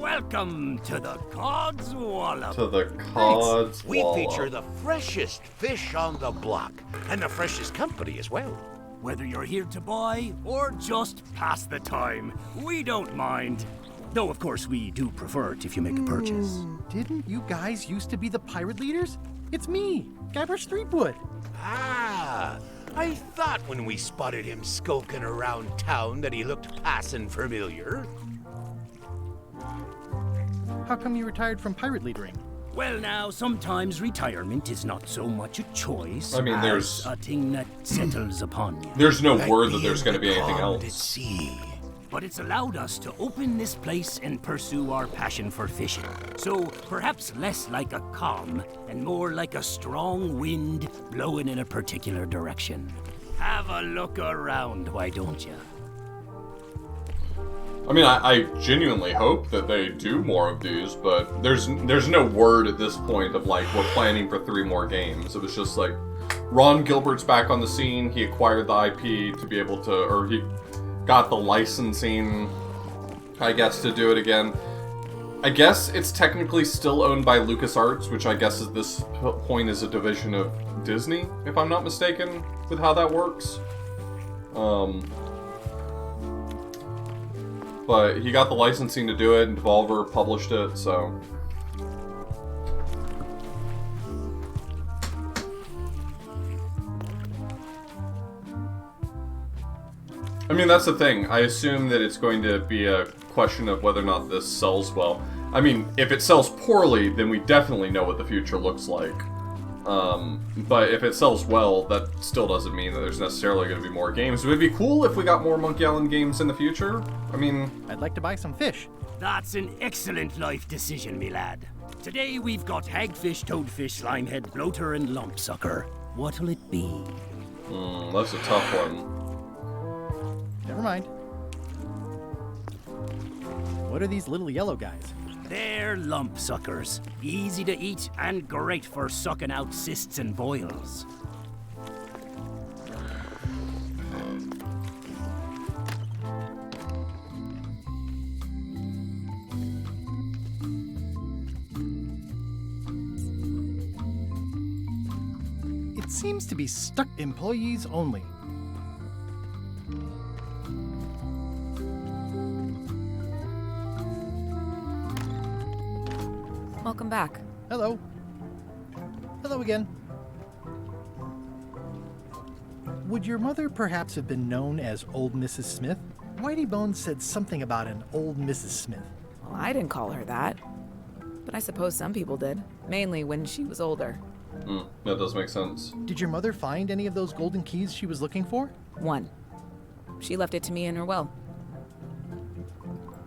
Welcome to the Cod's Wallop. To the Cod's We Wallop. feature the freshest fish on the block, and the freshest company as well. Whether you're here to buy or just pass the time, we don't mind. Though, of course, we do prefer it if you make a purchase. Didn't you guys used to be the pirate leaders? It's me, Guybrush Threepwood. Ah, I thought when we spotted him skulking around town that he looked passing familiar. How come you retired from pirate leadering? Well, now, sometimes retirement is not so much a choice I mean, as there's- a thing that settles upon you. There's no word that there's going to be anything else. Sea. But it's allowed us to open this place and pursue our passion for fishing. So perhaps less like a calm and more like a strong wind blowing in a particular direction. Have a look around, why don't you? I mean, I genuinely hope that they do more of these, but there's no word at this point of like, we're planning for 3 more games. It was just like, Ron Gilbert's back on the scene, he acquired the IP to be able to, or he got the licensing, I guess, to do it again. I guess it's technically still owned by LucasArts, which I guess at this point is a division of Disney, if I'm not mistaken, with how that works. But he got the licensing to do it, and Devolver published it, so... I mean, that's the thing. I assume that it's going to be a question of whether or not this sells well. I mean, if it sells poorly, then we definitely know what the future looks like. But if it sells well, that still doesn't mean that there's necessarily going to be more games. It would be cool if we got more Monkey Island games in the future. I mean... I'd like to buy some fish. That's an excellent life decision, me lad. Today we've got hagfish, toadfish, slimehead, bloater, and lumpsucker. What'll it be? That's a tough one. Never mind. What are these little yellow guys? They're lumpsuckers. Easy to eat and great for sucking out cysts and boils. It seems to be stuck employees only. Welcome back. Hello. Hello again. Would your mother perhaps have been known as Old Mrs. Smith? Whitey Bones said something about an Old Mrs. Smith. Well, I didn't call her that. But I suppose some people did. Mainly when she was older. That does make sense. Did your mother find any of those golden keys she was looking for? One. She left it to me in her will.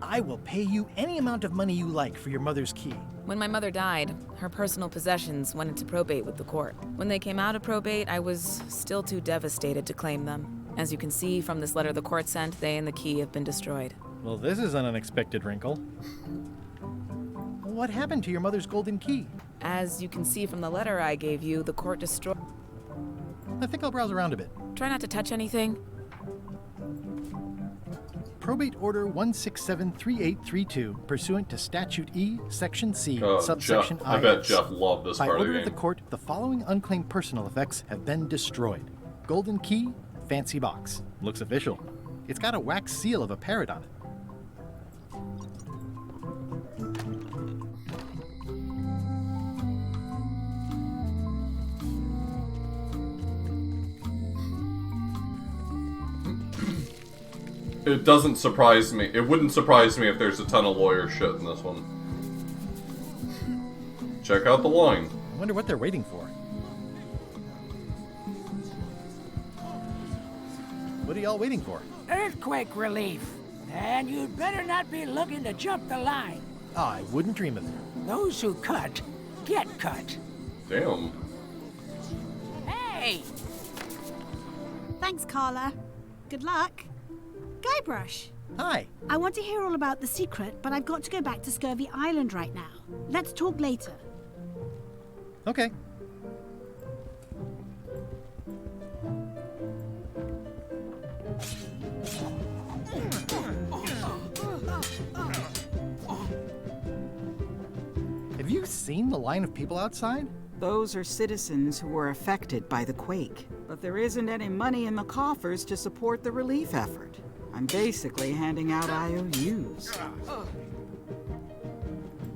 I will pay you any amount of money you like for your mother's key. When my mother died, her personal possessions went into probate with the court. When they came out of probate, I was still too devastated to claim them. As you can see from this letter the court sent, they and the key have been destroyed. Well, this is an unexpected wrinkle. What happened to your mother's golden key? As you can see from the letter I gave you, the court destroyed... I think I'll browse around a bit. Try not to touch anything. Probate Order 1673832, pursuant to Statute E, Section C, Subsection Jeff, I bet Jeff loved this By part of order the of game. the court, the following unclaimed personal effects have been destroyed. Golden key, fancy box. Looks official. It's got a wax seal of a parrot on it. It doesn't surprise me. It wouldn't surprise me if there's a ton of lawyer shit in this one. Check out the line. I wonder what they're waiting for. What are y'all waiting for? Earthquake relief. And you'd better not be looking to jump the line. Oh, I wouldn't dream of it. Those who cut, get cut. Damn. Hey! Thanks, Carla. Good luck. Guybrush. Hi. I want to hear all about the secret, but I've got to go back to Scurvy Island right now. Let's talk later. Okay. Have you seen the line of people outside? Those are citizens who were affected by the quake, but there isn't any money in the coffers to support the relief effort. I'm basically handing out IOUs.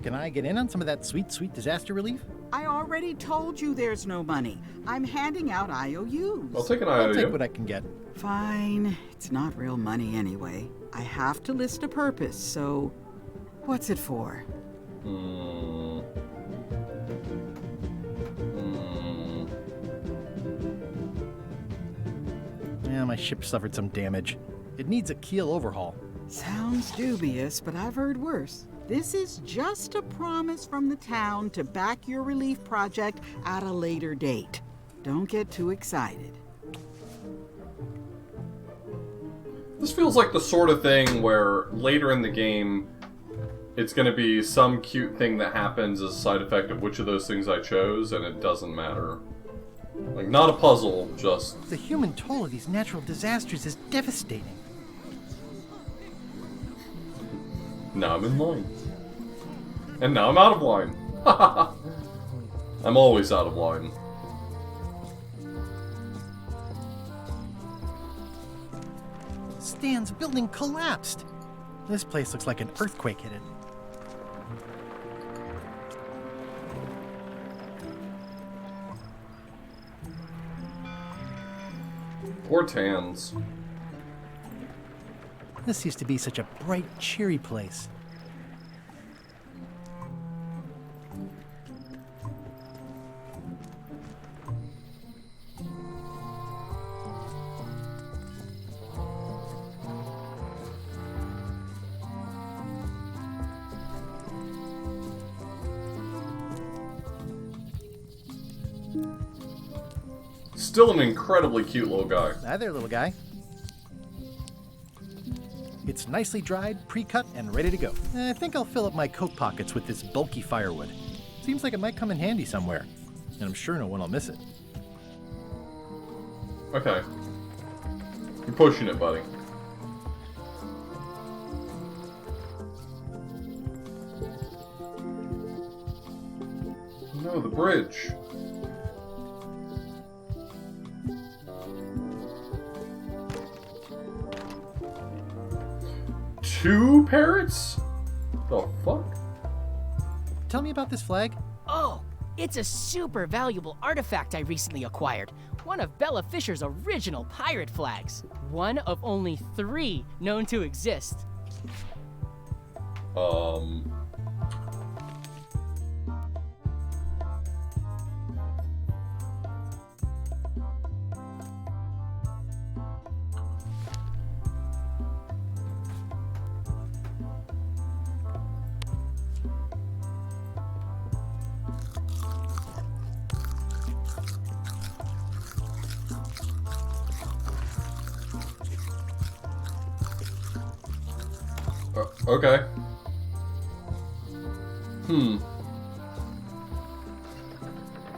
Can I get in on some of that sweet, sweet disaster relief? I already told you there's no money. I'm handing out IOUs. I'll take an I'll IOU. take what I can get. Fine. It's not real money anyway. I have to list a purpose, so what's it for? Yeah, my ship suffered some damage. It needs a keel overhaul. Sounds dubious, but I've heard worse. This is just a promise from the town to back your relief project at a later date. Don't get too excited. This feels like the sort of thing where later in the game, it's going to be some cute thing that happens as a side effect of which of those things I chose, and it doesn't matter. Like, not a puzzle, just... The human toll of these natural disasters is devastating. Now I'm in line. And now I'm out of line. I'm always out of line. Stan's building collapsed. This place looks like an earthquake hit it. Poor Tans. This used to be such a bright, cheery place. Still an incredibly cute little guy. Hi there, little guy. It's nicely dried, pre-cut, and ready to go. I think I'll fill up my coat pockets with this bulky firewood. Seems like it might come in handy somewhere, and I'm sure no one will miss it. Okay. You're pushing it, buddy. No, the bridge. Two parrots? The fuck? Tell me about this flag. Oh, it's a super valuable artifact I recently acquired. One of Bella Fisher's original pirate flags. One of only 3 known to exist. Okay.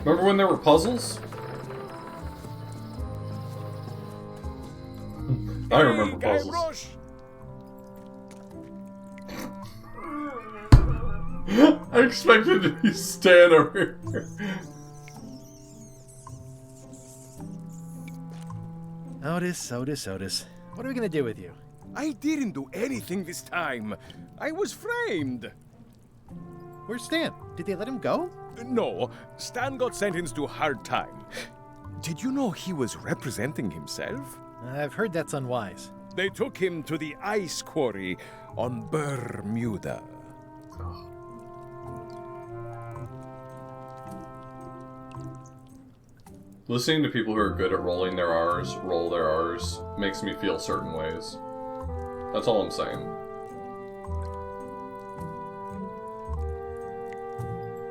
Remember when there were puzzles? I remember puzzles. Guybrush! I expected to be Stan over here. Otis. What are we gonna do with you? I didn't do anything this time. I was framed. Where's Stan? Did they let him go? No, Stan got sentenced to hard time. Did you know he was representing himself? I've heard that's unwise. They took him to the ice quarry on Bermuda. Listening to people who are good at rolling their R's, roll their R's, makes me feel certain ways. That's all I'm saying.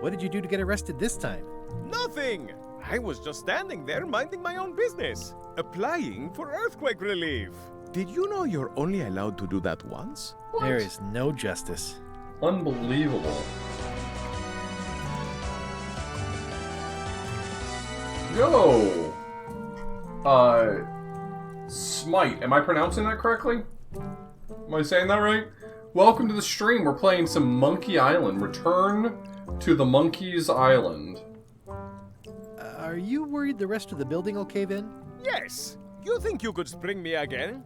What did you do to get arrested this time? Nothing! I was just standing there minding my own business, applying for earthquake relief. Did you know you're only allowed to do that once? What? There is no justice. Unbelievable. Yo! Smite. Am I pronouncing that correctly? Am I saying that right? Welcome to the stream. We're playing some Monkey Island. Return to the Monkey's Island. Are you worried the rest of the building will cave in? Yes. You think you could spring me again?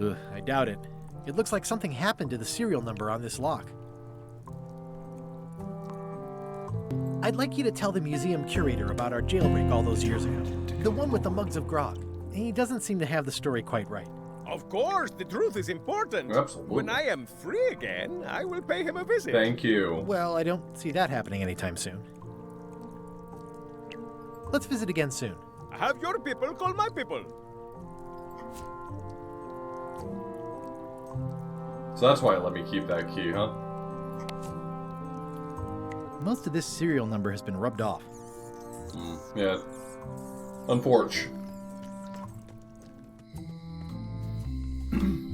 Ugh, I doubt it. It looks like something happened to the serial number on this lock. I'd like you to tell the museum curator about our jailbreak all those years ago. The one with the mugs of grog. He doesn't seem to have the story quite right. Of course, the truth is important. Absolutely. When I am free again, I will pay him a visit. Thank you. Well, I don't see that happening anytime soon. Let's visit again soon. Have your people call my people. So that's why it let me keep that key, huh? Most of this serial number has been rubbed off. Yeah. Unfortunate.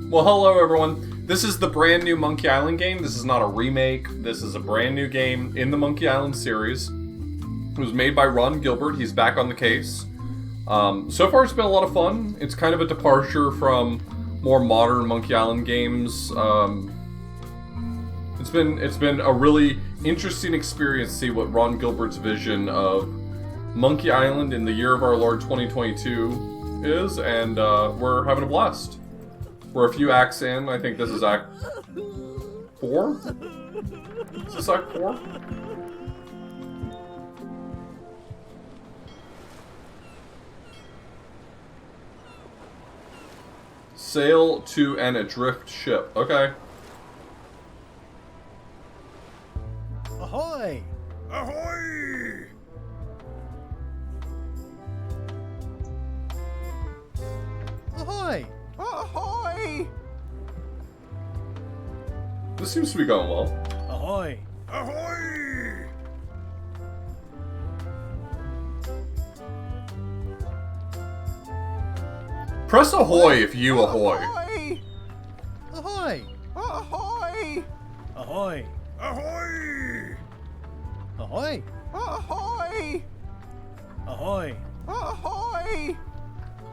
Well, hello everyone. This is the brand new Monkey Island game. This is not a remake. This is a brand new game in the Monkey Island series. It was made by Ron Gilbert. He's back on the case. So far it's been a lot of fun. It's kind of a departure from more modern Monkey Island games. It's been a really interesting experience to see what Ron Gilbert's vision of Monkey Island in the year of our Lord 2022 is, and we're having a blast. We're a few acts in. I think this is Act 4? Is this Act 4? Sail to an adrift ship. Okay. Ahoy! Ahoy! Ahoy! Ahoy! This seems to be going well. Ahoy! Ahoy! Press ahoy if you ahoy. Ahoy! Ahoy! Ahoy! Ahoy! Ahoy! Ahoy! Ahoy! Ahoy! Ahoy!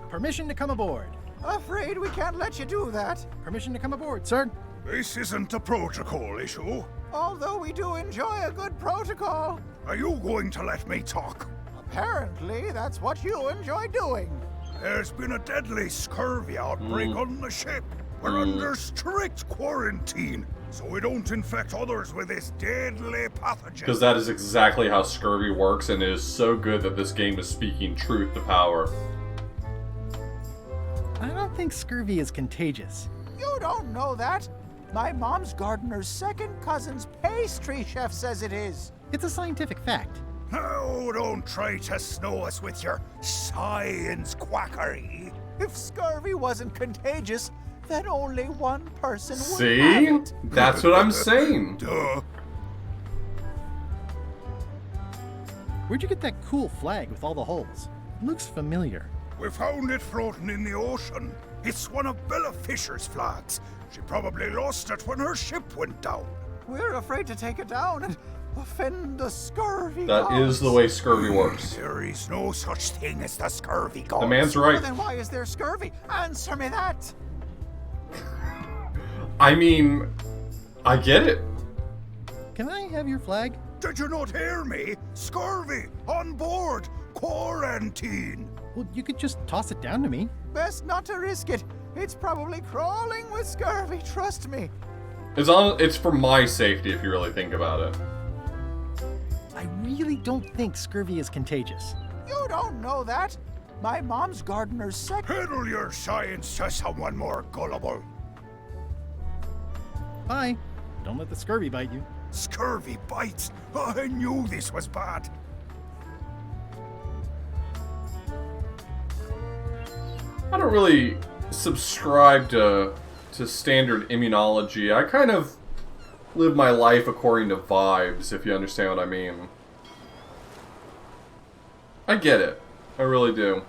Permission to come aboard. Afraid we can't let you do that. Permission to come aboard, sir. This isn't a protocol issue. Although we do enjoy a good protocol. Are you going to let me talk? Apparently, that's what you enjoy doing. There's been a deadly scurvy outbreak on the ship. We're under strict quarantine, so we don't infect others with this deadly pathogen. Because that is exactly how scurvy works, and it is so good that this game is speaking truth to power. I don't think scurvy is contagious. You don't know that. My mom's gardener's second cousin's pastry chef says it is. It's a scientific fact. Oh, don't try to snow us with your science quackery. If scurvy wasn't contagious, then only one person would See? have it. That's what I'm saying. Duh. Where'd you get that cool flag with all the holes? It looks familiar. We found it floating in the ocean. It's one of Bella Fisher's flags. She probably lost it when her ship went down. We're afraid to take it down and offend the scurvy That gods. is the way scurvy works. There is no such thing as the scurvy gods. The man's right. Well, then why is there scurvy? Answer me that. I mean, I get it. can I have your flag? Did you not hear me? Scurvy! On board! Quarantine! Well, you could just toss it down to me. Best not to risk it. It's probably crawling with scurvy, trust me. It's for my safety if you really think about it. I really don't think scurvy is contagious. You don't know that. My mom's gardener's sick. Peddle your science to someone more gullible. Bye. Don't let the scurvy bite you. Scurvy bites? I knew this was bad. I don't really subscribe to standard immunology. I kind of live my life according to vibes, if you understand what I mean. I get it. I really do.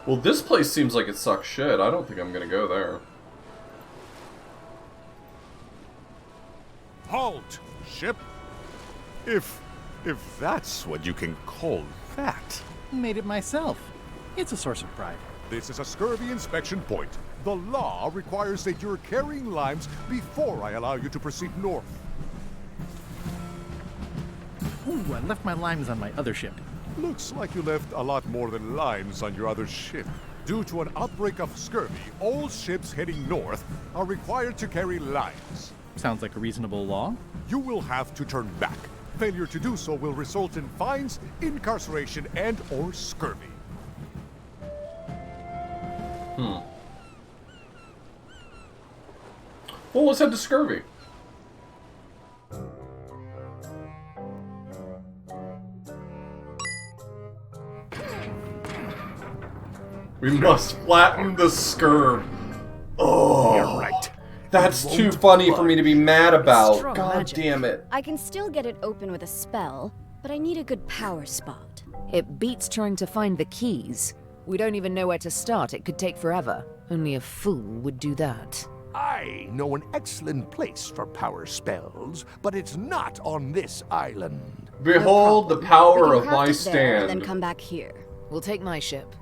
Well, this place seems like it sucks shit. I don't think I'm gonna go there. Halt, ship! If that's what you can call that. Made it myself. It's a source of pride. This is a scurvy inspection point. The law requires that you're carrying limes before I allow you to proceed north. Ooh, I left my limes on my other ship. Looks like you left a lot more than limes on your other ship. Due to an outbreak of scurvy, all ships heading north are required to carry limes. Sounds like a reasonable law. You will have to turn back. Failure to do so will result in fines, incarceration, and/or scurvy. Well, let's head to scurvy. We must flatten the scurv. Oh, you're right. That's too funny for me to be mad about. Strong God magic. damn it. I can still get it open with a spell, but I need a good power spot. It beats trying to find the keys. We don't even know where to start. It could take forever. Only a fool would do that. I know an excellent place for power spells, but it's not on this island. Behold the power of my There, stand. then come back here. We'll take my ship.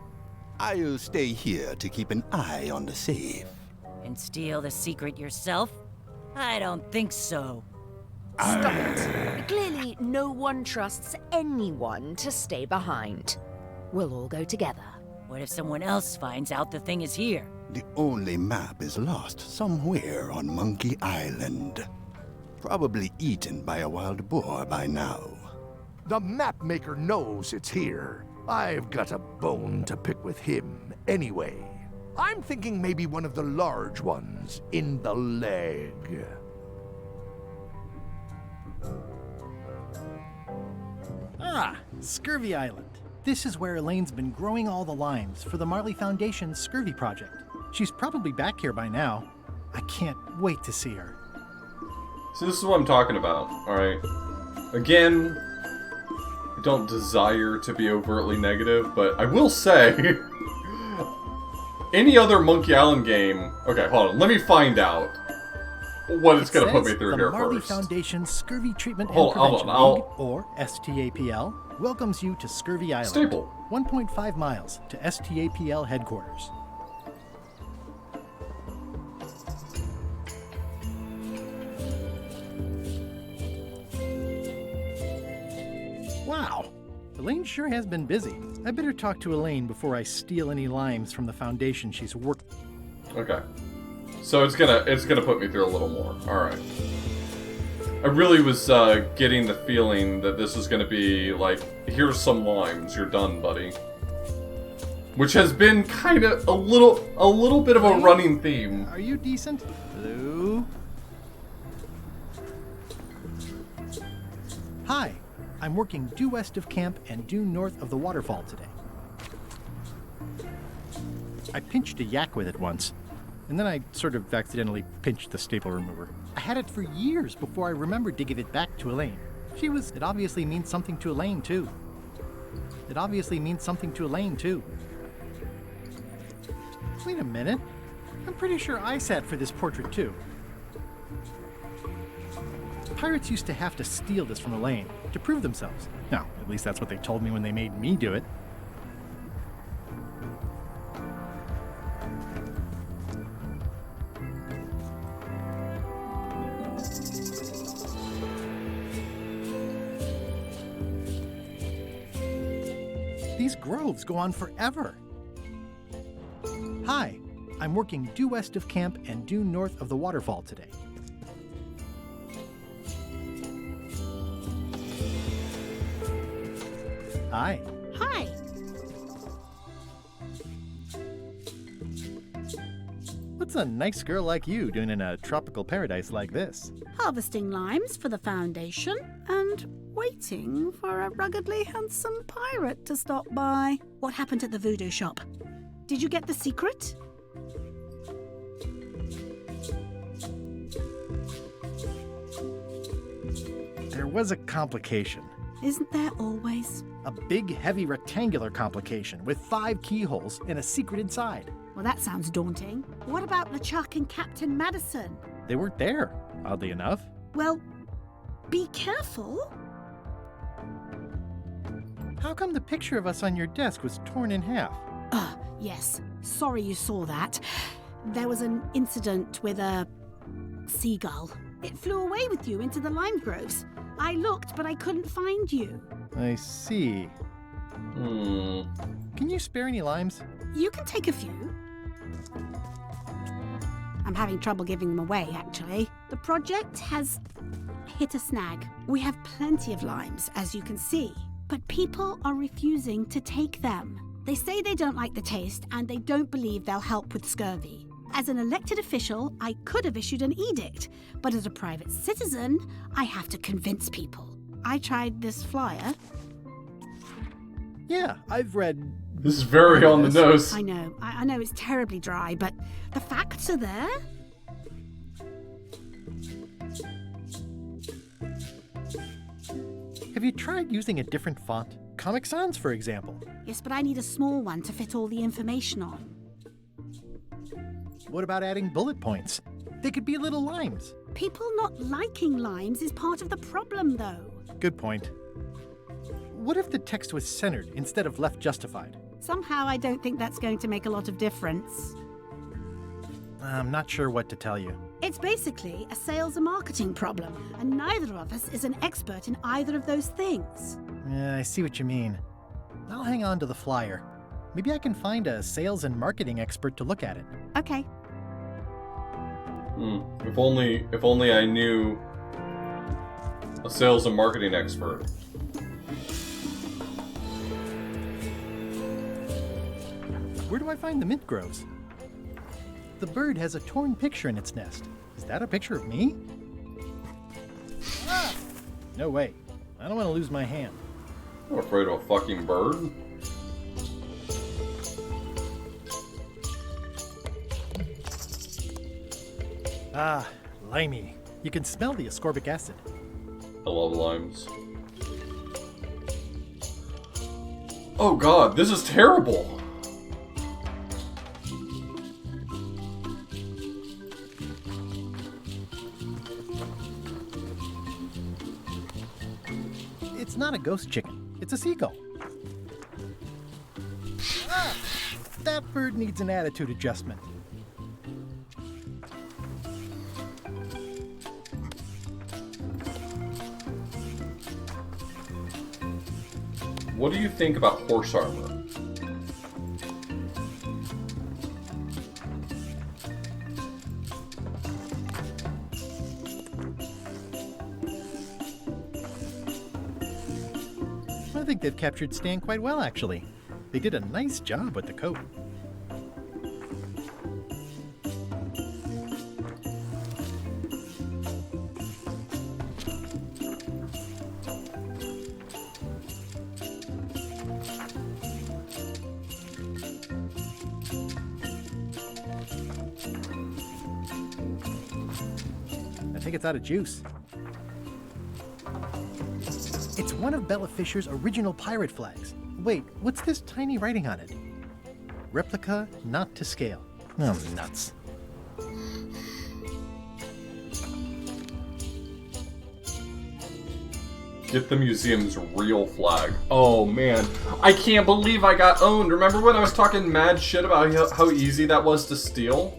I'll stay here to keep an eye on the safe. And steal the secret yourself? I don't think so. Stop it. Clearly, no one trusts anyone to stay behind. We'll all go together. What if someone else finds out the thing is here? The only map is lost somewhere on Monkey Island. Probably eaten by a wild boar by now. The map maker knows it's here. I've got a bone to pick with him anyway. I'm thinking maybe one of the large ones in the leg. Ah, Scurvy Island. This is where Elaine's been growing all the limes for the Marley Foundation's Scurvy project. She's probably back here by now. I can't wait to see her. So this is what I'm talking about, alright? Again, I don't desire to be overtly negative, but I will say, any other Monkey Island game... Okay, hold on, let me find out what it's gonna put me through here first. The Marley first. Foundation's Scurvy Treatment and Hold Prevention on, League, or STAPL, welcomes you to Scurvy Island. Staple. 1.5 miles to STAPL headquarters. Wow, Elaine sure has been busy. I better talk to Elaine before I steal any limes from the foundation she's worked. Okay. So it's gonna put me through a little more. Alright. I really was getting the feeling that this was gonna be like, here's some limes, you're done, buddy. Which has been kind of a little bit of a running theme. Are you decent? Hello? Hi, I'm working due west of camp and due north of the waterfall today. I pinched a yak with it once, and then I sort of accidentally pinched the staple remover. I had it for years before I remembered to give it back to Elaine. It obviously means something to Elaine, too. Wait a minute. I'm pretty sure I sat for this portrait, too. Pirates used to have to steal this from Elaine to prove themselves. No, at least that's what they told me when they made me do it. These groves go on forever. Hi, I'm working due west of camp and due north of the waterfall today. Hi. Hi. What's a nice girl like you doing in a tropical paradise like this? Harvesting limes for the Foundation and waiting for a ruggedly handsome pirate to stop by. What happened at the voodoo shop? Did you get the secret? There was a complication. Isn't there always? A big, heavy rectangular complication with 5 keyholes and a secret inside. Well, that sounds daunting. What about LeChuck and Captain Madison? They weren't there, oddly enough. Well, be careful. How come the picture of us on your desk was torn in half? Yes. Sorry you saw that. There was an incident with a seagull. It flew away with you into the lime groves. I looked, but I couldn't find you. I see. Can you spare any limes? You can take a few. I'm having trouble giving them away, actually. The project has hit a snag. We have plenty of limes, as you can see, but people are refusing to take them. They say they don't like the taste, and they don't believe they'll help with scurvy. As an elected official, I could have issued an edict, but as a private citizen, I have to convince people. I tried this flyer. Yeah, I've read... This is very on the nose. I know. I know it's terribly dry, but the facts are there. Have you tried using a different font? Comic Sans, for example. Yes, but I need a small one to fit all the information on. What about adding bullet points? They could be little limes. People not liking limes is part of the problem, though. Good point. What if the text was centered instead of left justified? Somehow I don't think that's going to make a lot of difference. I'm not sure what to tell you. It's basically a sales and marketing problem, and neither of us is an expert in either of those things. Yeah, I see what you mean. I'll hang on to the flyer. Maybe I can find a sales and marketing expert to look at it. Okay. If only I knew a sales and marketing expert. Where do I find the mint groves? The bird has a torn picture in its nest. Is that a picture of me? Ah! No way. I don't want to lose my hand. I'm afraid of a fucking bird. Ah, limey. You can smell the ascorbic acid. I love limes. Oh god, this is terrible! It's not a ghost chicken. It's a seagull. Ah, that bird needs an attitude adjustment. What do you think about horse armor? I think they've captured Stan quite well, actually. They did a nice job with the coat. I think it's out of juice. It's one of Bella Fisher's original pirate flags. Wait, what's this tiny writing on it? Replica not to scale. Oh, nuts. Get the museum's real flag. Oh man, I can't believe I got owned. Remember when I was talking mad shit about how easy that was to steal?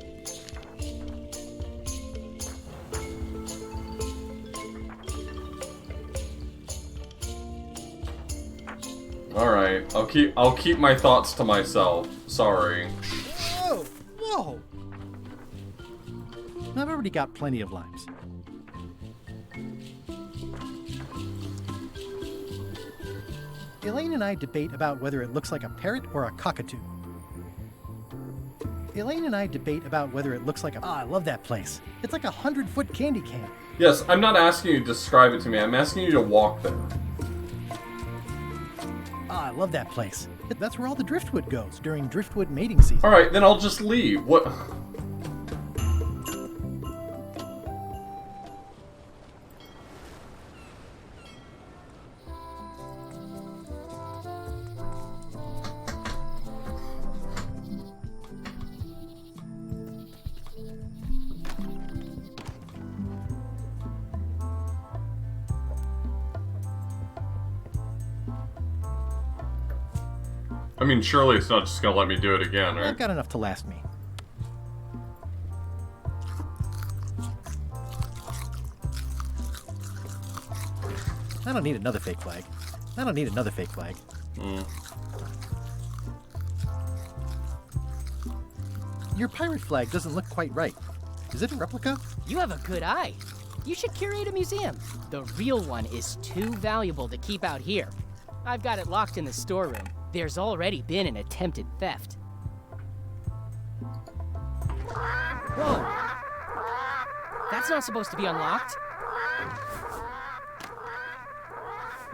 Alright, I'll keep my thoughts to myself. Sorry. Whoa! Whoa! I've already got plenty of limes. Elaine and I debate about whether it looks like a parrot or a cockatoo. Elaine and I debate about whether it looks like a... I love that place. It's like a 100-foot candy can. Yes, I'm not asking you to describe it to me. I'm asking you to walk there. I love that place. That's where all the driftwood goes during driftwood mating season. Alright, then I'll just leave. What... I mean, surely it's not just gonna let me do it again, right? I've got enough to last me. I don't need another fake flag. I don't need another fake flag. Your pirate flag doesn't look quite right. Is it a replica? You have a good eye. You should curate a museum. The real one is too valuable to keep out here. I've got it locked in the storeroom. There's already been an attempted theft. Whoa! That's not supposed to be unlocked.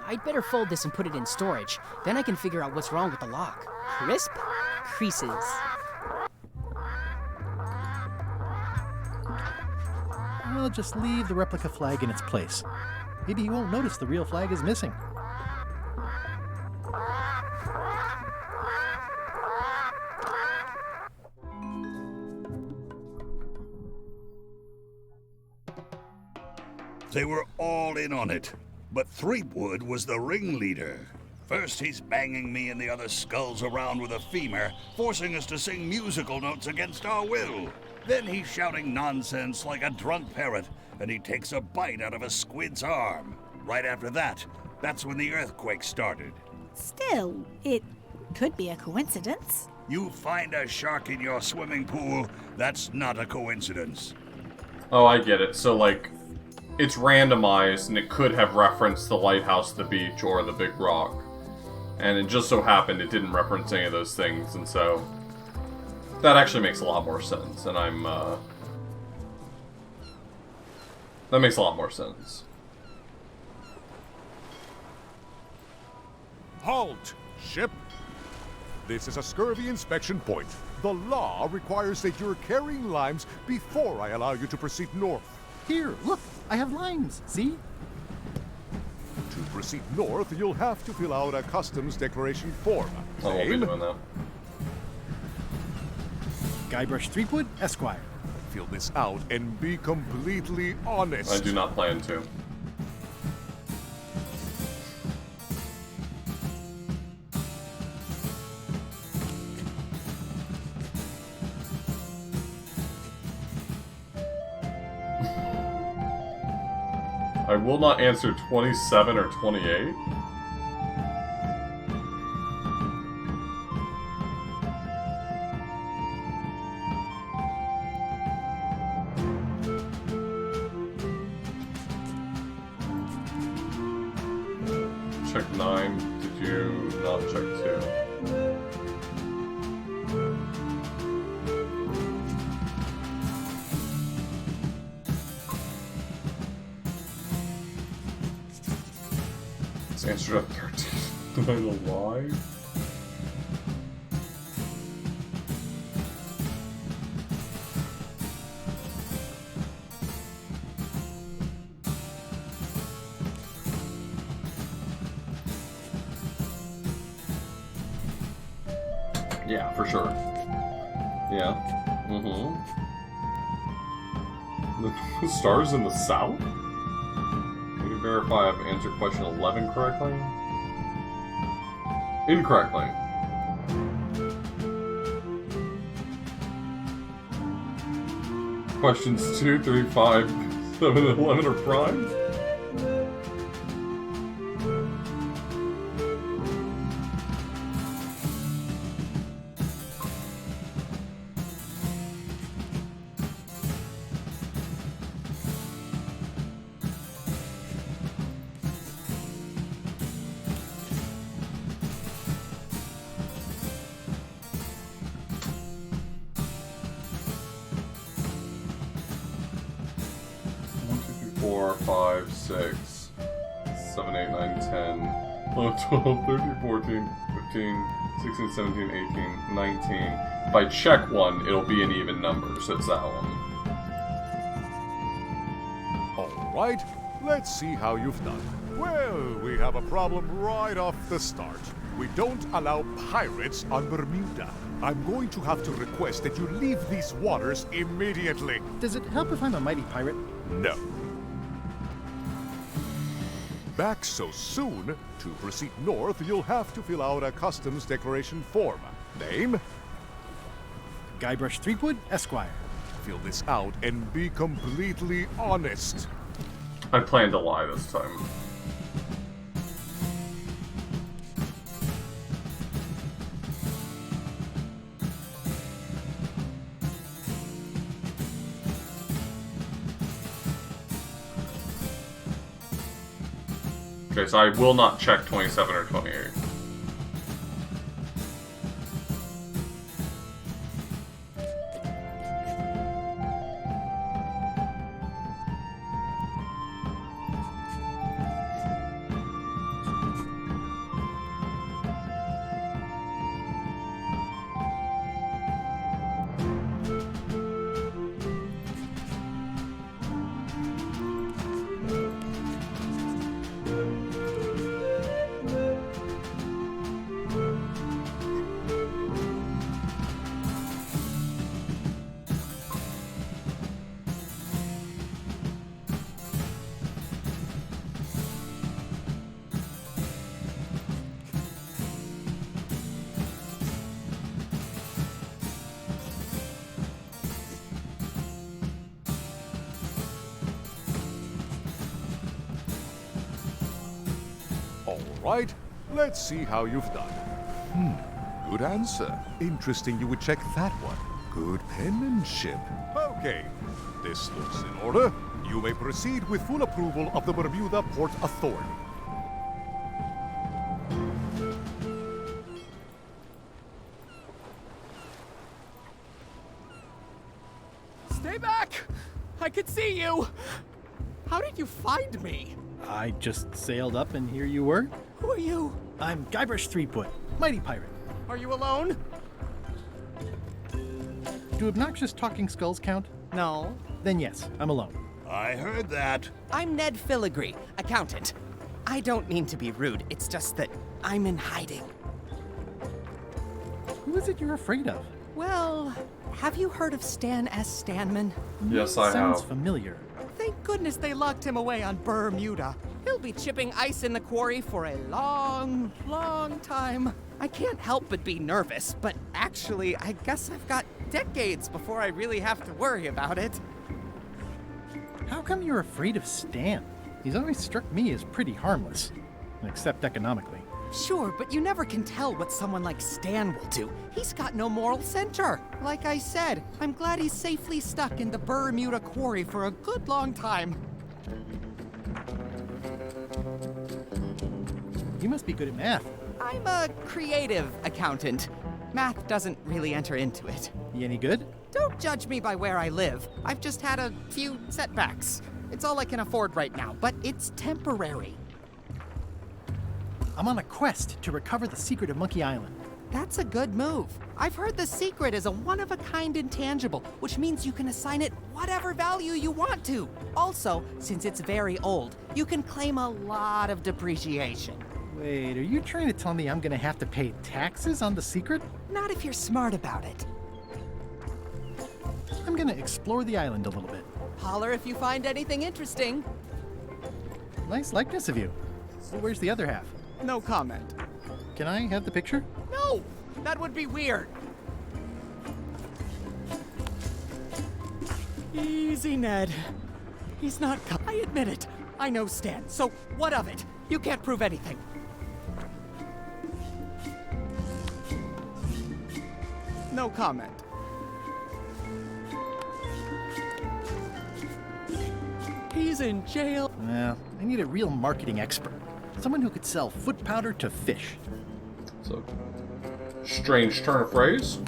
I'd better fold this and put it in storage. Then I can figure out what's wrong with the lock. Crisp creases. I'll just leave the replica flag in its place. Maybe he won't notice the real flag is missing. They were all in on it, but Threepwood was the ringleader. First, he's banging me and the other skulls around with a femur, forcing us to sing musical notes against our will. Then he's shouting nonsense like a drunk parrot, and he takes a bite out of a squid's arm. Right after that, that's when the earthquake started. Still, it could be a coincidence. You find a shark in your swimming pool, that's not a coincidence. Oh, I get it. So, like, it's randomized, and it could have referenced the lighthouse, the beach, or the big rock. And it just so happened it didn't reference any of those things, and so... that actually makes a lot more sense, and I'm, that makes a lot more sense. Halt, ship! This is a scurvy inspection point. The law requires that you're carrying limes before I allow you to proceed north. Here, look, I have limes, see? To proceed north, you'll have to fill out a customs declaration form. I won't be doing that. Guybrush Threepwood, Esquire. Fill this out and be completely honest. I do not plan to. I will not answer 27 or 28. Check 9. Did you not check 2? Answer to 13. Did I lie? Yeah, for sure. Yeah. The stars in the south? Can you verify I've answered question 11 correctly? Incorrectly. Questions 2, 3, 5, 7, and 11 are prime? 4, 5, 6, 7, 8, 9, 10, 11, 12, 13, 14, 15, 16, 17, 18, 19. If I check one, it'll be an even number, so it's that one. Alright, let's see how you've done. Well, we have a problem right off the start. We don't allow pirates on Bermuda. I'm going to have to request that you leave these waters immediately. Does it help if I'm a mighty pirate? No. Back so soon? To proceed north, you'll have to fill out a customs declaration form. Name? Guybrush Threepwood, Esquire. Fill this out and be completely honest. I plan to lie this time. Okay, so I will not check 27 or 28. Alright, let's see how you've done. Good answer. Interesting you would check that one. Good penmanship. Okay, this looks in order. You may proceed with full approval of the Bermuda Port Authority. Stay back! I can see you! How did you find me? I just sailed up and here you were. Who are you? I'm Guybrush Threepwood, mighty pirate. Are you alone? Do obnoxious talking skulls count? No. Then yes, I'm alone. I heard that. I'm Ned Filigree, accountant. I don't mean to be rude, it's just that I'm in hiding. Who is it you're afraid of? Well, have you heard of Stan S. Stanman? Yes, I have. Sounds familiar. Thank goodness they locked him away on Bermuda. He'll be chipping ice in the quarry for a long, long time. I can't help but be nervous, but actually, I guess I've got decades before I really have to worry about it. How come you're afraid of Stan? He's always struck me as pretty harmless, except economically. Sure, but you never can tell what someone like Stan will do. He's got no moral center. Like I said, I'm glad he's safely stuck in the Bermuda quarry for a good long time. You must be good at math. I'm a creative accountant. Math doesn't really enter into it. You any good? Don't judge me by where I live. I've just had a few setbacks. It's all I can afford right now, but it's temporary. I'm on a quest to recover the secret of Monkey Island. That's a good move. I've heard the secret is a one-of-a-kind intangible, which means you can assign it whatever value you want to. Also, since it's very old, you can claim a lot of depreciation. Wait, are you trying to tell me I'm gonna have to pay taxes on the secret? Not if you're smart about it. I'm gonna explore the island a little bit. Holler if you find anything interesting. Nice likeness of you. So where's the other half? No comment. Can I have the picture? No! That would be weird. Easy, Ned. He's not I admit it. I know Stan, so what of it? You can't prove anything. No comment. He's in jail. Well, I need a real marketing expert. Someone who could sell foot powder to fish. So, strange turn of phrase.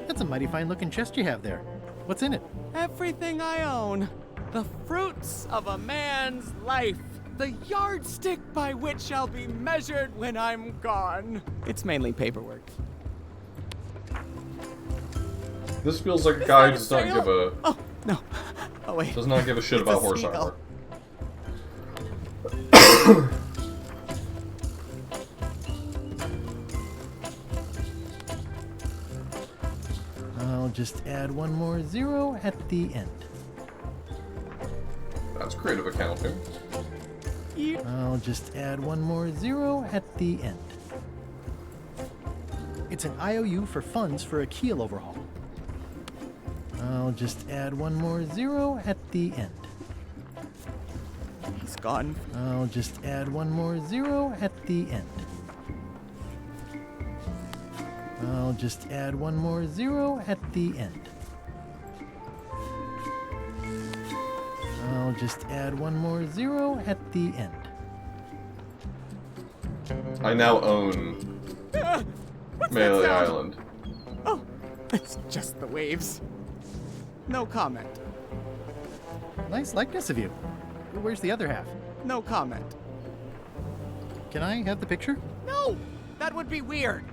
That's a mighty fine looking chest you have there. What's in it? Everything I own. The fruits of a man's life. The yardstick by which I'll be measured when I'm gone. It's mainly paperwork. This feels like a guy who does not give a... Oh, no. Oh, wait. Does not give a shit It's about a horse seagull. armor. I'll just add one more 0 at the end. That's creative accounting. I'll just add one more 0 at the end. It's an IOU for funds for a keel overhaul. I'll just add one more 0 at the end. He's gone. I'll just add one more 0 at the end. I'll just add one more 0 at the end. I'll just add one more 0 at the end. I now own Melee Island. Oh, it's just the waves. No comment. Nice likeness of you. Where's the other half? No comment. Can I have the picture? No! That would be weird.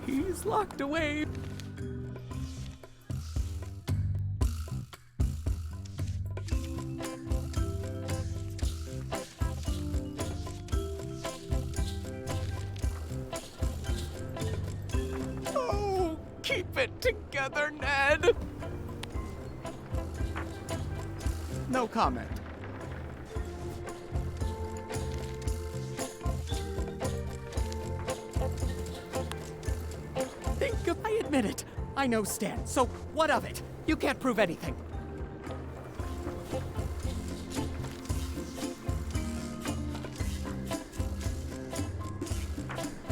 He's locked away. Oh, keep it together, Ned. No comment. I admit it. I know Stan, so what of it? You can't prove anything.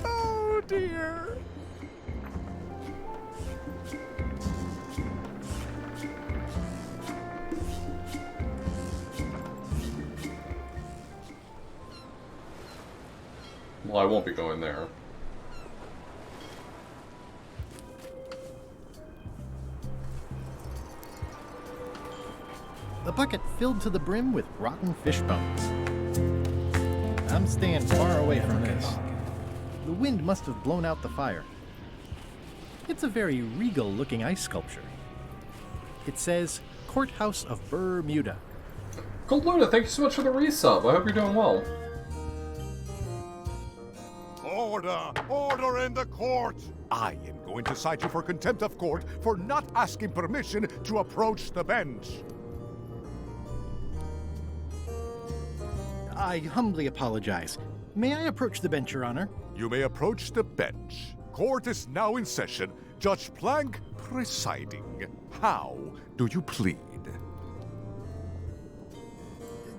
Oh, dear. Well, I won't be going there. A bucket filled to the brim with rotten fish bones. I'm staying far away from this. The wind must have blown out the fire. It's a very regal-looking ice sculpture. It says, Courthouse of Bermuda. Cold Luna, thank you so much for the resub. I hope you're doing well. Order! Order in the court! I am going to cite you for contempt of court for not asking permission to approach the bench. I humbly apologize. May I approach the bench, Your Honor? You may approach the bench. Court is now in session. Judge Plank presiding. How do you plead?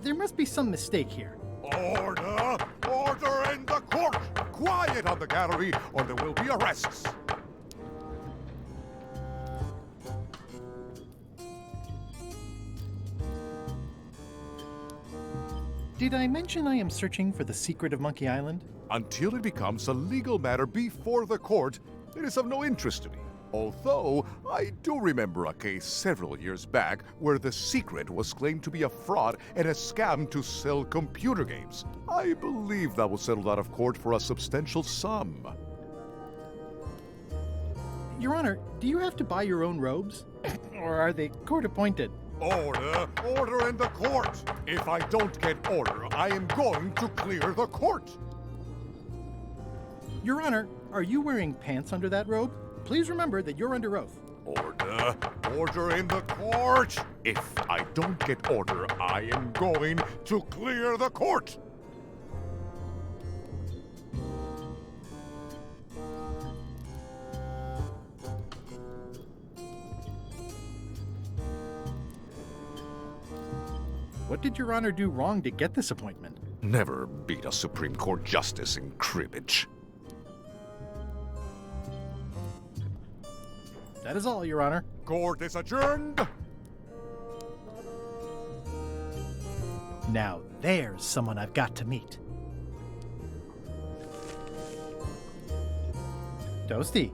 There must be some mistake here. Order! Order in the court! Quiet on the gallery, or there will be arrests. Did I mention I am searching for the secret of Monkey Island? Until it becomes a legal matter before the court, it is of no interest to me. Although, I do remember a case several years back where the secret was claimed to be a fraud and a scam to sell computer games. I believe that was settled out of court for a substantial sum. Your Honor, do you have to buy your own robes? Or are they court-appointed? Order! Order in the court! If I don't get order, I am going to clear the court! Your Honor, are you wearing pants under that robe? Please remember that you're under oath. Order! Order in the court! If I don't get order, I am going to clear the court! What did Your Honor do wrong to get this appointment? Never beat a Supreme Court justice in cribbage. That is all, Your Honor. Court is adjourned! Now there's someone I've got to meet. Toasty.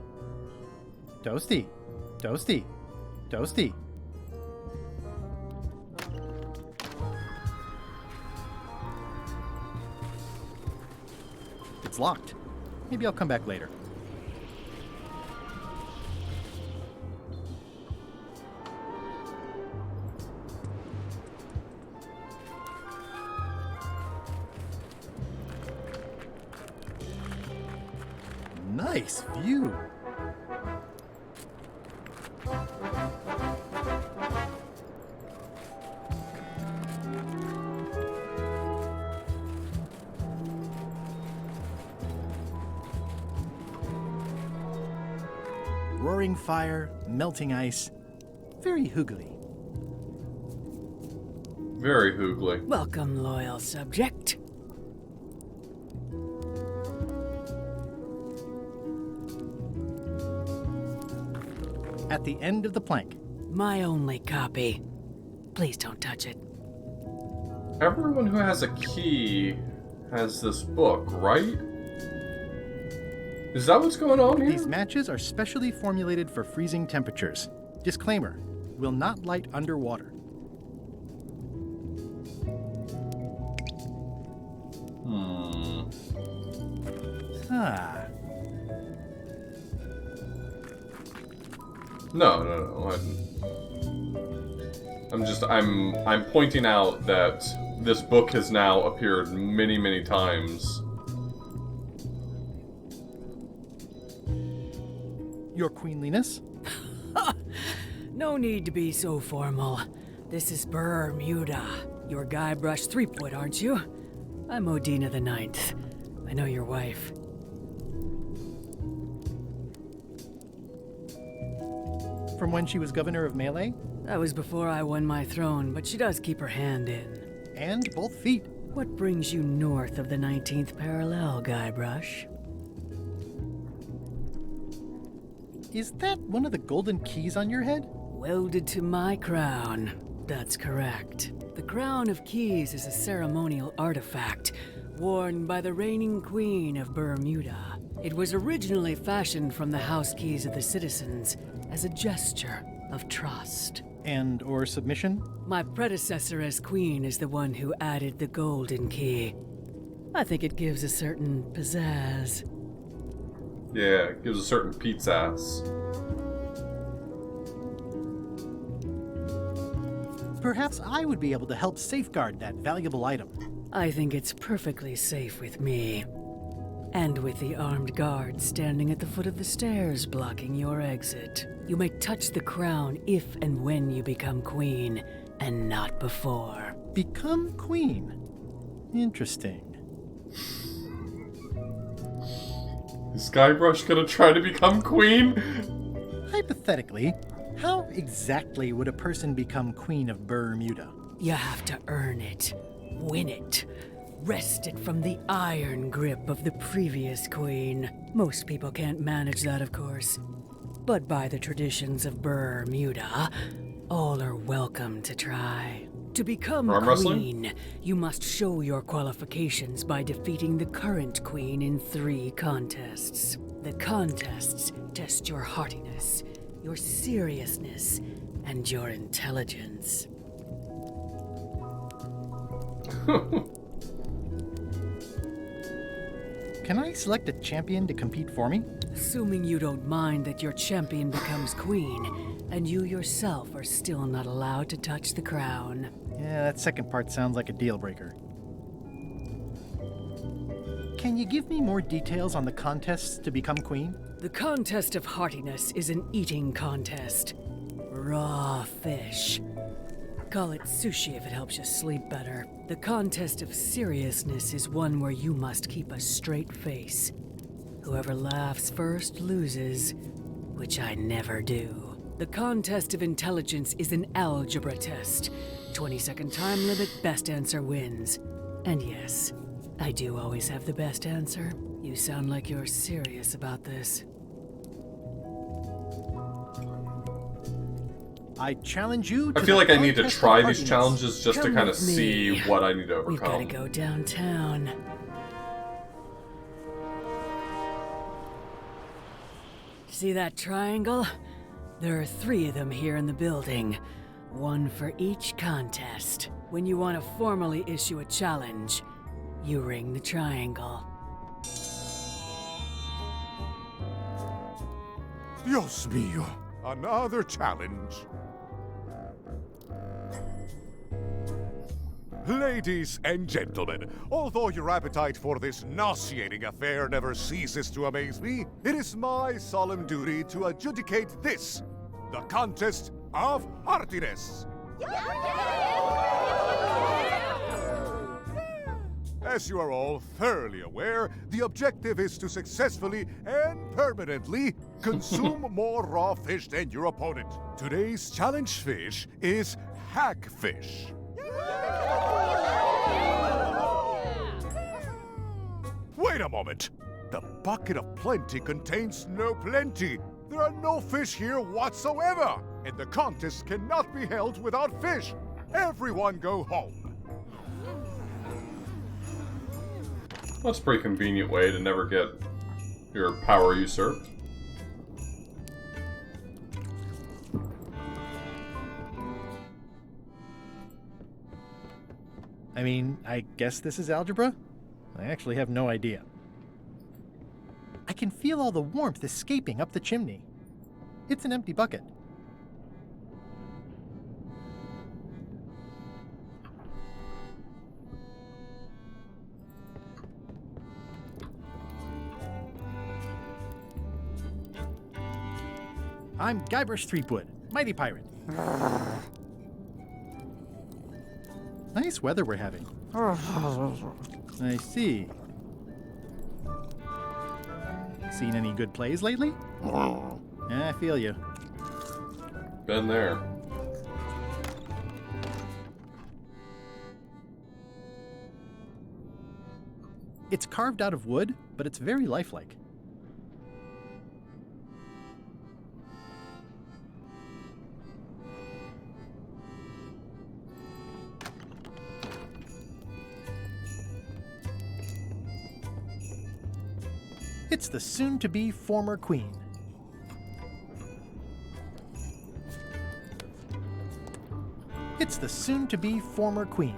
Toasty. Toasty. Toasty. It's locked. Maybe I'll come back later. Nice view. Roaring fire, melting ice. Very hoogly. Very hoogly. Welcome, loyal subject. At the end of the plank. My only copy. Please don't touch it. Everyone who has a key has this book, right? Is that what's going on here? These matches are specially formulated for freezing temperatures. Disclaimer, will not light underwater. Ah. No. I'm pointing out that this book has now appeared many, many times. Your queenliness? No need to be so formal. This is Bermuda. You're Guybrush Threepwood, aren't you? I'm Odina the Ninth. I know your wife. From when she was governor of Melee? That was before I won my throne, but she does keep her hand in. And both feet. What brings you north of the 19th parallel, Guybrush? Is that one of the golden keys on your head? Welded to my crown. That's correct. The Crown of Keys is a ceremonial artifact worn by the reigning queen of Bermuda. It was originally fashioned from the house keys of the citizens as a gesture of trust. And or submission? My predecessor as queen is the one who added the golden key. I think it gives a certain pizzazz. Yeah, it gives a certain pizza ass. Perhaps I would be able to help safeguard that valuable item. I think it's perfectly safe with me. And with the armed guard standing at the foot of the stairs blocking your exit. You may touch the crown if and when you become queen, and not before. Become queen? Interesting. Is Guybrush gonna try to become queen? Hypothetically, how exactly would a person become queen of Bermuda? You have to earn it, win it, wrest it from the iron grip of the previous queen. Most people can't manage that, of course. But by the traditions of Bermuda, all are welcome to try. To become queen, you must show your qualifications by defeating the current queen in 3 contests. The contests test your heartiness, your seriousness, and your intelligence. Can I select a champion to compete for me? Assuming you don't mind that your champion becomes queen, and you yourself are still not allowed to touch the crown. Yeah, that second part sounds like a deal breaker. Can you give me more details on the contests to become queen? The contest of heartiness is an eating contest. Raw fish. Call it sushi if it helps you sleep better. The contest of seriousness is one where you must keep a straight face. Whoever laughs first loses, which I never do. The contest of intelligence is an algebra test. 20-second time limit, best answer wins. And yes, I do always have the best answer. You sound like you're serious about this. I challenge you to I feel like I need to contest of try these heartiness. challenges just to Come kind of with me. see what I need to We've overcome. gotta go downtown. See that triangle? There are 3 of them here in the building. 1 for each contest. When you want to formally issue a challenge, you ring the triangle. Dios mío, another challenge. Ladies and gentlemen, although your appetite for this nauseating affair never ceases to amaze me, it is my solemn duty to adjudicate this, the contest of heartiness. As you are all thoroughly aware, the objective is to successfully and permanently consume more raw fish than your opponent. Today's challenge fish is hagfish. Wait a moment! The bucket of plenty contains no plenty. There are no fish here whatsoever, and the contest cannot be held without fish. Everyone go home. That's a pretty convenient way to never get your power usurped. I mean, I guess this is algebra? I actually have no idea. I can feel all the warmth escaping up the chimney. It's an empty bucket. I'm Guybrush Threepwood, mighty pirate. Nice weather we're having. I see. Seen any good plays lately? I feel you. Been there. It's carved out of wood, but it's very lifelike. It's the soon-to-be former queen. It's the soon-to-be former queen.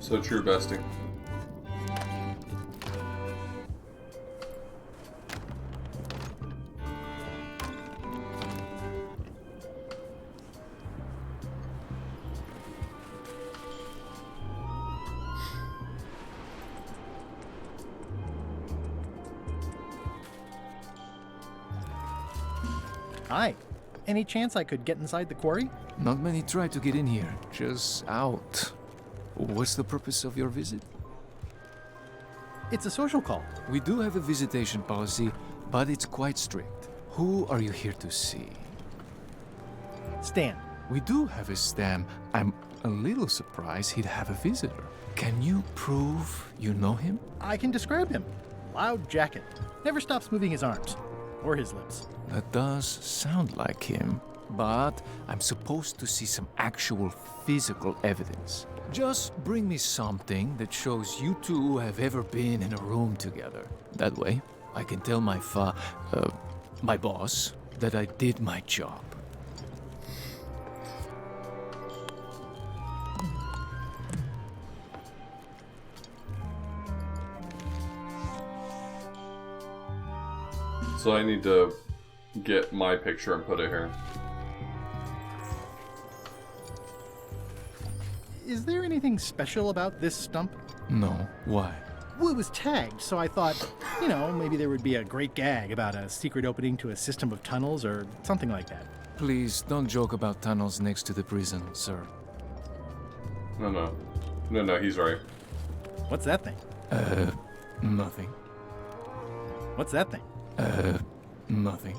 So true, bestie. Hi. Any chance I could get inside the quarry? Not many try to get in here, just out. What's the purpose of your visit? It's a social call. We do have a visitation policy, but it's quite strict. Who are you here to see? Stan. We do have a Stan. I'm a little surprised he'd have a visitor. Can you prove you know him? I can describe him. Loud jacket. Never stops moving his arms. Or his lips. That does sound like him. But I'm supposed to see some actual physical evidence. Just bring me something that shows you two have ever been in a room together. That way, I can tell my boss that I did my job. So I need to get my picture and put it here. Is there anything special about this stump? No. Why? Well, it was tagged, so I thought, maybe there would be a great gag about a secret opening to a system of tunnels or something like that. Please don't joke about tunnels next to the prison, sir. No, he's right. What's that thing? Nothing. What's that thing? Nothing.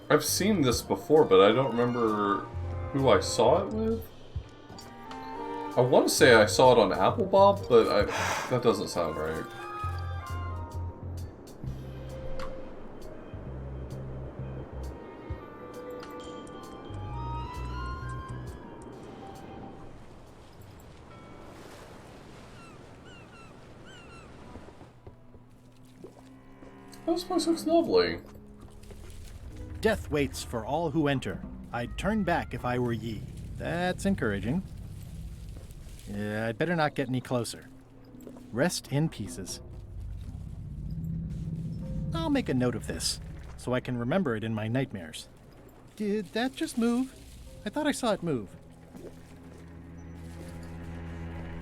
I've seen this before, but I don't remember who I saw it with. I want to say I saw it on Apple Bob, but that doesn't sound right. This place looks lovely. Death waits for all who enter. I'd turn back if I were ye. That's encouraging. Yeah, I'd better not get any closer. Rest in pieces. I'll make a note of this, so I can remember it in my nightmares. Did that just move? I thought I saw it move.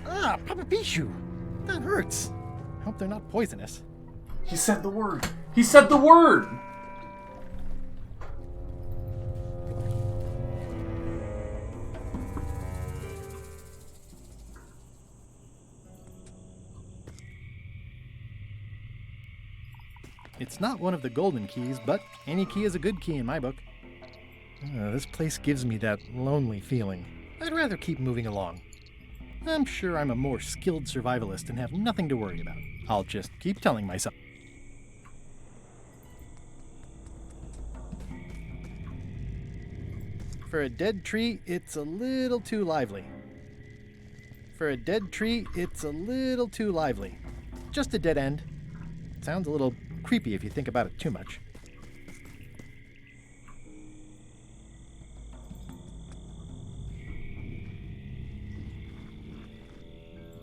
Ah, Papa Pichu! That hurts. Hope they're not poisonous. He said the word! He said the word! It's not one of the golden keys, but any key is a good key in my book. This place gives me that lonely feeling. I'd rather keep moving along. I'm sure I'm a more skilled survivalist and have nothing to worry about. I'll just keep telling myself. For a dead tree, it's a little too lively. For a dead tree, it's a little too lively. Just a dead end. Sounds a little creepy if you think about it too much.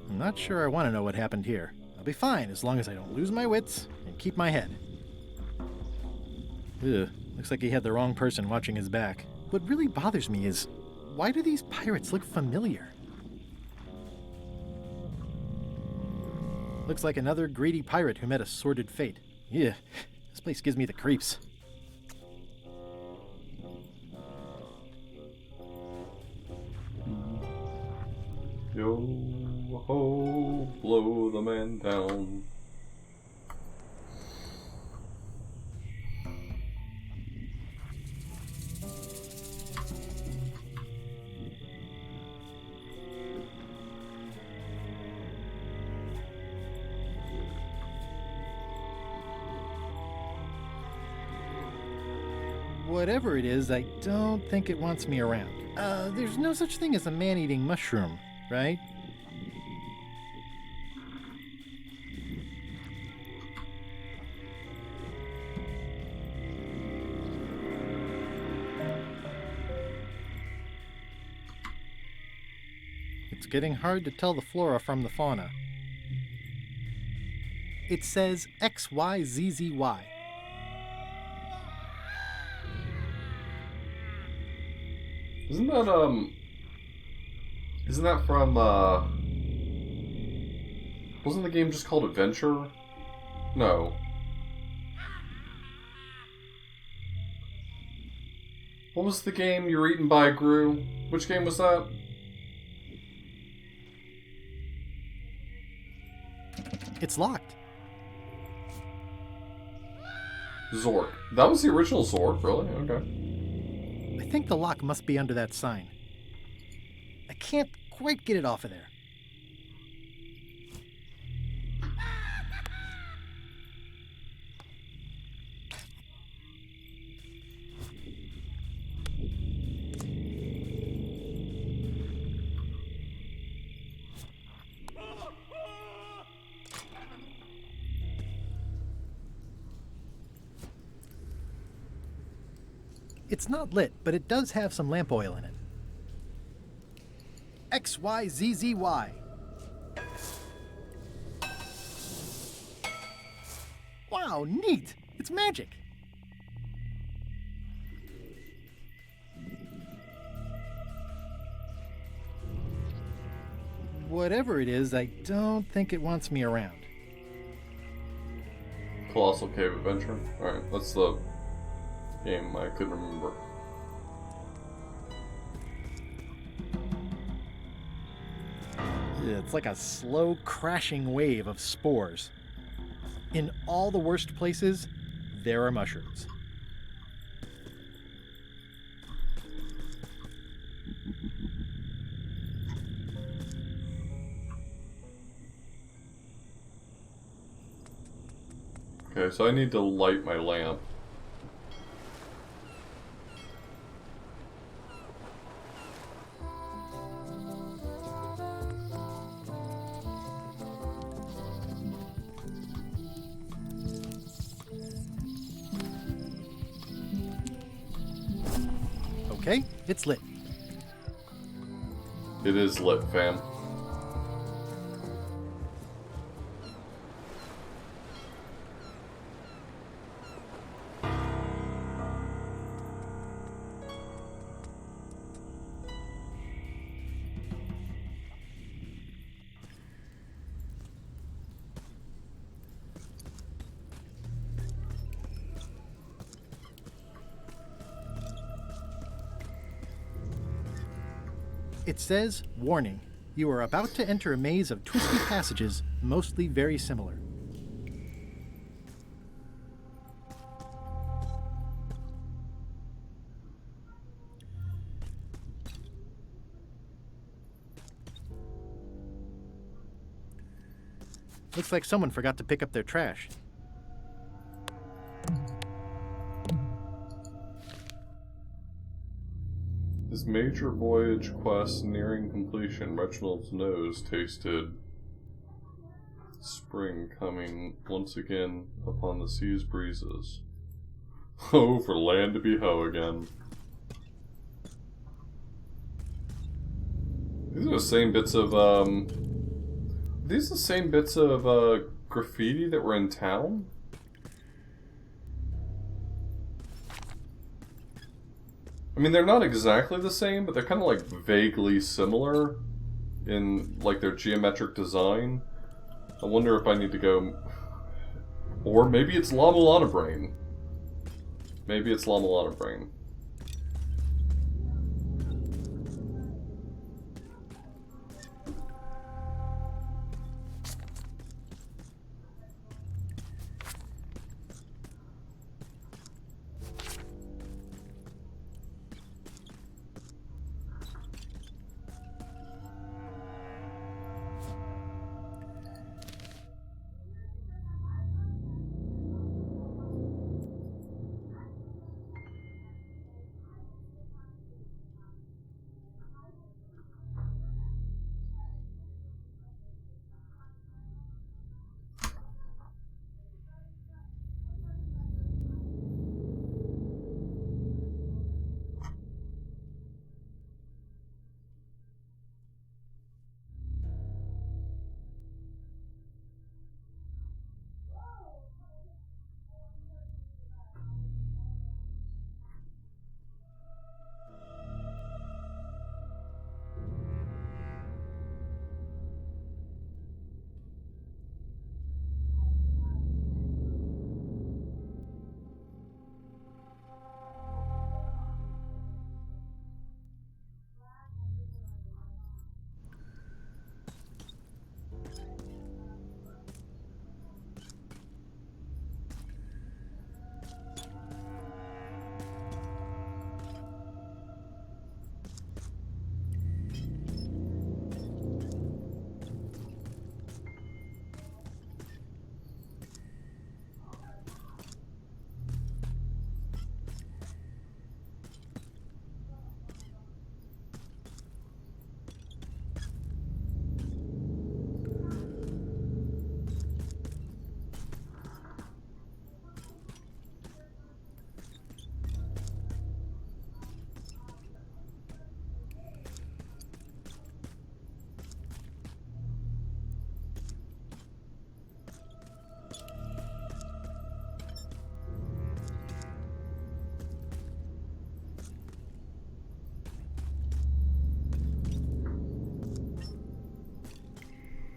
I'm not sure I want to know what happened here. I'll be fine as long as I don't lose my wits and keep my head. Ugh, looks like he had the wrong person watching his back. What really bothers me is, why do these pirates look familiar? Looks like another greedy pirate who met a sordid fate. Yeah, this place gives me the creeps. Yo ho, blow the man down. Whatever it is, I don't think it wants me around. There's no such thing as a man-eating mushroom, right? It's getting hard to tell the flora from the fauna. It says XYZZY. Isn't that from, wasn't the game just called Adventure? No. What was the game you were eaten by a Gru? Which game was that? It's locked. Zork. That was the original Zork, really? Okay. I think the lock must be under that sign. I can't quite get it off of there. It's not lit, but it does have some lamp oil in it. XYZZY. Wow, neat! It's magic! Whatever it is, I don't think it wants me around. Colossal Cave Adventure. Alright, that's the game I couldn't remember. It's like a slow crashing wave of spores. In all the worst places, there are mushrooms. Okay, so I need to light my lamp. Okay, it's lit. It is lit, fam. It says, warning, you are about to enter a maze of twisty passages, mostly very similar. Looks like someone forgot to pick up their trash. His major voyage quest nearing completion, Reginald's nose tasted spring coming once again upon the sea's breezes. Oh, for land to be ho again. These are the same bits of, these the same bits of, graffiti that were in town? I mean, they're not exactly the same, but they're kind of like vaguely similar in like their geometric design. I wonder if I need to go... Or maybe it's La Mulana Brain. Maybe it's La Mulana Brain.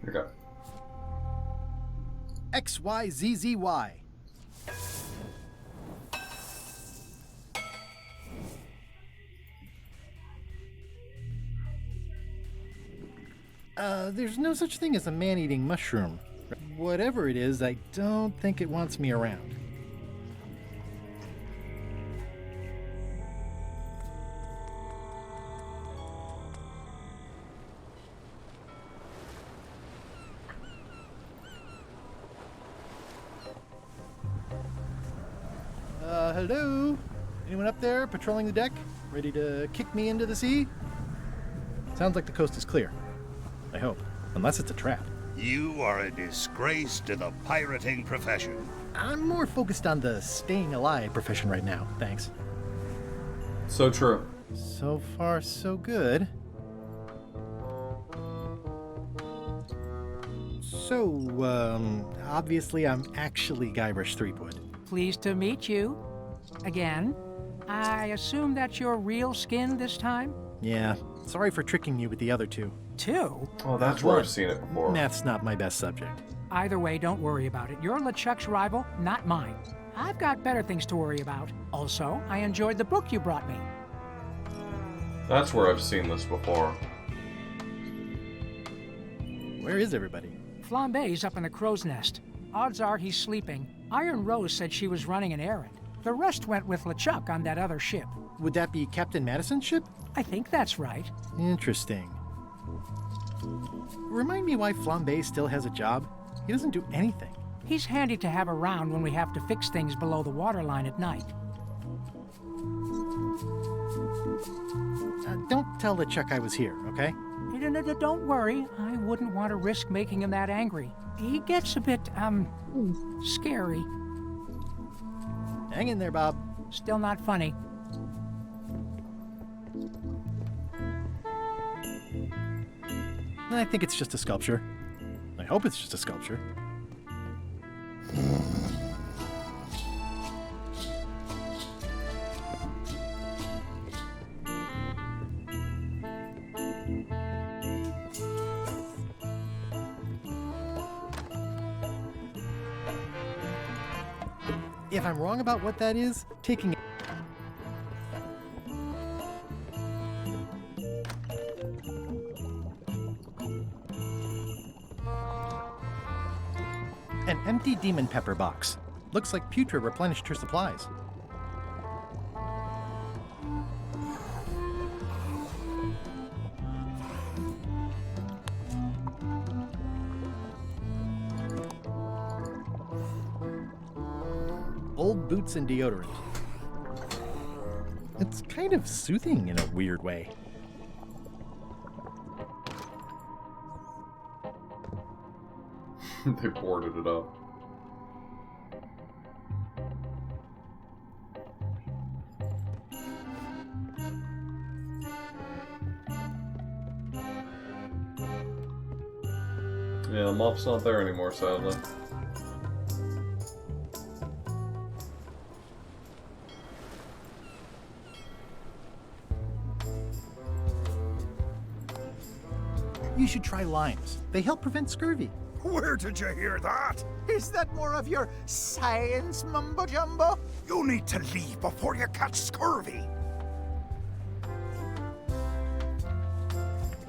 Okay. XYZZY. There's no such thing as a man-eating mushroom. Whatever it is, I don't think it wants me around. Hello? Anyone up there patrolling the deck? Ready to kick me into the sea? Sounds like the coast is clear. I hope. Unless it's a trap. You are a disgrace to the pirating profession. I'm more focused on the staying alive profession right now, thanks. So true. So far, so good. So, obviously I'm actually Guybrush Threepwood. Pleased to meet you. Again. I assume that's your real skin this time? Yeah, sorry for tricking you with the other two. Two? Oh, that's where I've seen it before. Math's not my best subject. Either way, don't worry about it. You're LeChuck's rival, not mine. I've got better things to worry about. Also, I enjoyed the book you brought me. That's where I've seen this before. Where is everybody? Flambe's up in the crow's nest. Odds are he's sleeping. Iron Rose said she was running an errand. The rest went with LeChuck on that other ship. Would that be Captain Madison's ship? I think that's right. Interesting. Remind me why Flambe still has a job? He doesn't do anything. He's handy to have around when we have to fix things below the waterline at night. Don't tell LeChuck I was here, okay? Don't worry. I wouldn't want to risk making him that angry. He gets a bit, scary. Hang in there, Bob. Still not funny. I think it's just a sculpture. I hope it's just a sculpture. If I'm wrong about what that is, taking an empty demon pepper box. Looks like Putra replenished her supplies. Old boots and deodorant. It's kind of soothing in a weird way. They boarded it up. Yeah, the mop's not there anymore, sadly. You should try limes. They help prevent scurvy. Where did you hear that? Is that more of your science mumbo-jumbo? You need to leave before you catch scurvy.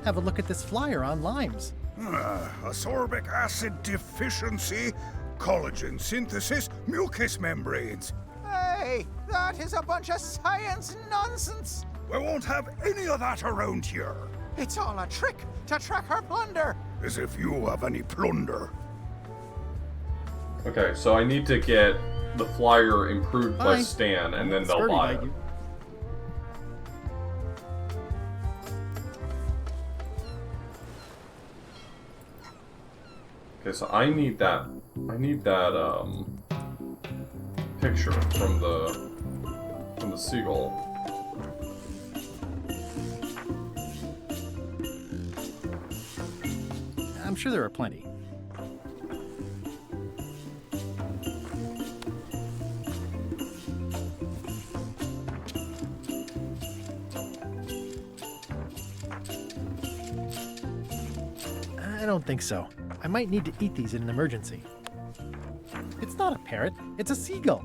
Have a look at this flyer on limes. Ascorbic acid deficiency, collagen synthesis, mucous membranes. Hey, that is a bunch of science nonsense. We won't have any of that around here. It's all a trick to track our plunder. As if you have any plunder. Okay, so I need to get the flyer improved by Bye. Stan, and then they'll Scurvy buy bite it. you. Okay, so I need that picture from the seagull. I'm sure there are plenty. I don't think so. I might need to eat these in an emergency. It's not a parrot, it's a seagull.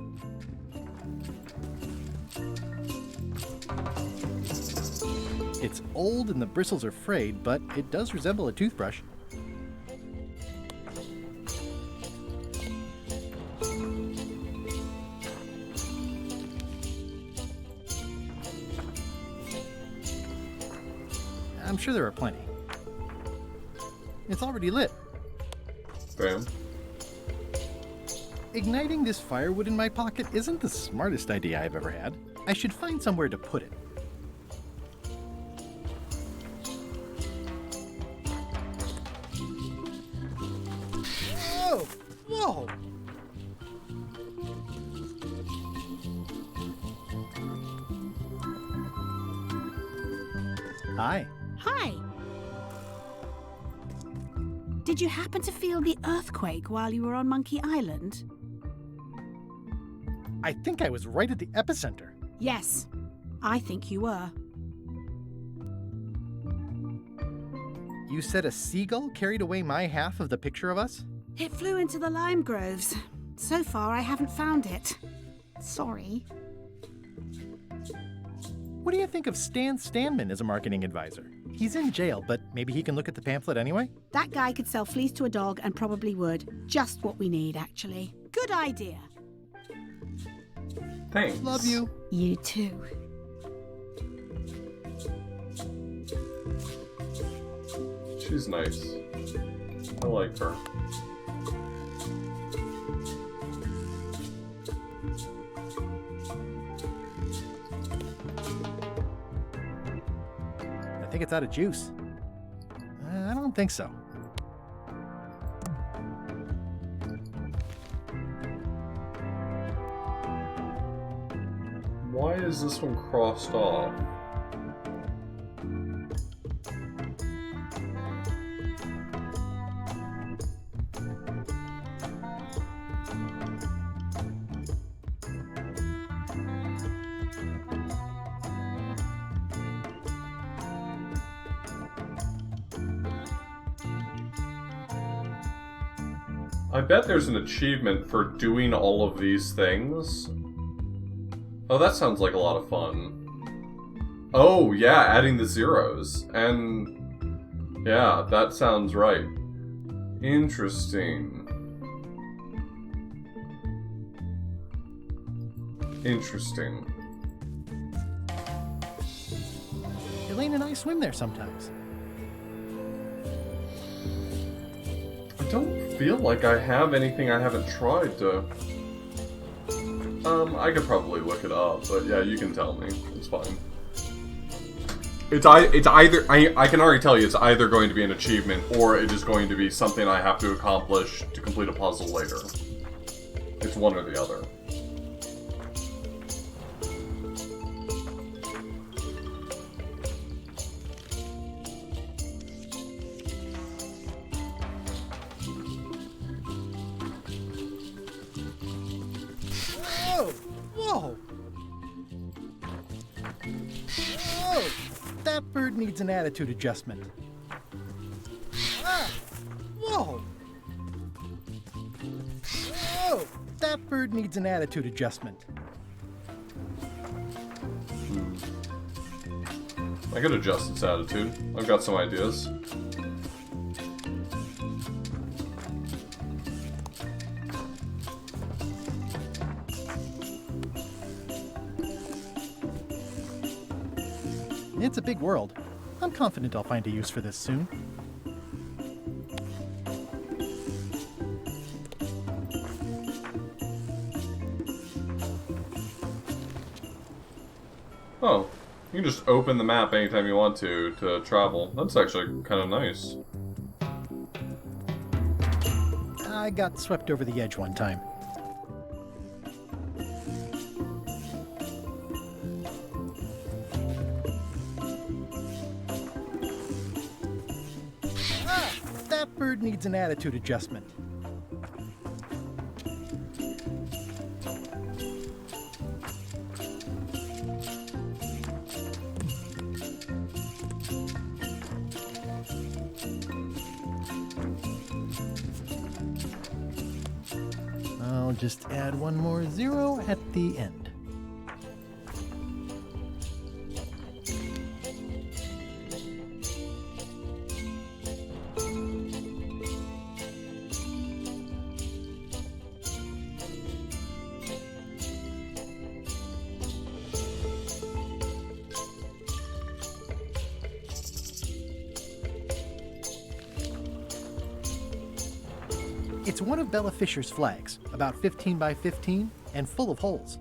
It's old and the bristles are frayed, but it does resemble a toothbrush. I'm sure there are plenty. It's already lit. Bam. Igniting this firewood in my pocket isn't the smartest idea I've ever had. I should find somewhere to put it. Oh! Whoa! Hi. Hi. Did you happen to feel the earthquake while you were on Monkey Island? I think I was right at the epicenter. Yes, I think you were. You said a seagull carried away my half of the picture of us? It flew into the lime groves. So far, I haven't found it. Sorry. What do you think of Stan Stanman as a marketing advisor? He's in jail, but maybe he can look at the pamphlet anyway? That guy could sell fleece to a dog and probably would. Just what we need, actually. Good idea. Thanks. Love you. You too. She's nice. I like her. I think it's out of juice. I don't think so. Why is this one crossed off? I bet there's an achievement for doing all of these things. Oh, that sounds like a lot of fun. Oh, yeah, adding the zeros. And yeah, that sounds right. Interesting. Interesting. Elaine and I swim there sometimes. I don't feel like I have anything I haven't tried to... I could probably look it up, but yeah, you can tell me. It's fine. It's either... I can already tell you it's either going to be an achievement, or it is going to be something I have to accomplish to complete a puzzle later. It's one or the other. Whoa! Whoa! That bird needs an attitude adjustment. Ah! Whoa! Whoa! That bird needs an attitude adjustment. I could adjust its attitude. I've got some ideas. It's a big world. I'm confident I'll find a use for this soon. Oh, you can just open the map anytime you want to travel. That's actually kind of nice. I got swept over the edge one time. That bird needs an attitude adjustment. I'll just add one more zero at the end. It's one of Bella Fisher's flags, about 15 by 15 and full of holes.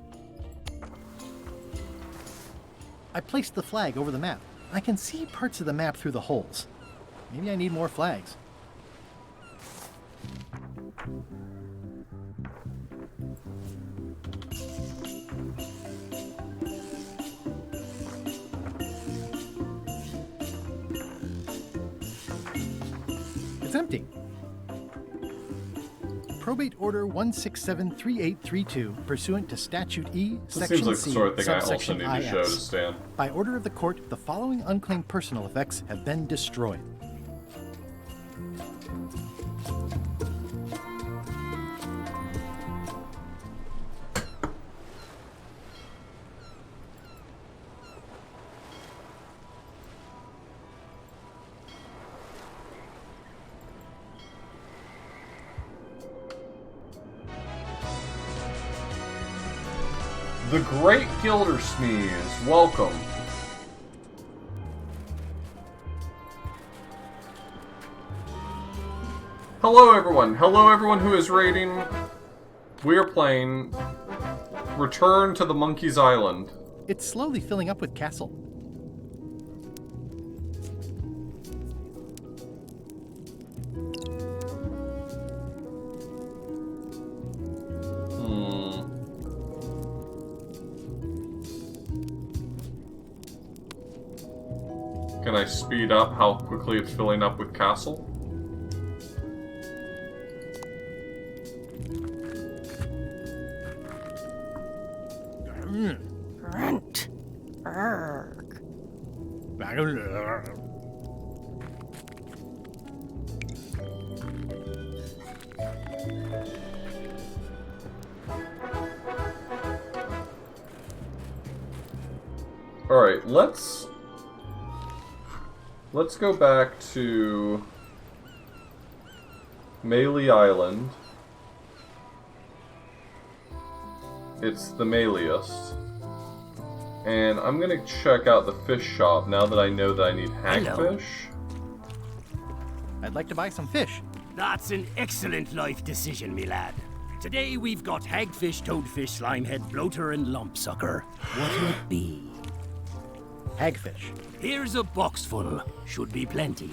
I placed the flag over the map. I can see parts of the map through the holes. Maybe I need more flags. It's empty. Probate Order 1673832, pursuant to Statute E, This Section seems like C, the sort of thing I also subsection need to show to IS. Stan. By order of the court, the following unclaimed personal effects have been destroyed. The Great Gildersleeves, welcome. Hello everyone. Hello everyone who is raiding. We are playing Return to the Monkey's Island. It's slowly filling up with castle. Can I speed up how quickly it's filling up with castle? Rent. Erg. Alright, let's go back to Melee Island. It's the Meliest. And I'm gonna check out the fish shop now that I know that I need hagfish. I'd like to buy some fish. That's an excellent life decision, me lad. Today we've got hagfish, toadfish, slimehead, bloater, and lumpsucker. What'll it be? Hagfish. Here's a box full. Should be plenty.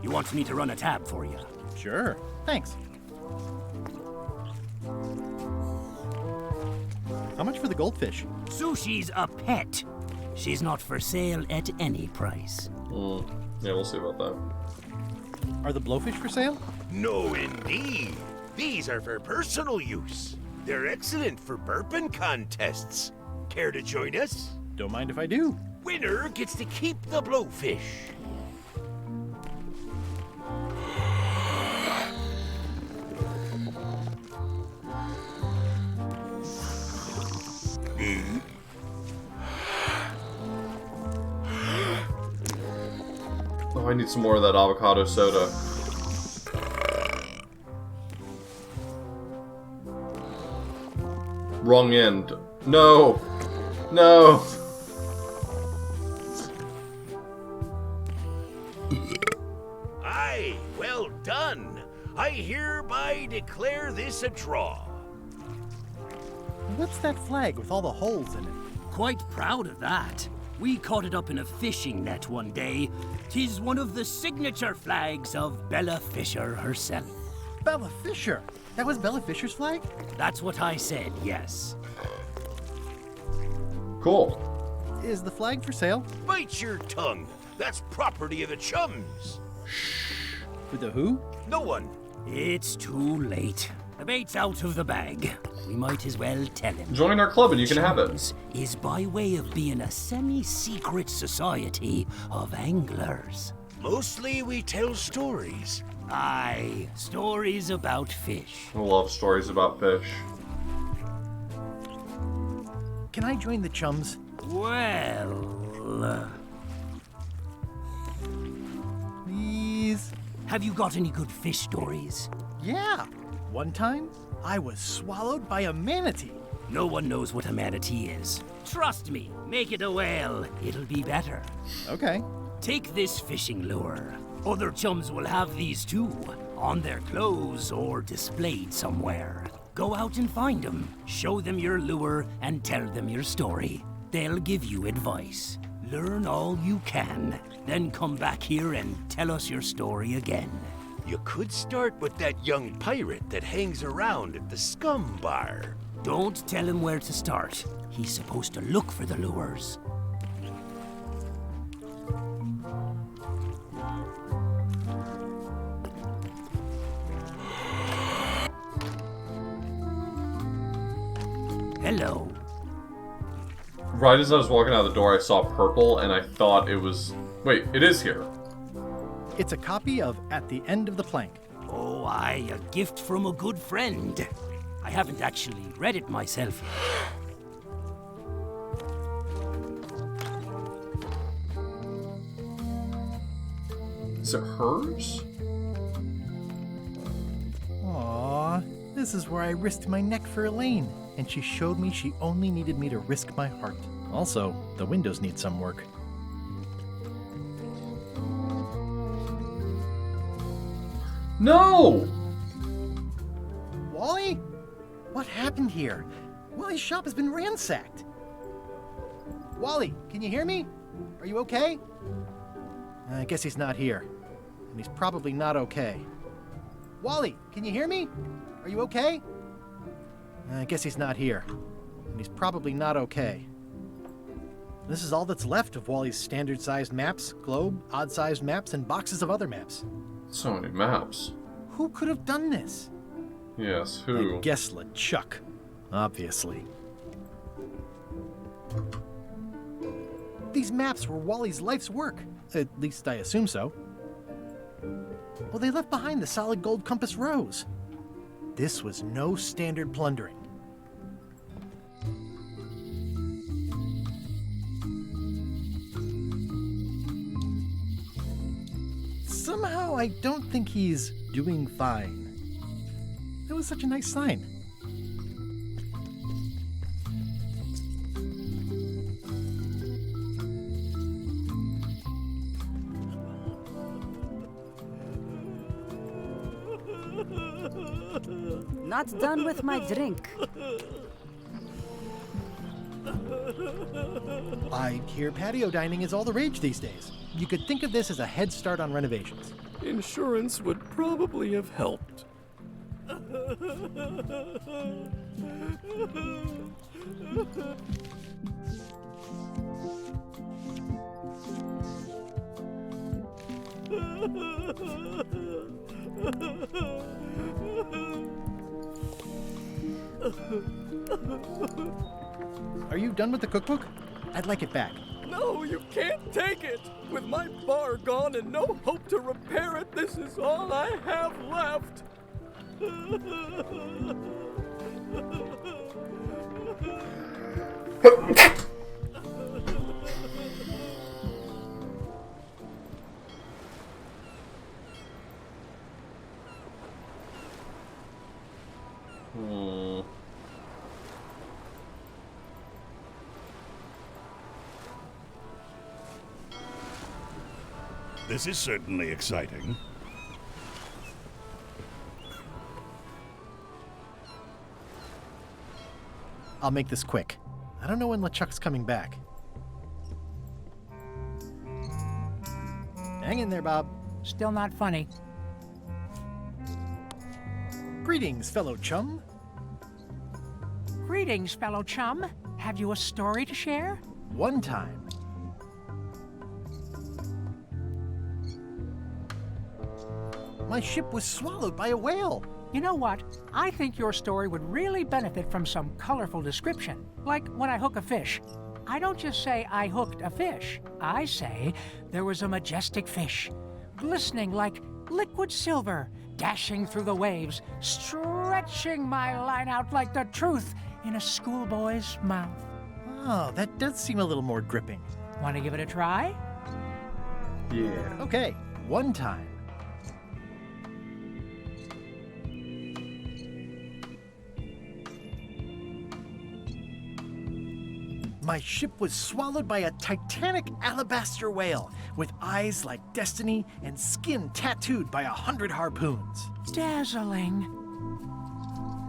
You want me to run a tab for you? Sure. Thanks. How much for the goldfish? Sushi's a pet. She's not for sale at any price. Yeah, we'll see about that. Are the blowfish for sale? No, indeed. These are for personal use. They're excellent for burping contests. Care to join us? Don't mind if I do. Winner gets to keep the blowfish. Oh, I need some more of that avocado soda. Wrong end. No! No! Aye, well done. I hereby declare this a draw. What's that flag with all the holes in it? Quite proud of that. We caught it up in a fishing net one day. 'Tis one of the signature flags of Bella Fisher herself. Bella Fisher? That was Bella Fisher's flag? That's what I said, yes. Cool. Is the flag for sale? Bite your tongue. That's property of the chums. For the who? No one. It's too late. The bait's out of the bag. We might as well tell him. Join our club and you can have it. Chums is by way of being a semi-secret society of anglers. Mostly we tell stories. Aye, stories about fish. I love stories about fish. Can I join the chums? Well... Please? Have you got any good fish stories? Yeah. One time, I was swallowed by a manatee. No one knows what a manatee is. Trust me, make it a whale. It'll be better. Okay. Take this fishing lure. Other chums will have these too. on their clothes or displayed somewhere. Go out and find them, show them your lure, and tell them your story. They'll give you advice. Learn all you can, then come back here and tell us your story again. You could start with that young pirate that hangs around at the Scum Bar. Don't tell him where to start. He's supposed to look for the lures. Hello. Right as I was walking out the door, I saw purple, and I thought it was... Wait, it is here. It's a copy of At the End of the Plank. Oh, aye, a gift from a good friend. I haven't actually read it myself. Is it hers? Aww, this is where I risked my neck for Elaine, and she showed me she only needed me to risk my heart. Also, the windows need some work. No! Wally? What happened here? Wally's shop has been ransacked. Wally, can you hear me? Are you okay? I guess he's not here. And he's probably not okay. Wally, can you hear me? Are you okay? I guess he's not here. And he's probably not okay. This is all that's left of Wally's standard-sized maps, globe, odd-sized maps, and boxes of other maps. So many maps. Who could have done this? Yes, who? I guess LeChuck, obviously. These maps were Wally's life's work. At least I assume so. Well, they left behind the solid gold compass rose. This was no standard plundering. Somehow, I don't think he's doing fine. That was such a nice sign. Not done with my drink. I hear patio dining is all the rage these days. You could think of this as a head start on renovations. Insurance would probably have helped. Are you done with the cookbook? I'd like it back. No, you can't take it! With my bar gone and no hope to repair it, this is all I have left! This is certainly exciting. I'll make this quick. I don't know when LeChuck's coming back. Hang in there, Bob. Still not funny. Greetings, fellow chum. Greetings, fellow chum. Have you a story to share? One time, my ship was swallowed by a whale. You know what? I think your story would really benefit from some colorful description. Like when I hook a fish. I don't just say I hooked a fish. I say there was a majestic fish, glistening like liquid silver, dashing through the waves, stretching my line out like the truth in a schoolboy's mouth. Oh, that does seem a little more gripping. Want to give it a try? Yeah. Okay, one time. My ship was swallowed by a titanic alabaster whale with eyes like destiny and skin tattooed by 100 harpoons. Dazzling.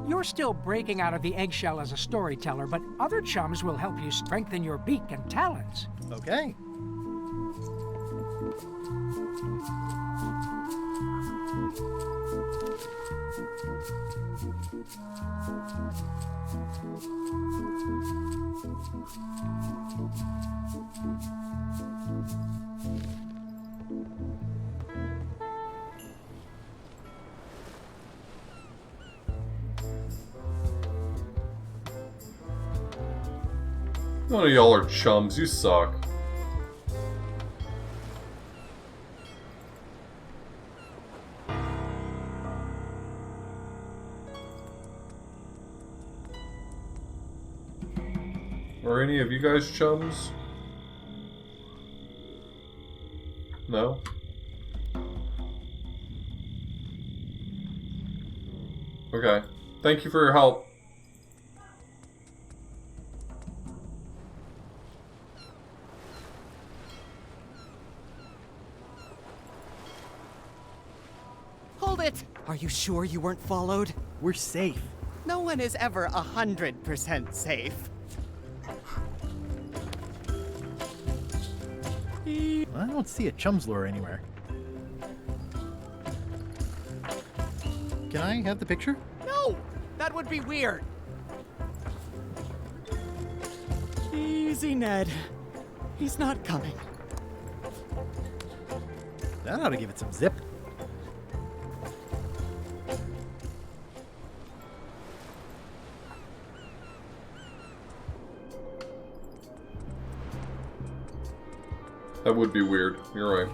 You're still breaking out of the eggshell as a storyteller, but other chums will help you strengthen your beak and talons. Okay. None of y'all are chums, you suck. Are any of you guys chums? No? Okay. Thank you for your help. Hold it! Are you sure you weren't followed? We're safe. No one is ever 100% safe. I don't see a chum's lure anywhere. Can I have the picture? No! That would be weird. Easy, Ned. He's not coming. That ought to give it some zip. That would be weird. You're right.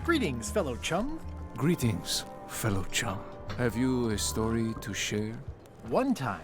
Greetings, fellow chum. Greetings, fellow chum. Have you a story to share? One time,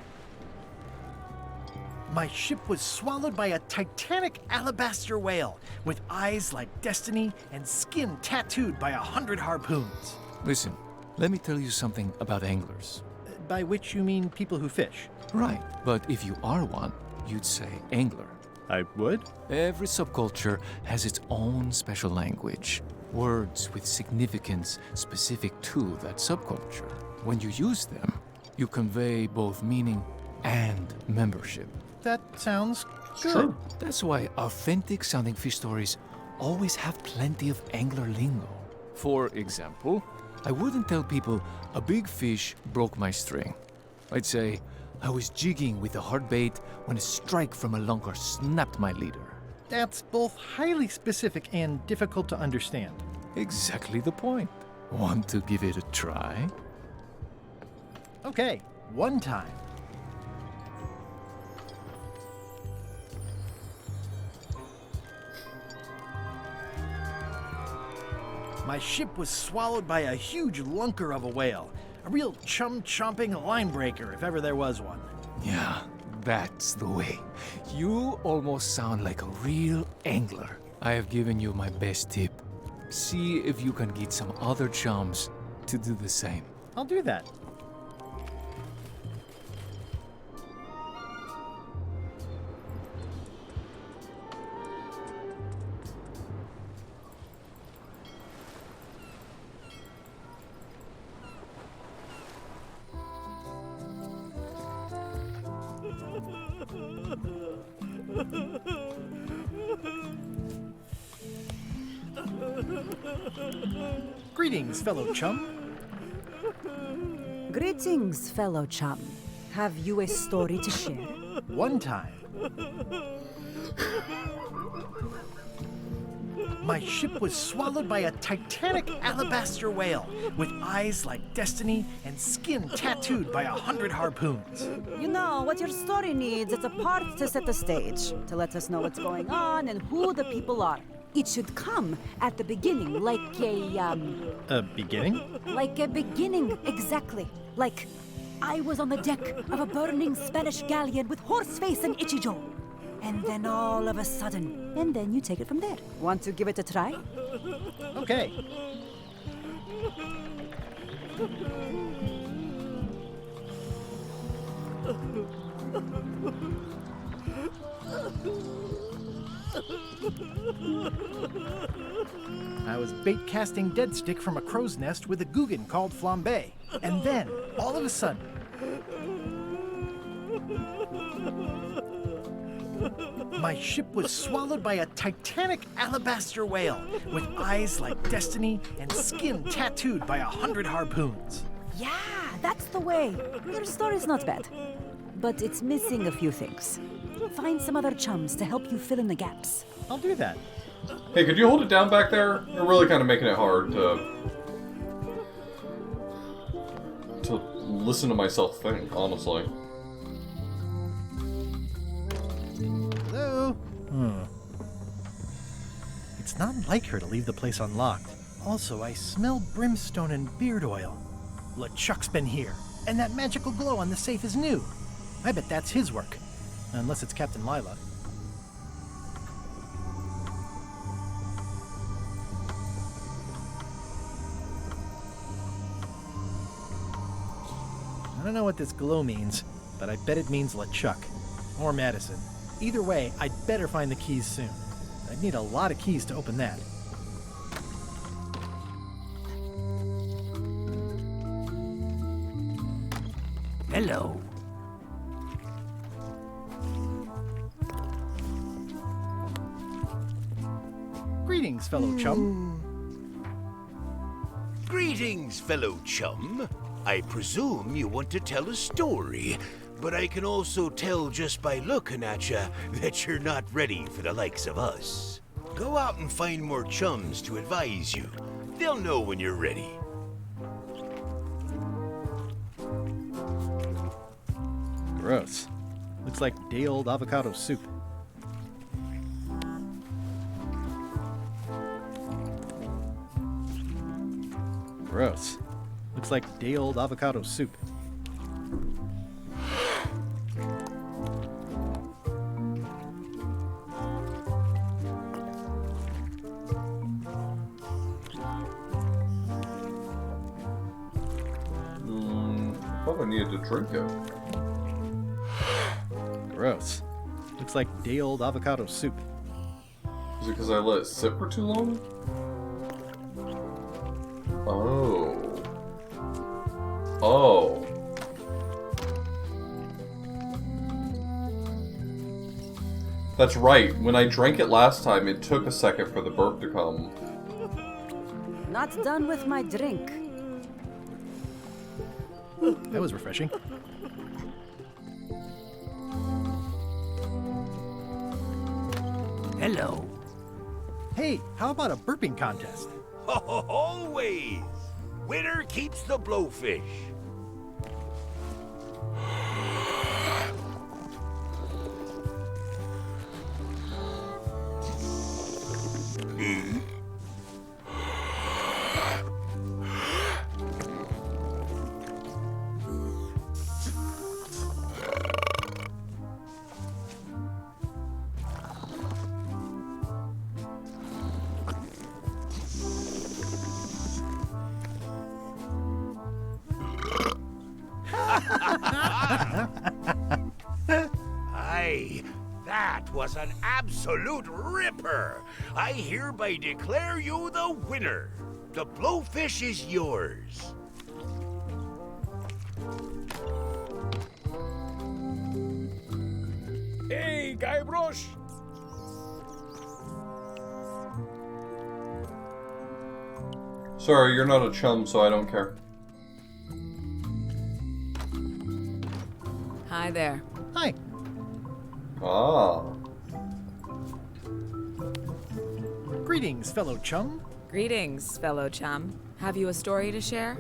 my ship was swallowed by a titanic alabaster whale with eyes like destiny and skin tattooed by 100 harpoons. Listen, let me tell you something about anglers. By which you mean people who fish? Right, but if you are one, you'd say angler. I would? Every subculture has its own special language. Words with significance specific to that subculture. When you use them, you convey both meaning and membership. That sounds good. True. That's why authentic sounding fish stories always have plenty of angler lingo. For example, I wouldn't tell people a big fish broke my string. I'd say, I was jigging with a hard bait when a strike from a lunker snapped my leader. That's both highly specific and difficult to understand. Exactly the point. Want to give it a try? Okay, one time. My ship was swallowed by a huge lunker of a whale. A real chum-chomping line breaker, if ever there was one. Yeah, that's the way. You almost sound like a real angler. I have given you my best tip. See if you can get some other chums to do the same. I'll do that. Greetings, fellow chum. Greetings, fellow chum. Have you a story to share? One time, my ship was swallowed by a titanic alabaster whale with eyes like destiny and skin tattooed by 100 harpoons. You know, what your story needs is a part to set the stage, to let us know what's going on and who the people are. It should come at the beginning, like A beginning? Like a beginning, exactly. Like, I was on the deck of a burning Spanish galleon with Horseface and Ichijo. And then all of a sudden, and then you take it from there. Want to give it a try? Okay. I was bait casting dead stick from a crow's nest with a Guggen called Flambe. And then, all of a sudden, my ship was swallowed by a titanic alabaster whale with eyes like destiny and skin tattooed by 100 harpoons. Yeah, that's the way. Your story's not bad. But it's missing a few things. Find some other chums to help you fill in the gaps. I'll do that. Hey, could you hold it down back there? You're really kind of making it hard to listen to myself think, honestly. Hello? It's not like her to leave the place unlocked. Also, I smell brimstone and beard oil. LeChuck's been here, and that magical glow on the safe is new. I bet that's his work. Unless it's Captain Lila. I don't know what this glow means, but I bet it means LeChuck. Or Madison. Either way, I'd better find the keys soon. I'd need a lot of keys to open that. Hello. Greetings, fellow chum. Greetings, fellow chum. I presume you want to tell a story, but I can also tell just by looking at you that you're not ready for the likes of us. Go out and find more chums to advise you. They'll know when you're ready. Gross. Looks like day-old avocado soup. Gross. Looks like day-old avocado soup. Probably needed to drink it. Gross. Looks like day-old avocado soup. Is it because I let it sit for too long? Oh. Oh. That's right. When I drank it last time, it took a second for the burp to come. Not done with my drink. That was refreshing. Hello. Hey, how about a burping contest? Always! Winner keeps the blowfish. Aye, that was an absolute ripper. I hereby declare you the winner. The blowfish is yours. Hey, Guybrush! Sorry, you're not a chum, so I don't care. Hi there. Hi. Ah. Greetings, fellow chum. Greetings, fellow chum. Have you a story to share?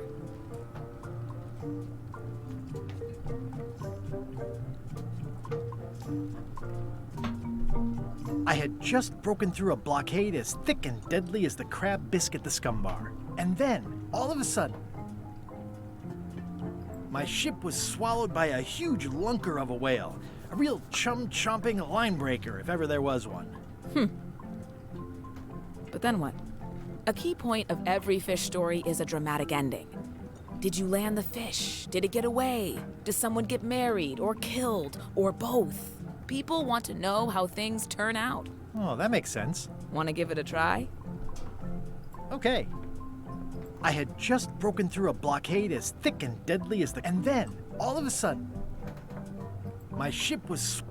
I had just broken through a blockade as thick and deadly as the crab biscuit the Scumbar. And then, all of a sudden, my ship was swallowed by a huge lunker of a whale. A real chum-chomping line breaker, if ever there was one. But then what? A key point of every fish story is a dramatic ending. Did you land the fish? Did it get away? Does someone get married or killed or both? People want to know how things turn out. Oh, that makes sense. Want to give it a try? Okay. I had just broken through a blockade as thick and deadly as the... And then, all of a sudden, my ship was...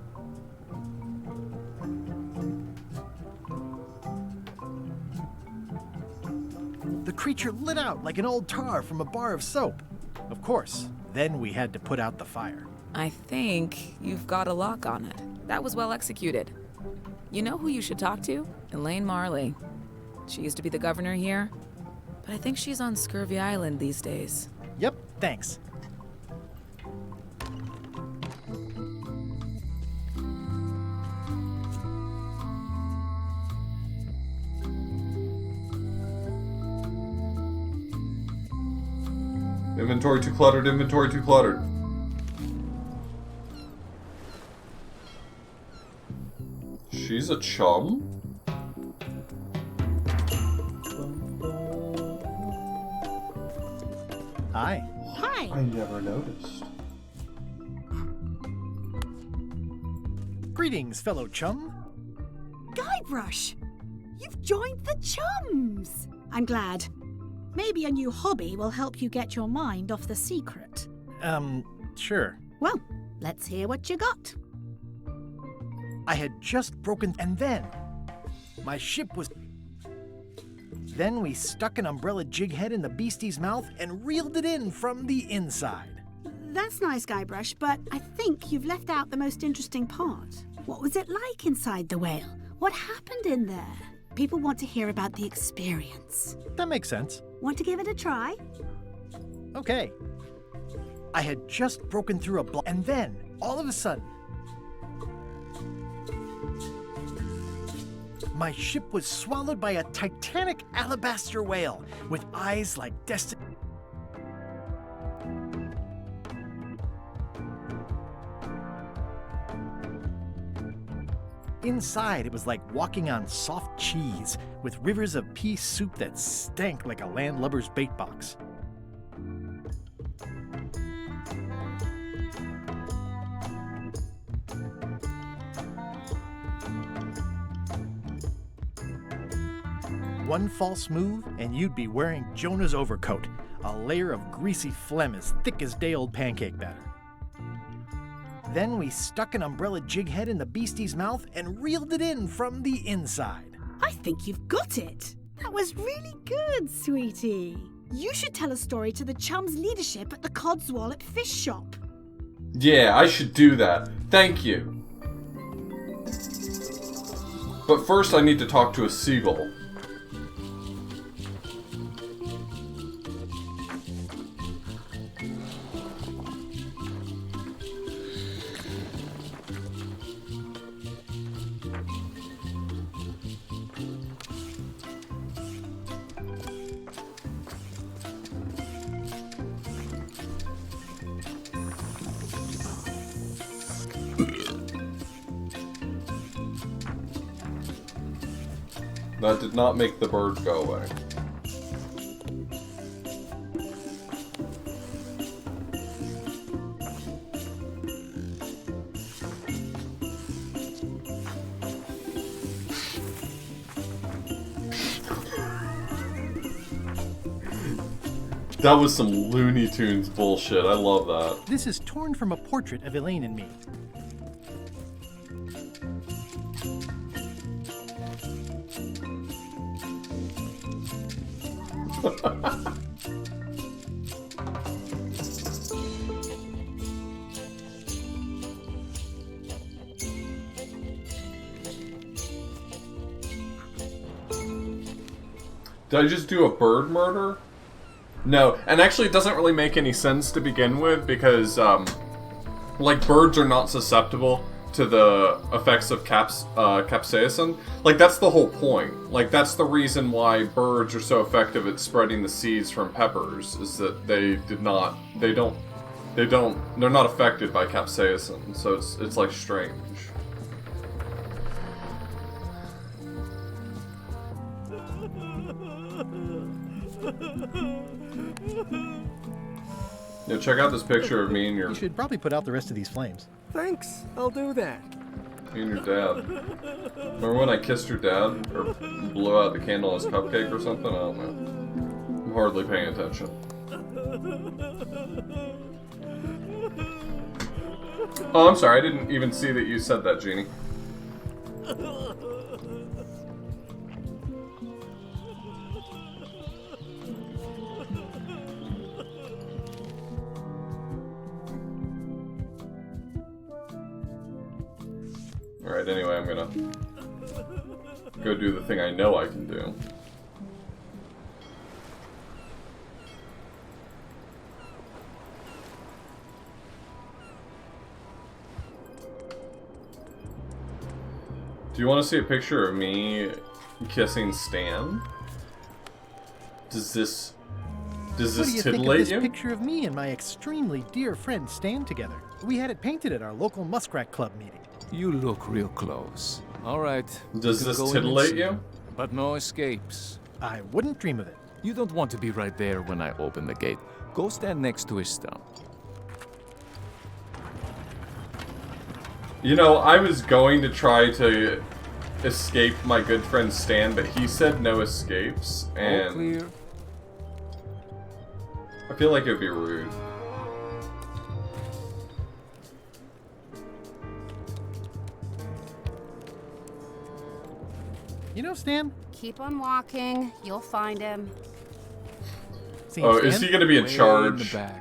The creature lit out like an old tar from a bar of soap. Of course, then we had to put out the fire. I think you've got a lock on it. That was well executed. You know who you should talk to? Elaine Marley. She used to be the governor here, but I think she's on Scurvy Island these days. Yep, thanks. Inventory too cluttered, inventory too cluttered. She's a chum? Hi. Hi. I never noticed. Greetings, fellow chum. Guybrush! You've joined the Chums! I'm glad. Maybe a new hobby will help you get your mind off the secret. Sure. Well, let's hear what you got. I had just broken... And then, my ship was... Then we stuck an umbrella jig head in the beastie's mouth and reeled it in from the inside. That's nice, Guybrush, but I think you've left out the most interesting part. What was it like inside the whale? What happened in there? People want to hear about the experience. That makes sense. Want to give it a try? Okay. I had just broken through a and then, all of a sudden, my ship was swallowed by a titanic alabaster whale with eyes like destiny. Inside, it was like walking on soft cheese with rivers of pea soup that stank like a landlubber's bait box. One false move, and you'd be wearing Jonah's overcoat, a layer of greasy phlegm as thick as day-old pancake batter. Then we stuck an umbrella jig head in the beastie's mouth and reeled it in from the inside. I think you've got it. That was really good, sweetie. You should tell a story to the Chums' leadership at the Codswallop Fish Shop. Yeah, I should do that. Thank you. But first I need to talk to a seagull. That did not make the bird go away. That was some Looney Tunes bullshit. I love that. This is torn from a portrait of Elaine and me. Did I just do a bird murder? No, and actually it doesn't really make any sense to begin with because, like, birds are not susceptible to the effects of capsaicin. Like, that's the whole point. Like, that's the reason why birds are so effective at spreading the seeds from peppers, is that they're not affected by capsaicin, so it's like strange. Yeah, check out this picture of me and your... You should probably put out the rest of these flames. Thanks, I'll do that. Me and your dad. Remember when I kissed your dad? Or blew out the candle on his cupcake or something? I don't know. I'm hardly paying attention. Oh, I'm sorry. I didn't even see that you said that, Jeannie. Alright, anyway, I'm gonna go do the thing I know I can do. Do you want to see a picture of me kissing Stan? Does this What do you think of titillate this you? picture of me and my extremely dear friend Stan together? We had it painted at our local Muskrat Club meeting. You look real close. All right. Does you this go in and titillate see. you? But no escapes. I wouldn't dream of it. You don't want to be right there when I open the gate. Go stand next to his stump. You know, I was going to try to escape my good friend Stan, but he said no escapes, and... All clear. I feel like it would be rude. You know, Stan? Keep on walking. You'll find him. Oh, is he gonna be in Way charge? in the back.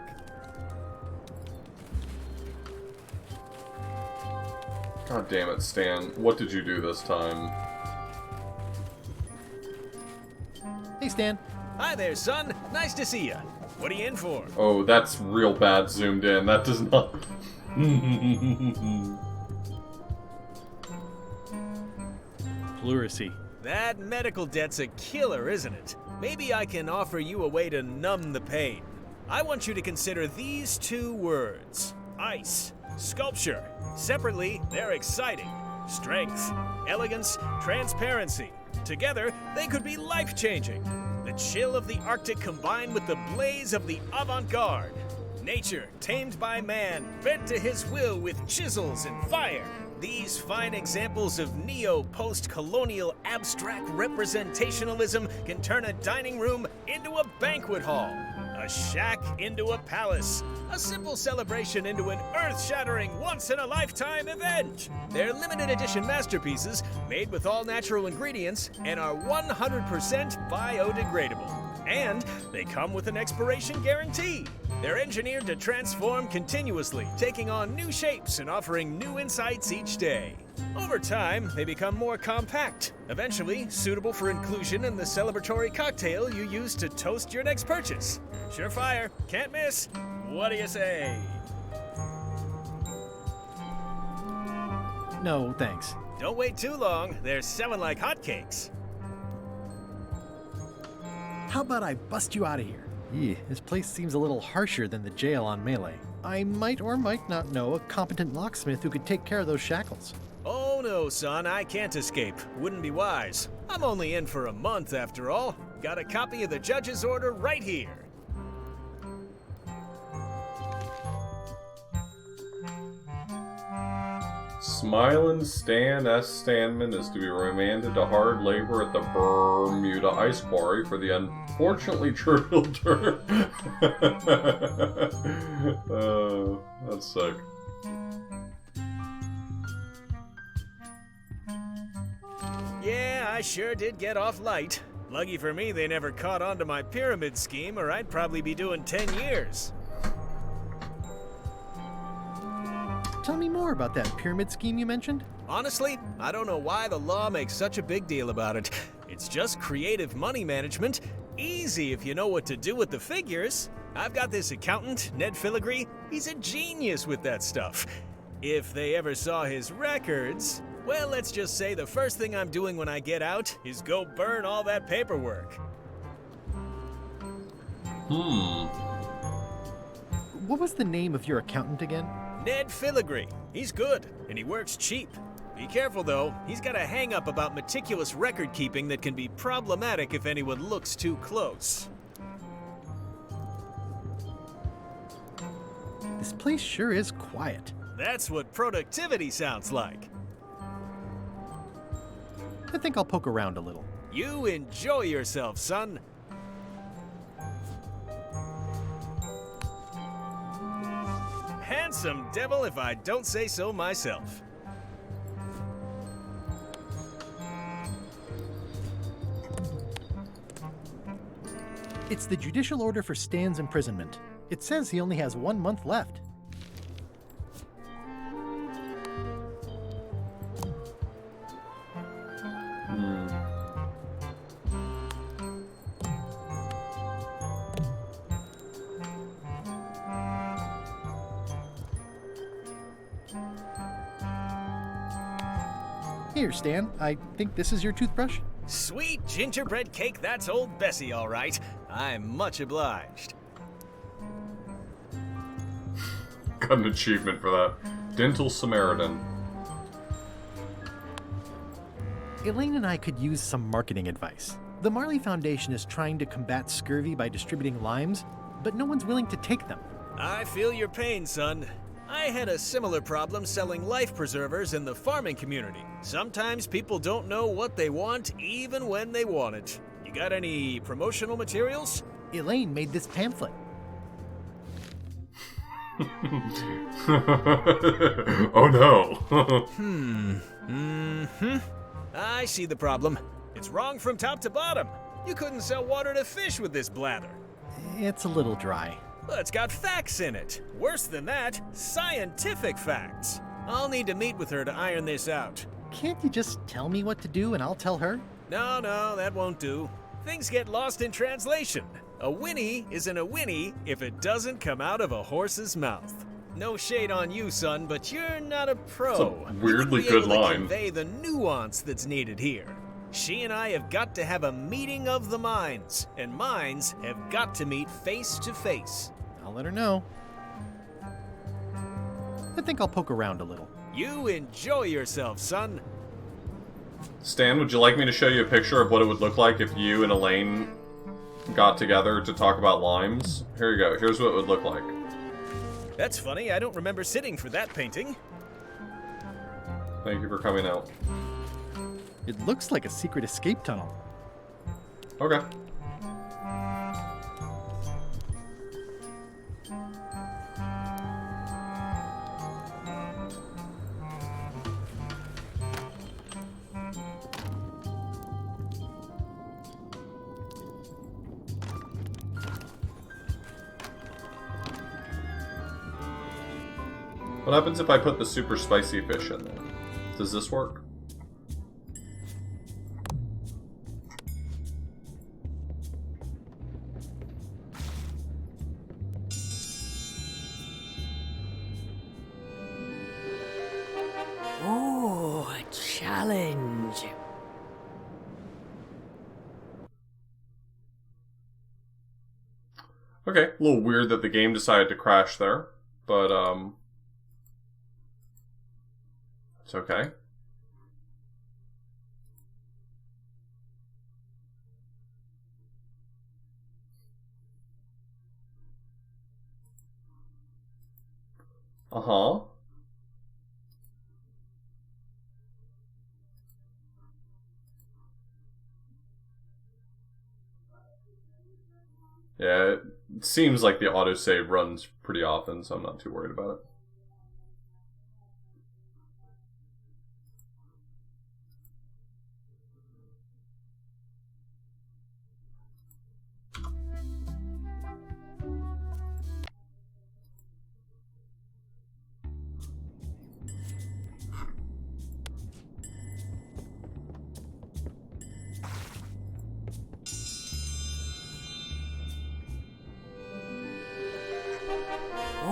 God damn it, Stan. What did you do this time? Hey, Stan. Hi there, son. Nice to see you. What are you in for? Oh, that's real bad zoomed in. That does not... Pleurisy. That medical debt's a killer, isn't it? Maybe I can offer you a way to numb the pain. I want you to consider these two words. Ice. Sculpture. Separately, they're exciting. Strength. Elegance. Transparency. Together, they could be life-changing. The chill of the Arctic combined with the blaze of the avant-garde. Nature, tamed by man, bent to his will with chisels and fire. These fine examples of neo-post-colonial abstract representationalism can turn a dining room into a banquet hall, a shack into a palace, a simple celebration into an earth-shattering, once-in-a-lifetime event. They're limited edition masterpieces made with all natural ingredients and are 100% biodegradable. And they come with an expiration guarantee. They're engineered to transform continuously, taking on new shapes and offering new insights each day. Over time, they become more compact, eventually suitable for inclusion in the celebratory cocktail you use to toast your next purchase. Surefire, can't miss. What do you say? No, thanks. Don't wait too long. They're selling like hotcakes. How about I bust you out of here? This place seems a little harsher than the jail on Melee. I might or might not know a competent locksmith who could take care of those shackles. Oh no, son, I can't escape. Wouldn't be wise. I'm only in for a month after all. Got a copy of the judge's order right here. Smilin' Stan S. Stanman is to be remanded to hard labor at the Bermuda Ice Quarry for the unfortunately trivial term. That's sick. Yeah, I sure did get off light. Lucky for me, they never caught on to my pyramid scheme, or I'd probably be doing 10 years. Tell me more about that pyramid scheme you mentioned. Honestly, I don't know why the law makes such a big deal about it. It's just creative money management. Easy if you know what to do with the figures. I've got this accountant, Ned Filigree. He's a genius with that stuff. If they ever saw his records, well, let's just say the first thing I'm doing when I get out is go burn all that paperwork. What was the name of your accountant again? Ned Filigree. He's good, and he works cheap. Be careful, though. He's got a hang-up about meticulous record-keeping that can be problematic if anyone looks too close. This place sure is quiet. That's what productivity sounds like. I think I'll poke around a little. You enjoy yourself, son. Handsome devil, if I don't say so myself. It's the judicial order for Stan's imprisonment. It says he only has 1 month left. Here, Stan. I think this is your toothbrush. Sweet gingerbread cake, that's old Bessie, all right. I'm much obliged. Got an achievement for that. Dental Samaritan. Elaine and I could use some marketing advice. The Marley Foundation is trying to combat scurvy by distributing limes, but no one's willing to take them. I feel your pain, son. I had a similar problem selling life preservers in the farming community. Sometimes people don't know what they want, even when they want it. You got any promotional materials? Elaine made this pamphlet. Oh no. I see the problem. It's wrong from top to bottom. You couldn't sell water to fish with this blather. It's a little dry. Well, it's got facts in it. Worse than that, scientific facts. I'll need to meet with her to iron this out. Can't you just tell me what to do and I'll tell her? No, that won't do. Things get lost in translation. A whinny isn't a whinny if it doesn't come out of a horse's mouth. No shade on you, son, but you're not a pro. It's a weirdly good line. You wouldn't be able to convey the nuance that's needed here. She and I have got to have a meeting of the minds, and minds have got to meet face to face. I'll let her know. I think I'll poke around a little. You enjoy yourself, son. Stan, would you like me to show you a picture of what it would look like if you and Elaine got together to talk about limes? Here you go. Here's what it would look like. That's funny. I don't remember sitting for that painting. Thank you for coming out. It looks like a secret escape tunnel. Okay. What happens if I put the super spicy fish in there? Does this work? Oh, a challenge. Okay, a little weird that the game decided to crash there, but it's okay. Uh-huh. Yeah, it seems like the autosave runs pretty often, so I'm not too worried about it.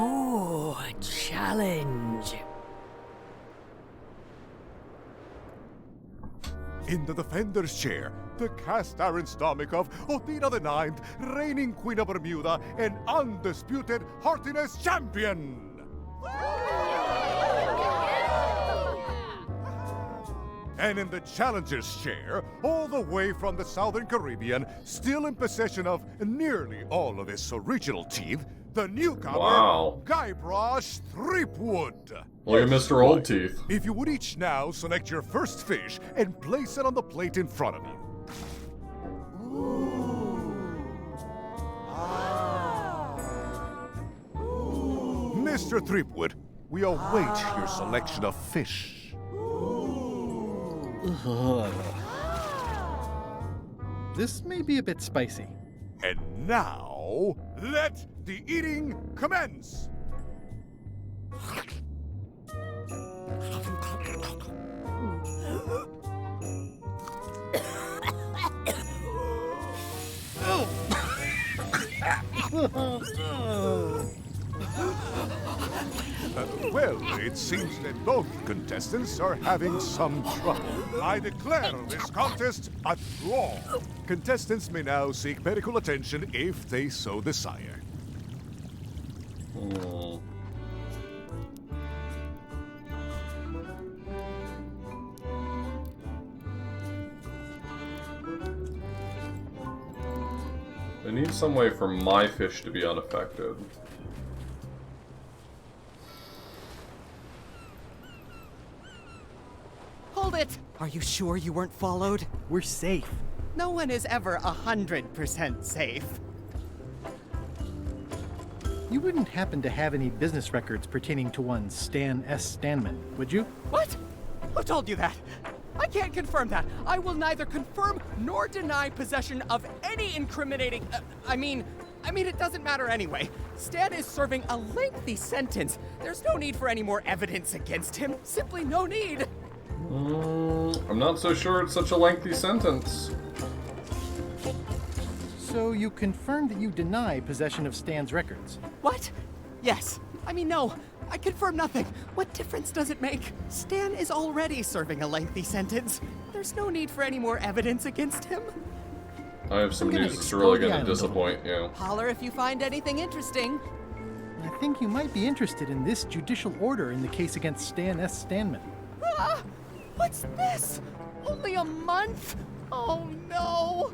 Oh, a challenge. In the defender's chair, the cast iron stomach of Othina the Ninth, reigning Queen of Bermuda and undisputed heartiness champion! And in the challenger's chair, all the way from the Southern Caribbean, still in possession of nearly all of his original teeth, the newcomer, Wow. Guybrush Threepwood. Look at Mr. Old Teeth. If you would each now select your first fish and place it on the plate in front of you. Mr. Threepwood, we await your selection of fish. This may be a bit spicy. And now, let the eating commence! Well, it seems that both contestants are having some trouble. I declare this contest a draw. Contestants may now seek medical attention if they so desire. I need some way for my fish to be unaffected. Hold it! Are you sure you weren't followed? We're safe. No one is ever 100% safe. You wouldn't happen to have any business records pertaining to one Stan S. Stanman, would you? What? Who told you that? I can't confirm that. I will neither confirm nor deny possession of any incriminating... I mean, it doesn't matter anyway. Stan is serving a lengthy sentence. There's no need for any more evidence against him. Simply no need. I'm not so sure it's such a lengthy sentence. So you confirmed that you deny possession of Stan's records? What? Yes. No. I confirm nothing. What difference does it make? Stan is already serving a lengthy sentence. There's no need for any more evidence against him. I have some news that's really going to disappoint you. Holler if you find anything interesting. I think you might be interested in this judicial order in the case against Stan S. Stanman. Ah! What's this? Only a month? Oh no!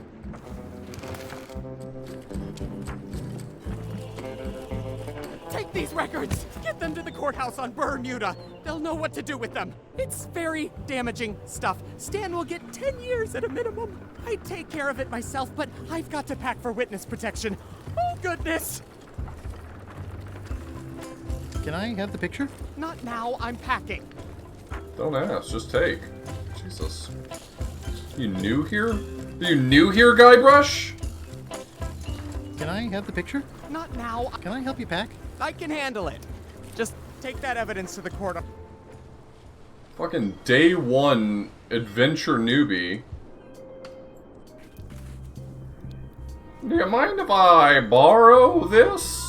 Take these records! Get them to the courthouse on Bermuda! They'll know what to do with them. It's very damaging stuff. Stan will get 10 years at a minimum. I'd take care of it myself, but I've got to pack for witness protection. Oh, goodness! Can I have the picture? Not now, I'm packing. Don't ask, just take. Jesus. You new here? Are you new here, Guybrush? Can I have the picture? Not now. Can I help you pack? I can handle it. Just take that evidence to the court. Fucking day one adventure newbie. Do you mind if I borrow this?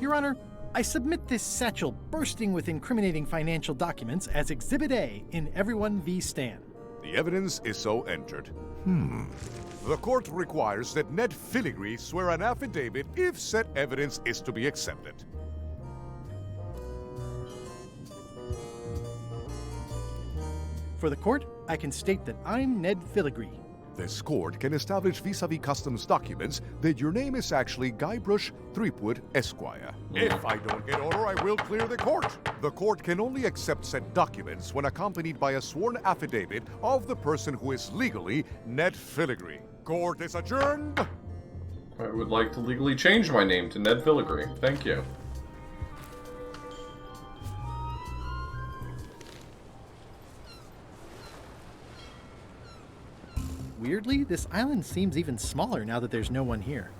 Your Honor, I submit this satchel bursting with incriminating financial documents as Exhibit A in Everyone v. Stan. The evidence is so entered. The court requires that Ned Filigree swear an affidavit if said evidence is to be accepted. For the court, I can state that I'm Ned Filigree. This court can establish vis-a-vis customs documents that your name is actually Guybrush Threepwood, Esquire. If I don't get order, I will clear the court. The court can only accept said documents when accompanied by a sworn affidavit of the person who is legally Ned Filigree. Court is adjourned. I would like to legally change my name to Ned Filigree. Thank you. Weirdly, this island seems even smaller now that there's no one here.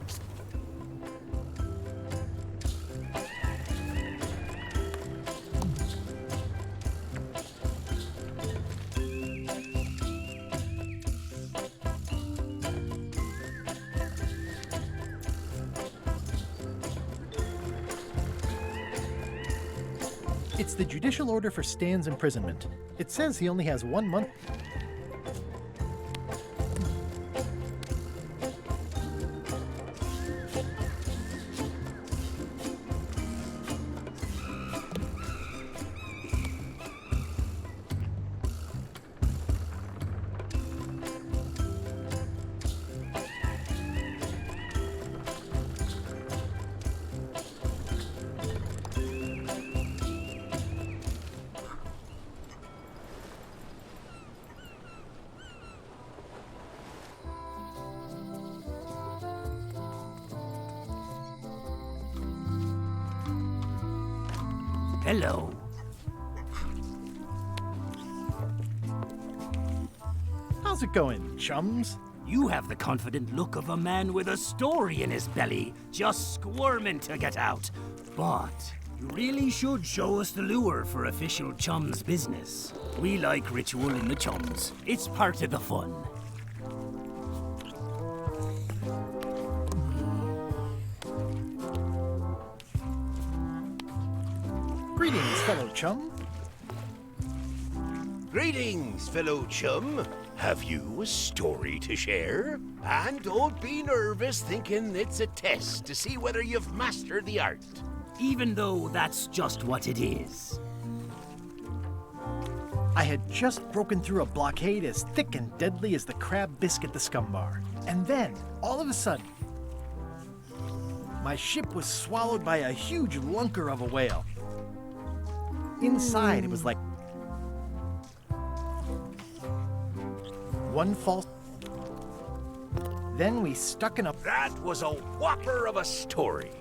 It's the judicial order for Stan's imprisonment. It says he only has 1 month. Hello. How's it going, chums? You have the confident look of a man with a story in his belly, just squirming to get out. But you really should show us the lure for official chums business. We like ritual in the chums. It's part of the fun. Greetings, fellow chum. Greetings, fellow chum. Have you a story to share? And don't be nervous thinking it's a test to see whether you've mastered the art. Even though that's just what it is. I had just broken through a blockade as thick and deadly as the crab biscuit the scum bar. And then, all of a sudden, my ship was swallowed by a huge lunker of a whale. Inside, it was like one false. Then we stuck in a. That was a whopper of a story.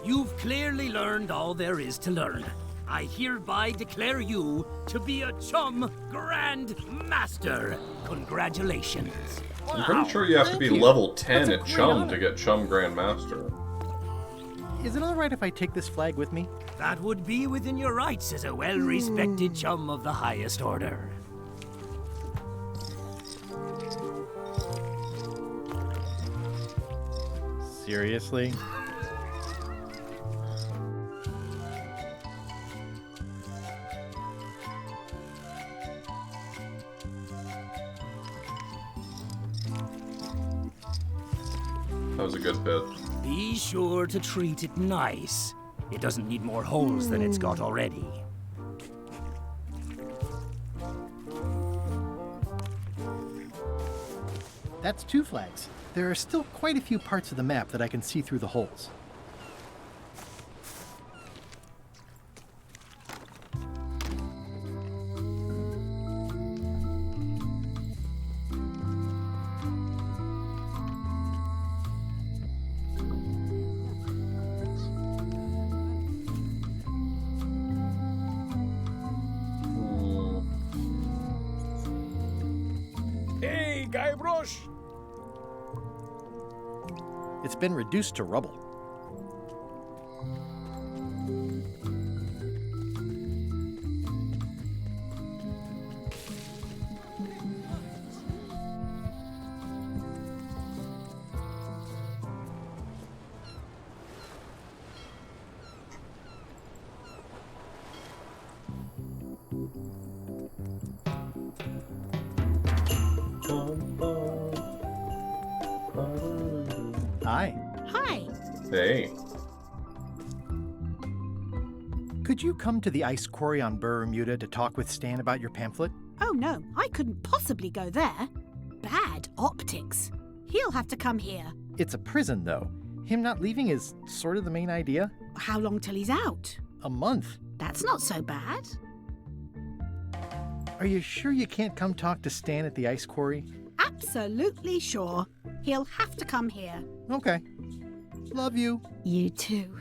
You've clearly learned all there is to learn. I hereby declare you to be a chum Grand Master. Congratulations. I'm pretty sure you have to be level 10 at Chum to get Chum Grandmaster. Is it alright if I take this flag with me? That would be within your rights as a well-respected chum of the highest order. Seriously? That was a good bit. Be sure to treat it nice. It doesn't need more holes than it's got already. That's 2 flags. There are still quite a few parts of the map that I can see through the holes. Hey, Guybrush! It's been reduced to rubble. Hi. Hi. Hey. Could you come to the ice quarry on Bermuda to talk with Stan about your pamphlet? Oh no, I couldn't possibly go there. Bad optics. He'll have to come here. It's a prison, though. Him not leaving is sort of the main idea. How long till he's out? A month. That's not so bad. Are you sure you can't come talk to Stan at the ice quarry? Absolutely sure. He'll have to come here. Okay. Love you. You too.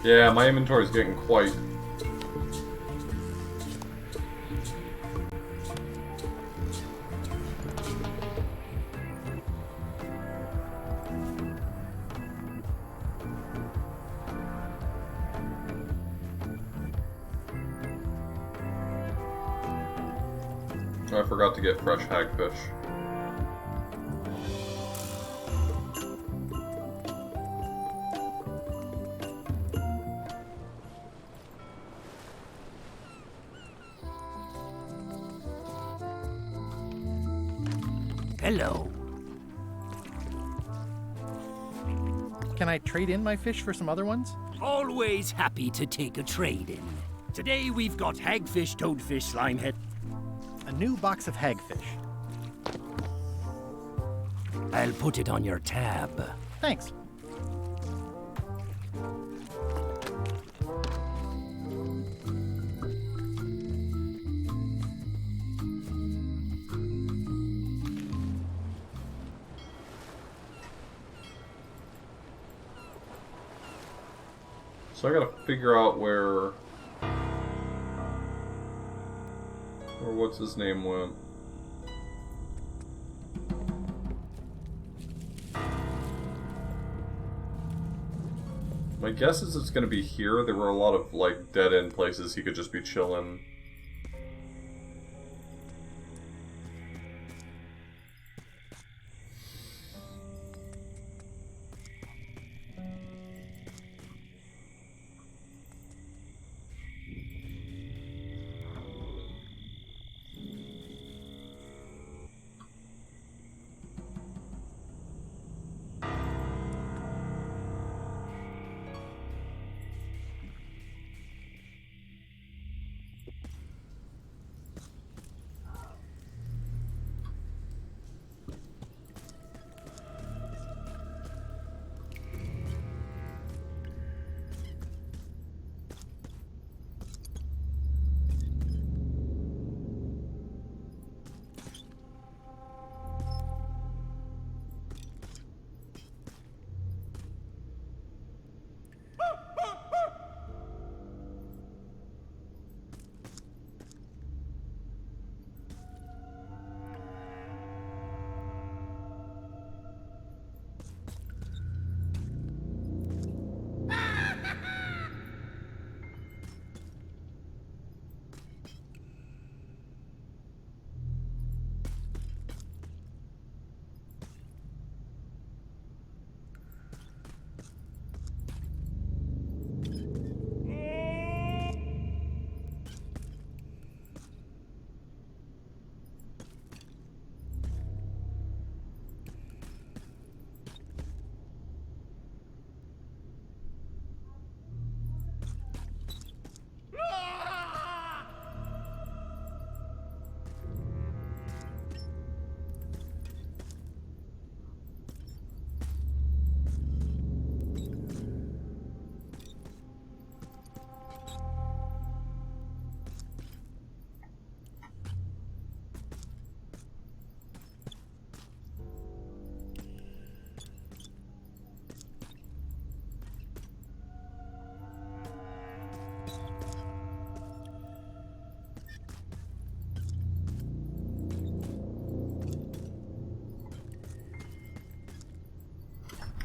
Yeah, my inventory's getting quite... I forgot to get fresh hagfish. Hello. Can I trade in my fish for some other ones? Always happy to take a trade in. Today we've got hagfish, toadfish, slimehead. A new box of hagfish. I'll put it on your tab. Thanks. So I gotta figure out where what's his name went. My guess is it's gonna be here. There were a lot of like dead end places he could just be chilling.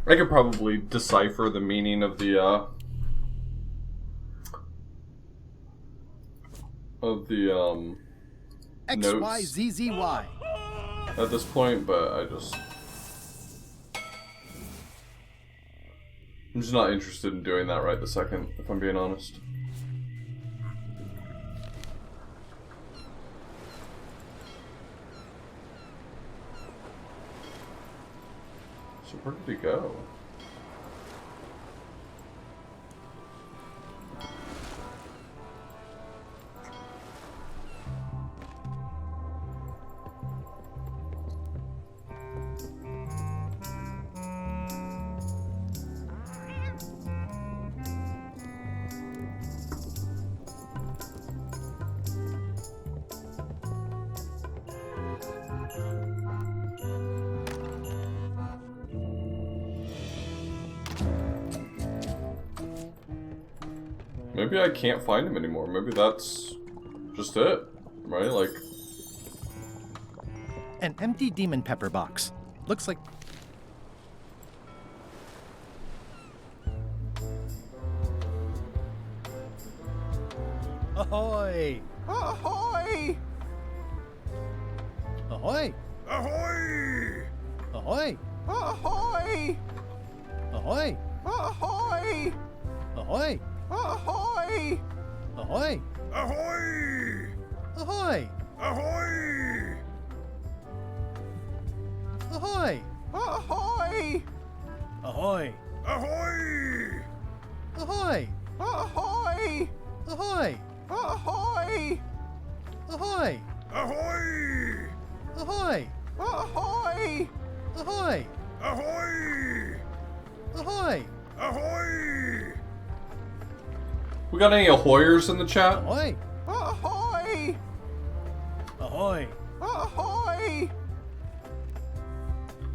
I could probably decipher the meaning of the XYZZY. At this point, but I'm just not interested in doing that right this second, if I'm being honest. So where did he go? Maybe I can't find him anymore. Maybe that's just it, right? Like... An empty demon pepper box. Looks like... Ahoy! Ahoy! Ahoy! Ahoy! Ahoy! Ahoy! Ahoy! Ahoy! Ahoy! Ahoy! Ahoy! Ahoy! Ahoy! Ahoy! Ahoy! Ahoy! Ahoy! Ahoy! Ahoy! Ahoy! Ahoy! Ahoy! Ahoy! Ahoy! Ahoy! Ahoy! Ahoy! Ahoy! Ahoy! Ahoy! We got any ahoyers in the chat? Ahoy! Ahoy! Ahoy! Ahoy!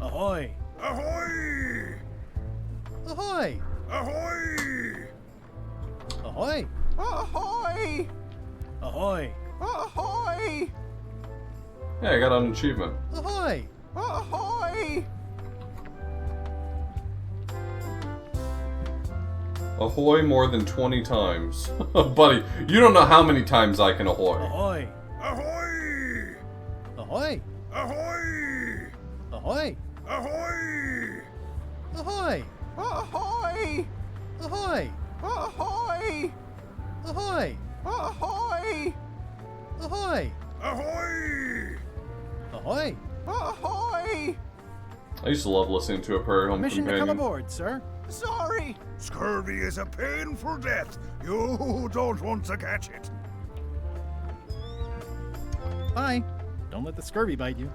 Ahoy! Ahoy! Ahoy! Ahoy! Ahoy! Ahoy! Ahoy! Ahoy! Yeah, I got an achievement. Ahoy! Ahoy! Ahoy more than 20 times. Buddy, you don't know how many times I can ahoy. Ahoy! Ahoy! Ahoy! Ahoy! Ahoy! Ahoy! Ahoy! Ahoy! Ahoy! Ahoy! Ahoy! Ahoy! Ahoy! Ahoy! Ahoy! Ahoy! I used to love listening to a Prairie Home Mission to Companion. come aboard, sir. Sorry! Scurvy is a painful death. You don't want to catch it. Bye. Don't let the scurvy bite you.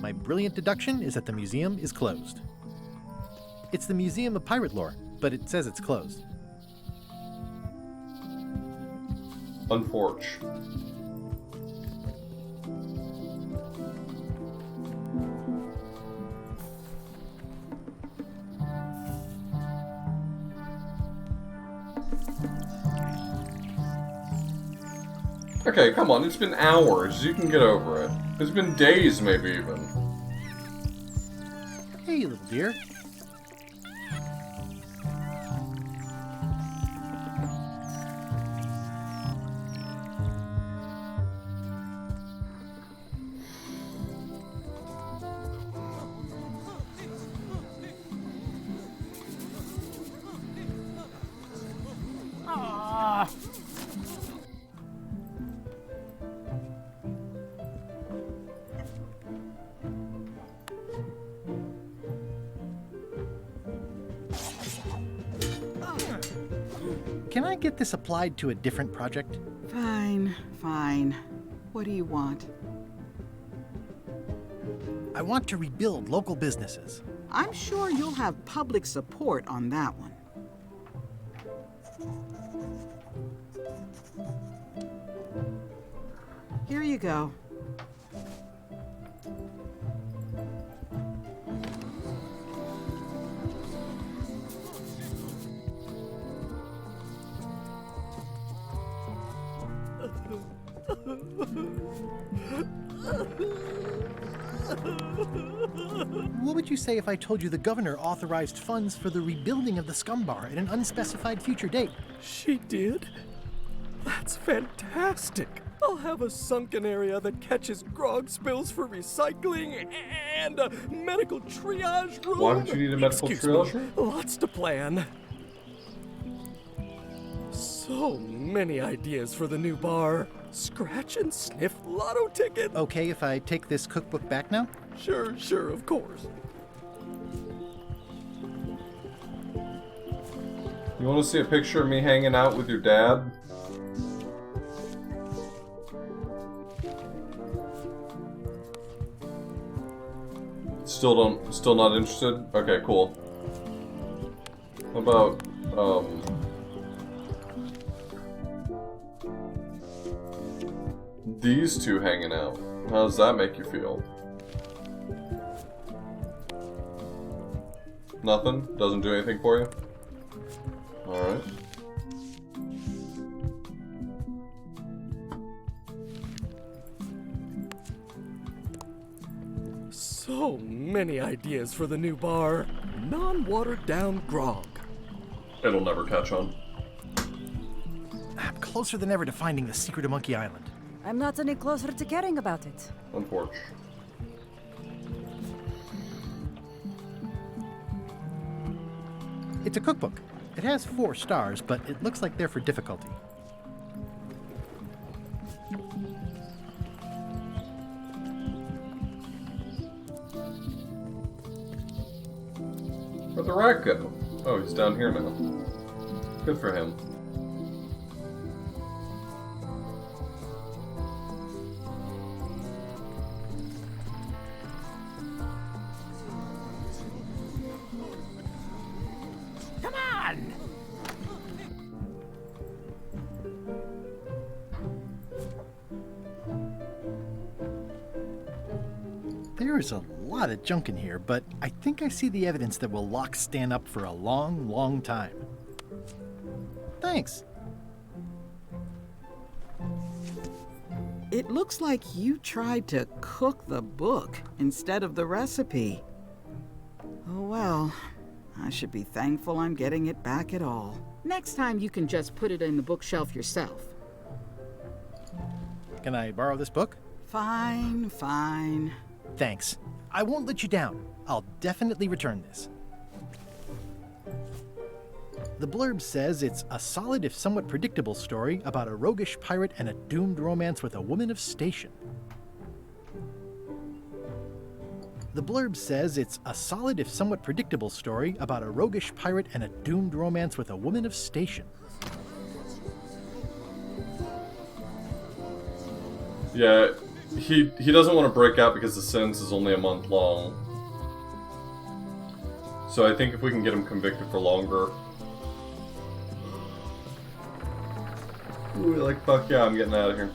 My brilliant deduction is that the museum is closed. It's the Museum of Pirate Lore, but it says it's closed. Unforge. Okay, come on, it's been hours. You can get over it. It's been days, maybe even. Hey, little dear. Ah. Can I get this applied to a different project? Fine, fine. What do you want? I want to rebuild local businesses. I'm sure you'll have public support on that one. Here you go. What would you say if I told you the governor authorized funds for the rebuilding of the scum bar at an unspecified future date? She did? That's fantastic. I'll have a sunken area that catches grog spills for recycling and a medical triage room. Why would you need a medical triage room? Lots to plan. So many ideas for the new bar. Scratch and sniff lotto ticket. Okay if I take this cookbook back now? Sure, of course. You want to see a picture of me hanging out with your dad? Still not interested? Okay, cool. How about, these two hanging out. How does that make you feel? Nothing? Doesn't do anything for you? Alright. So many ideas for the new bar. Non-watered down grog. It'll never catch on. I'm closer than ever to finding the secret of Monkey Island. I'm not any closer to caring about it. Unfortunately. It's a cookbook. It has 4 stars, but it looks like they're for difficulty. Where'd the rat go? Oh, he's down here now. Good for him. Come on! There is a lot of junk in here, but I think I see the evidence that will lock Stan up for a long, long time. Thanks. It looks like you tried to cook the book instead of the recipe. Oh well, I should be thankful I'm getting it back at all. Next time you can just put it in the bookshelf yourself. Can I borrow this book? Fine, fine. Thanks. I won't let you down. I'll definitely return this. The blurb says it's a solid if somewhat predictable story about a roguish pirate and a doomed romance with a woman of station. The blurb says it's a solid if somewhat predictable story about a roguish pirate and a doomed romance with a woman of station. Yeah, he doesn't want to break out because the sentence is only a month long. So I think if we can get him convicted for longer... Ooh, like, fuck yeah, I'm getting out of here.